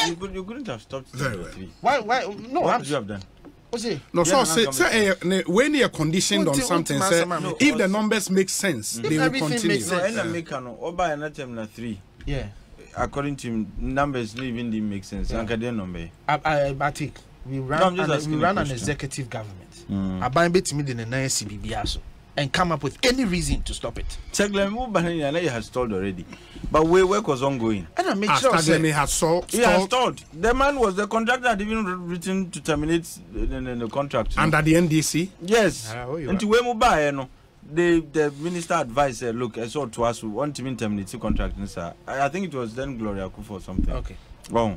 You couldn't have stopped. Very well. why no What would you have done? No, so say when you're conditioned on something, say if the numbers make sense, they will continue. No, and make no. Oba and terminal 3. yeah According to him, numbers even didn't make sense. Anka den number. I think we ran an executive government. Aban betimi de na CBB so and come up with any reason to stop it. Seglem Banana has stalled already. But work was ongoing. And I make sure He has stalled. He has stalled. The man was the contractor had even written to terminate the contract. Under the NDC? Yes. And to where buy no. The minister advised look, I saw to us who want to terminate the contract. I think it was then Gloria Kufu or something. Okay. Wrong.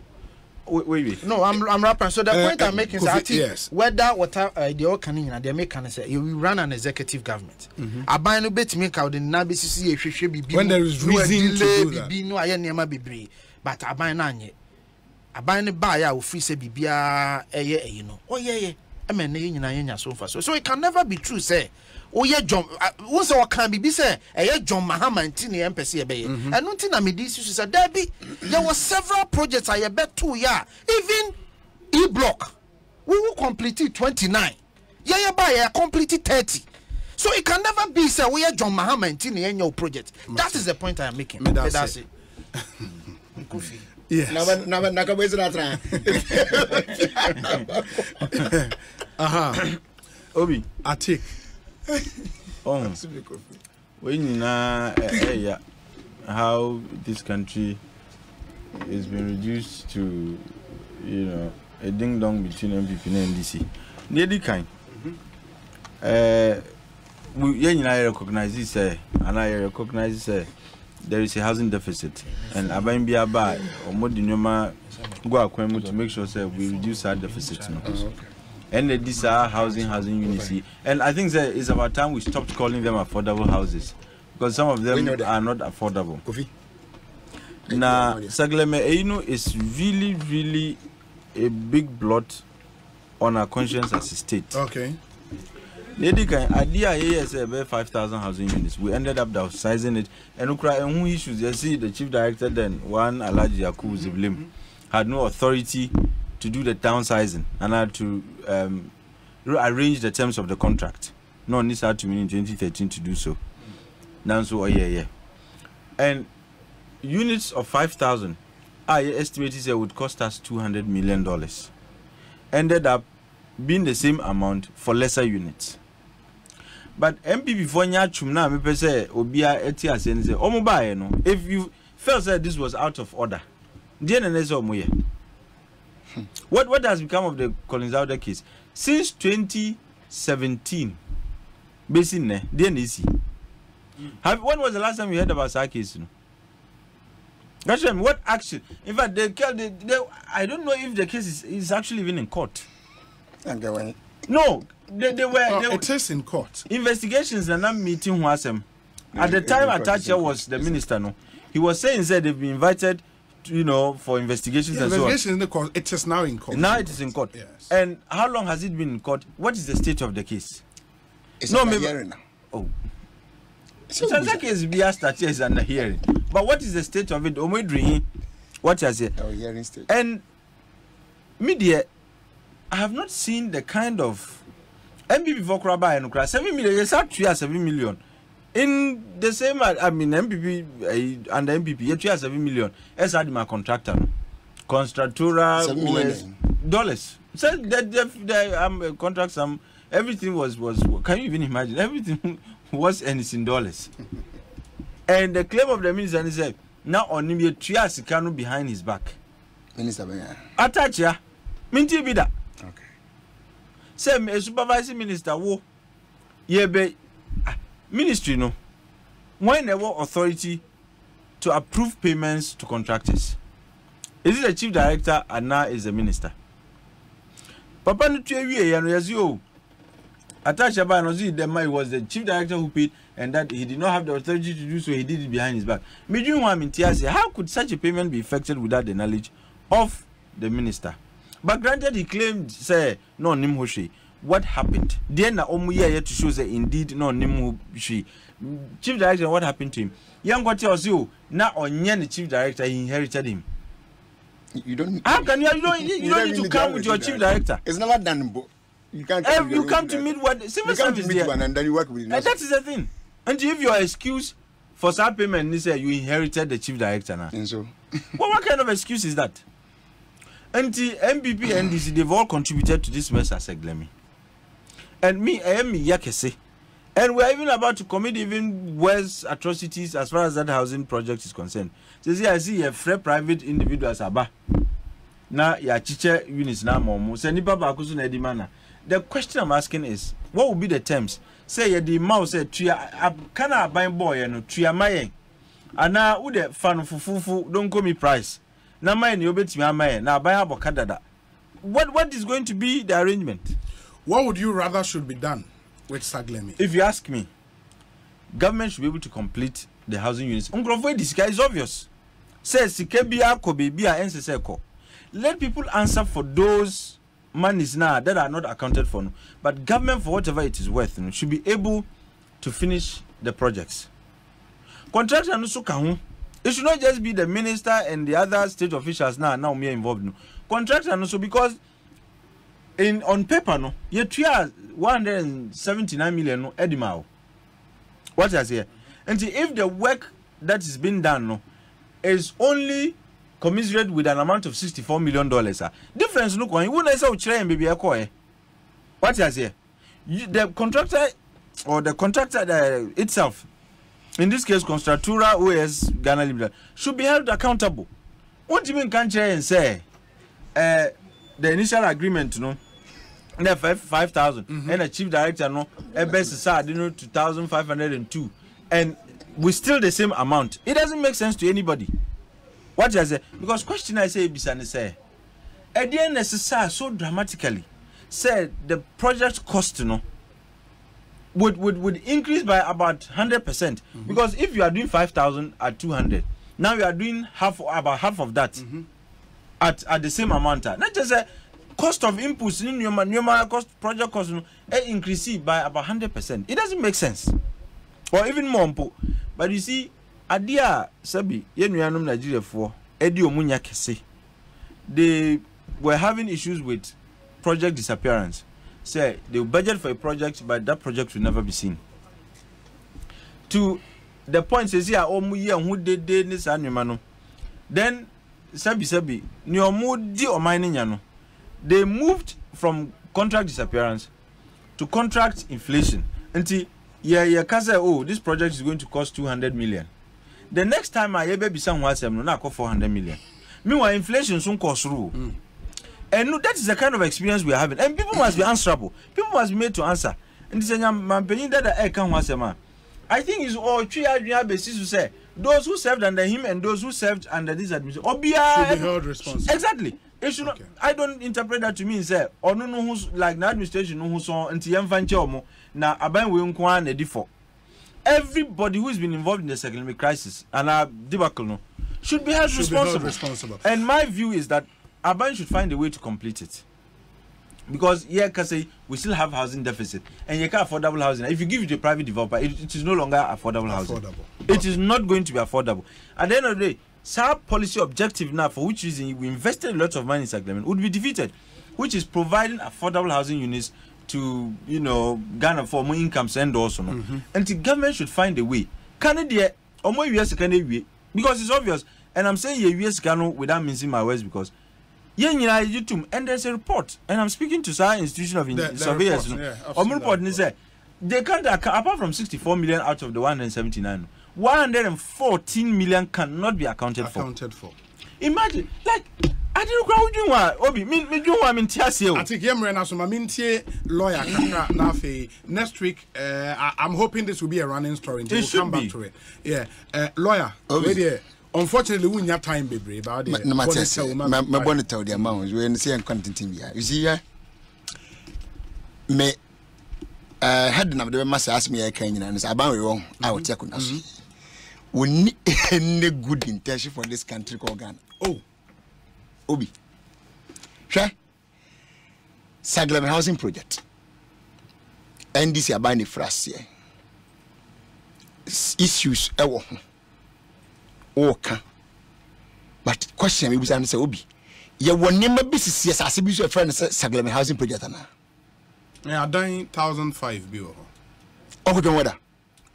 Wait. No, I'm rapping. So the point I'm making is that yes. whether the all can they make can say you run an executive government. I buy no bet make out the NABCC when there is reason to do that. No, I never be but I buy none. I buy no buy out free say bibia you know. Oh yeah. I mean so far. So it can never be true say. Oh yeah, John. Once our can be say, John Mahama and Tini MPC and nothing. I mean, this is a Debbie. There were several projects I bet 2 years. Even E block, we will complete it 29. Yeah, by completed 30. So it can never be say we are John Mahama and Tini and your project. That is the point I am making. That's it. Yes. Obi. Atik. Oh. When you know how this country has been reduced to, a ding dong between MPP and NDC. Nearly kind. I recognize this, and I recognize there is a housing deficit, and Abain Biaba or Modinoma go to make sure we reduce our deficit. And these are housing unity, and I think that it's about time we stopped calling them affordable houses because some of them are not affordable. Now, Sagleme Eino is really a big blot on our conscience as a state. Okay. Idea here is about 5,000 housing units. We ended up downsizing it, and who issues? You see, the chief director then one Alaji Yakubu Ziblim had no authority to do the downsizing and had to arrange the terms of the contract. No, this had to mean in 2013 to do so. Now, so and units of 5,000, I estimated it would cost us $200 million. Ended up being the same amount for lesser units. But MPP for Nyachumna, me say Obia Etia Sense, Omobaye no. If you felt that this was out of order, what has become of the Collins Auda case? Since 2017, basically, DNC. When was the last time you heard about that case? That's what action? In fact, I don't know if the case is actually even in court. No, they were. It is in court. Investigations and not meeting Wasem. At the time, Atacha was the minister. No, he was saying that they've been invited, for investigations and so on. Investigations in the court. It is now in court. Now it is in court. Yes. And how long has it been in court? What is the state of the case? It's not a hearing now. Oh. So that case be asked that is under hearing. But what is the state of it? What has it? Our hearing state. And media, I have not seen the kind of MPP for Kraba and Ukra 7 million. Yes, actually 7 million. In the same, MPP and the MPP, you 7 million. As Adima contractor. Constructora, dollars. So the contract, everything was. Can you even imagine? Everything was and it's in dollars. And the claim of the minister is that now on him, you behind his back. Minister, attach ya. Minti bida. Okay. Same a supervising minister wo. Be ministry no. When there were authority to approve payments to contractors. Is it the chief director and now is the minister? Papa no tue ya no yazio. Attach about no it was the chief director who paid and that he did not have the authority to do so, he did it behind his back. How could such a payment be effected without the knowledge of the minister? But granted, he claimed, say, no, Nim Hoshi. What happened? Then Omuya to show that indeed no Nim Hoshi. Chief director, what happened to him? Young what tells you now on the chief director, he inherited him. You don't. How can you don't need to come with your chief director? It's never done. You can't. You come to meet what civil service is there, and then you work with. And that is the thing. And if your excuse for some payment is you inherited the chief director now. And so, what kind of excuse is that? And the MPP and NDC, they've all contributed to this mess, as Glemy. And me, I am Yakese. And we're even about to commit even worse atrocities as far as that housing project is concerned. So I see a free private individuals aba. Now, ya chiche units now more. So nipa bakusu na edimana. The question I'm asking is, what would be the terms? Say ya di mouse say tria kana buy boy no tria mayen. Ana ude fan fufufu don't call me price. Na mayen you bet me mayen. Na buy abokadada. What is going to be the arrangement? What would you rather should be done with Saglemi? If you ask me, government should be able to complete the housing units. This guy is obvious. Says Sikebia Kobebia Enseseko. Let people answer for those monies now that are not accounted for. But government, for whatever it is worth, should be able to finish the projects. Contractor also can. It should not just be the minister and the other state officials now me involved. Contractor also because on paper no you try 179 million no edimao. What I say? And if the work that is being done no is only commiserate with an amount of $64 million, difference no coin. You wouldn't say try and baby a what I say? The contractor or the contractor itself, in this case, Constructora OS Ghana Limited, should be held accountable. What do you mean can't and say the initial agreement no? 5,000 and a chief director no best is 2,502 and we still the same amount. It doesn't make sense to anybody. What I say? Because question I say bisane say at the end necessary so dramatically said the project cost would increase by about 100% because if you are doing 5,000 at 200 now you are doing about half of that at the same amount. Not just a cost of inputs in your cost project cost increase by about 100%. It doesn't make sense, or even more. But you see, adia sabi yenuanum Nigeria for edi omunya kese. They were having issues with project disappearance. Say they will budget for a project, but that project will never be seen. To the point says here, omuye who did this anumano. Then sabi ni omudi o mining yano. They moved from contract disappearance to contract inflation. Until this project is going to cost 200 million. The next time I ever be someone no 400 million. Meanwhile, inflation soon cost through. And that is the kind of experience we are having. And people must be answerable. People must be made to answer. And this is that I think it's all 3 basis to say those who served under him and those who served under this administration should be held responsible. Exactly. It should not, I don't interpret that to mean say or no who's like the administration who saw until Yamfanchomo now aban we unkwan a default. Everybody who's been involved in the economic crisis and a debacle should be held responsible. And my view is that Aban should find a way to complete it. Because we still have housing deficit and you can't affordable housing. If you give it to a private developer, it is no longer affordable housing. It is not going to be affordable. At the end of the day, SAP policy objective now, for which reason we invested a lot of money in Saglement, would be defeated, which is providing affordable housing units to Ghana for more incomes and also and the government should find a way. Can it because it's obvious And I'm saying yes cano without mincing my words because and there's a report, and I'm speaking to some institution of surveyors. Report they can't apart from 64 million out of the 179, 114 million cannot be accounted for. Imagine, like, I didn't know you want Obi. Me do want me tiasi. I think I'm ready. So my lawyer Nafi next week. I'm hoping this will be a running story. We'll come back to it. Yeah, lawyer. Unfortunately, we don't have time, baby. About it. My bonnet tell the amount. We see content in here. You see here. Me had the master ask me a kind and say about wrong. I will check on us. We need any good intention for this country called Ghana. Oh, Obi. Sure. Saglem housing project. And this is buying the first year. Issues okay. But question me was say Obi. You will never be serious as a your friend Saglem housing project na. Yeah, I done 1,005 bill. Oh, don't worry.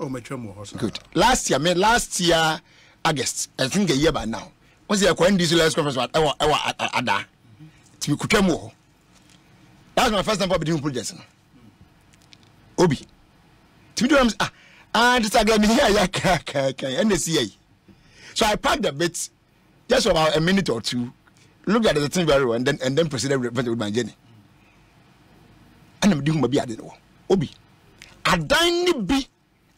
Oh, my chum. Good. Last year, August, I think a year by now. Was there a this last conference? Ada. To Kutemo. That was my first time for doing projects. Obi. To do this again here, and the CA. So I packed the bits just about a minute or two, looked at the thing very well, and then proceeded with my journey. And I'm doing my beard. Obi. I dine be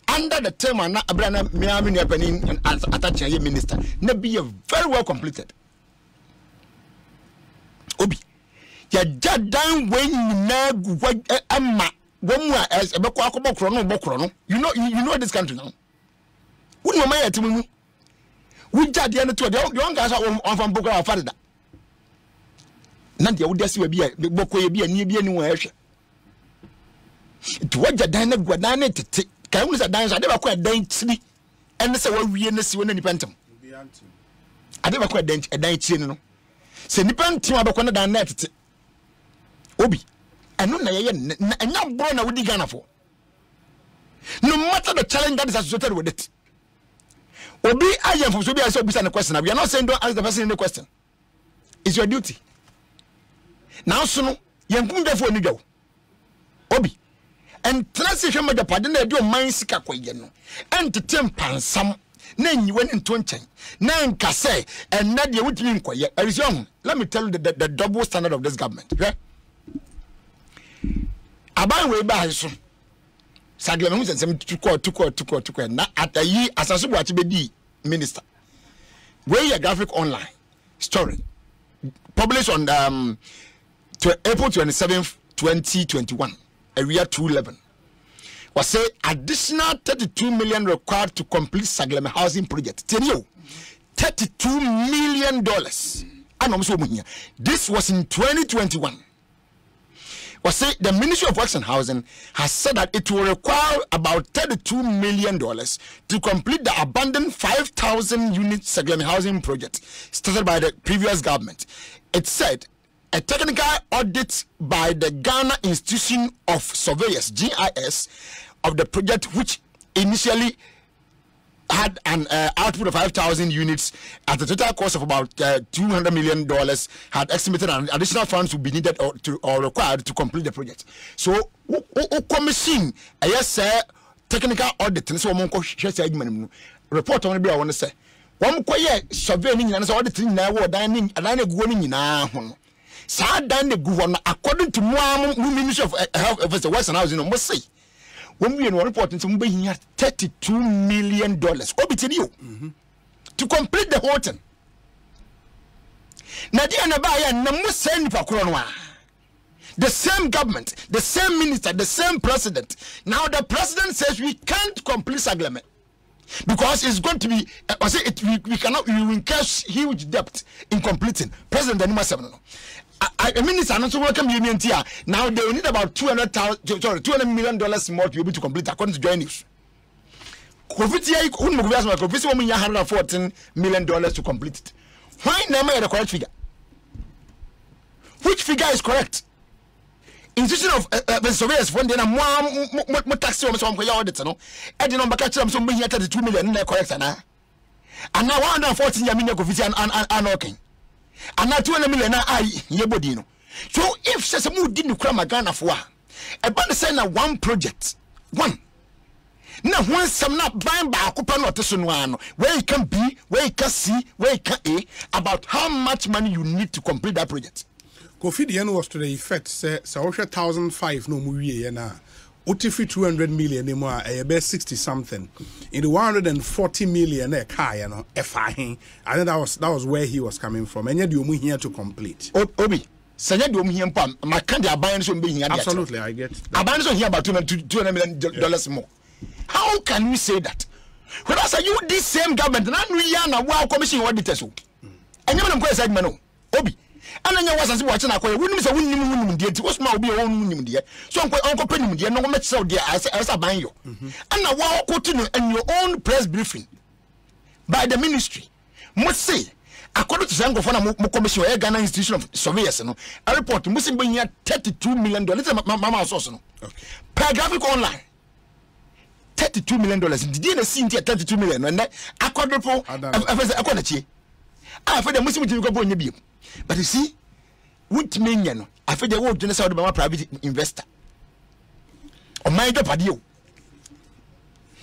under the term and Abraham Miami happening and attaching a minister. Ne be very well completed. Obi. Ya down when you know as a bokrono. You know this country now. Who know my atimu? We jad the end to the young guys on from Boko Farida. Nandia would just be a boko be a near anywhere. To what the diner guadane to take. Can we say dance? I never quite dance. And say what we in the sea when pentum. I never quite dance a dance. No, say Nipantim about one of the net. Obi, and no, and not born with the Ghana for. No matter the challenge that is associated with it. Obi, I am from Subia, so beside the question. We are not saying don't ask the person in the question. It's your duty. Now, soon, young Kunda for Nigo. Obi. And transition with the pardon they do mind sika kwayeno and to tempan some then you went into chain nan kase and Nadia would mean quiet. Let me tell you the double standard of this government. Okay? About way by so Saglem and some to court na at a ye as a super be minister. Where your graphic online story published on April 27th, 2021. Area 211 was say additional 32 million required to complete Saglem housing project. Tell you, $32 million. This was in 2021. Was say the Ministry of Works and Housing has said that it will require about $32 million to complete the abandoned 5,000 unit Saglem housing project started by the previous government. It said a technical audit by the Ghana Institution of Surveyors, GIS, of the project, which initially had an output of 5,000 units at a total cost of about $200 million, had estimated an additional funds would be needed or required to complete the project. So, commission, yes, technical audit, and so on, report on the bill, I want to say. One quiet surveying and auditing now, dining, and I go in now. Sa dan the governor according to Ministry of Health West and Housing must say when we report into $32 million to complete the whole thing. Nadia Nabaya Namusen Pakronwa. The same government, the same minister, the same president. Now the president says we can't complete Saglem because it's going to be we cannot incur huge debt in completing. President Anima 7. I mean, it's not welcome union here. Now they will need about $200 million more to be able to complete according to joint news. $114 million to complete it. Why never the correct figure? Which figure is correct? Institution of surveyors when they are more taxi on some audits, no? And the number catch them some $32 million correct. And now 140 million Ekofisi and okay. And now 200 million ye body no. So if says mu didn't cram a Ghana for a band say na one project. One. Now when some not buying by a not one where you can be, where you can see, where you can about how much money you need to complete that project. Kofi the was to the effect say 1,005 no movie na. Utifi 200 million anymore, about 60 something. In the 140 million car, you know, I think that was where he was coming from. And yet you move here to complete. Obi, say you move here, my candy are buying some being here. Absolutely, I get. I buy some here about $200 million more. How can you say that? When I say you this same government, and we are now wow commission auditors. And you know what I said, Obi. And then you was watching a coin. Wouldn't say wouldn't dear. What's my be own dear? So Uncle Penny, dear, no much so dear as I buy you. And now walk continue in your own press briefing by the ministry. Must say, according to Zango for commission, Ghana Institution of Surveyors, a report must be here $32 million. Mama source per graphic online. $32 million. Did you see $32 million? And that I quadruple. I feel the Muslim to go on your beam. But you see, what mean, I feel the word to the private investor. Or my padio.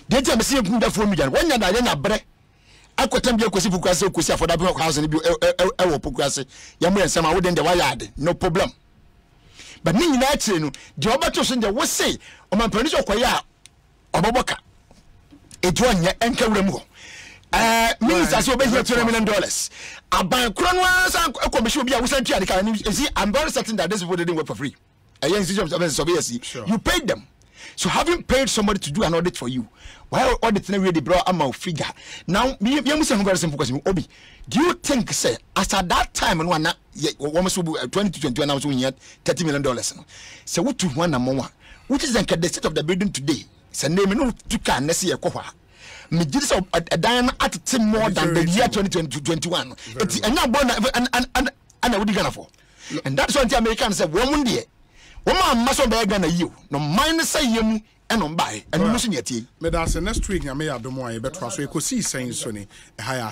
They tell me, see, good for me. When you're not bread, I could tell you, Kusi for that house and Pocasi. Yamu and some wouldn't the wild, no problem. But me, naturally, Jobatos in the was say, on my producer, Koya, or Boboka. It won your anchor removal. Ministers will be here $2 million. About Cronwas and Commission be a Western China. You see, I'm very certain that this is what they didn't work for free. You paid them. So having paid somebody to do an audit for you, while auditing really brought a mouth figure. Now, you must have a very simple question. Obi, do you think, say, as at that time, and one almost 20 to 21 hours, we had $30 million. So, what to one more? Which is the state of the building today? It's a name no to can see a cover. Me did so a diamond at more than the year 2021. It's and now born and I would gonna for. And that's what the Americans said, woman dear. Woman must be gonna you. No mind say you and on buy and you mustn't yet. But that's next week, I may have the more, but was Ekosiisen Sonny, a higher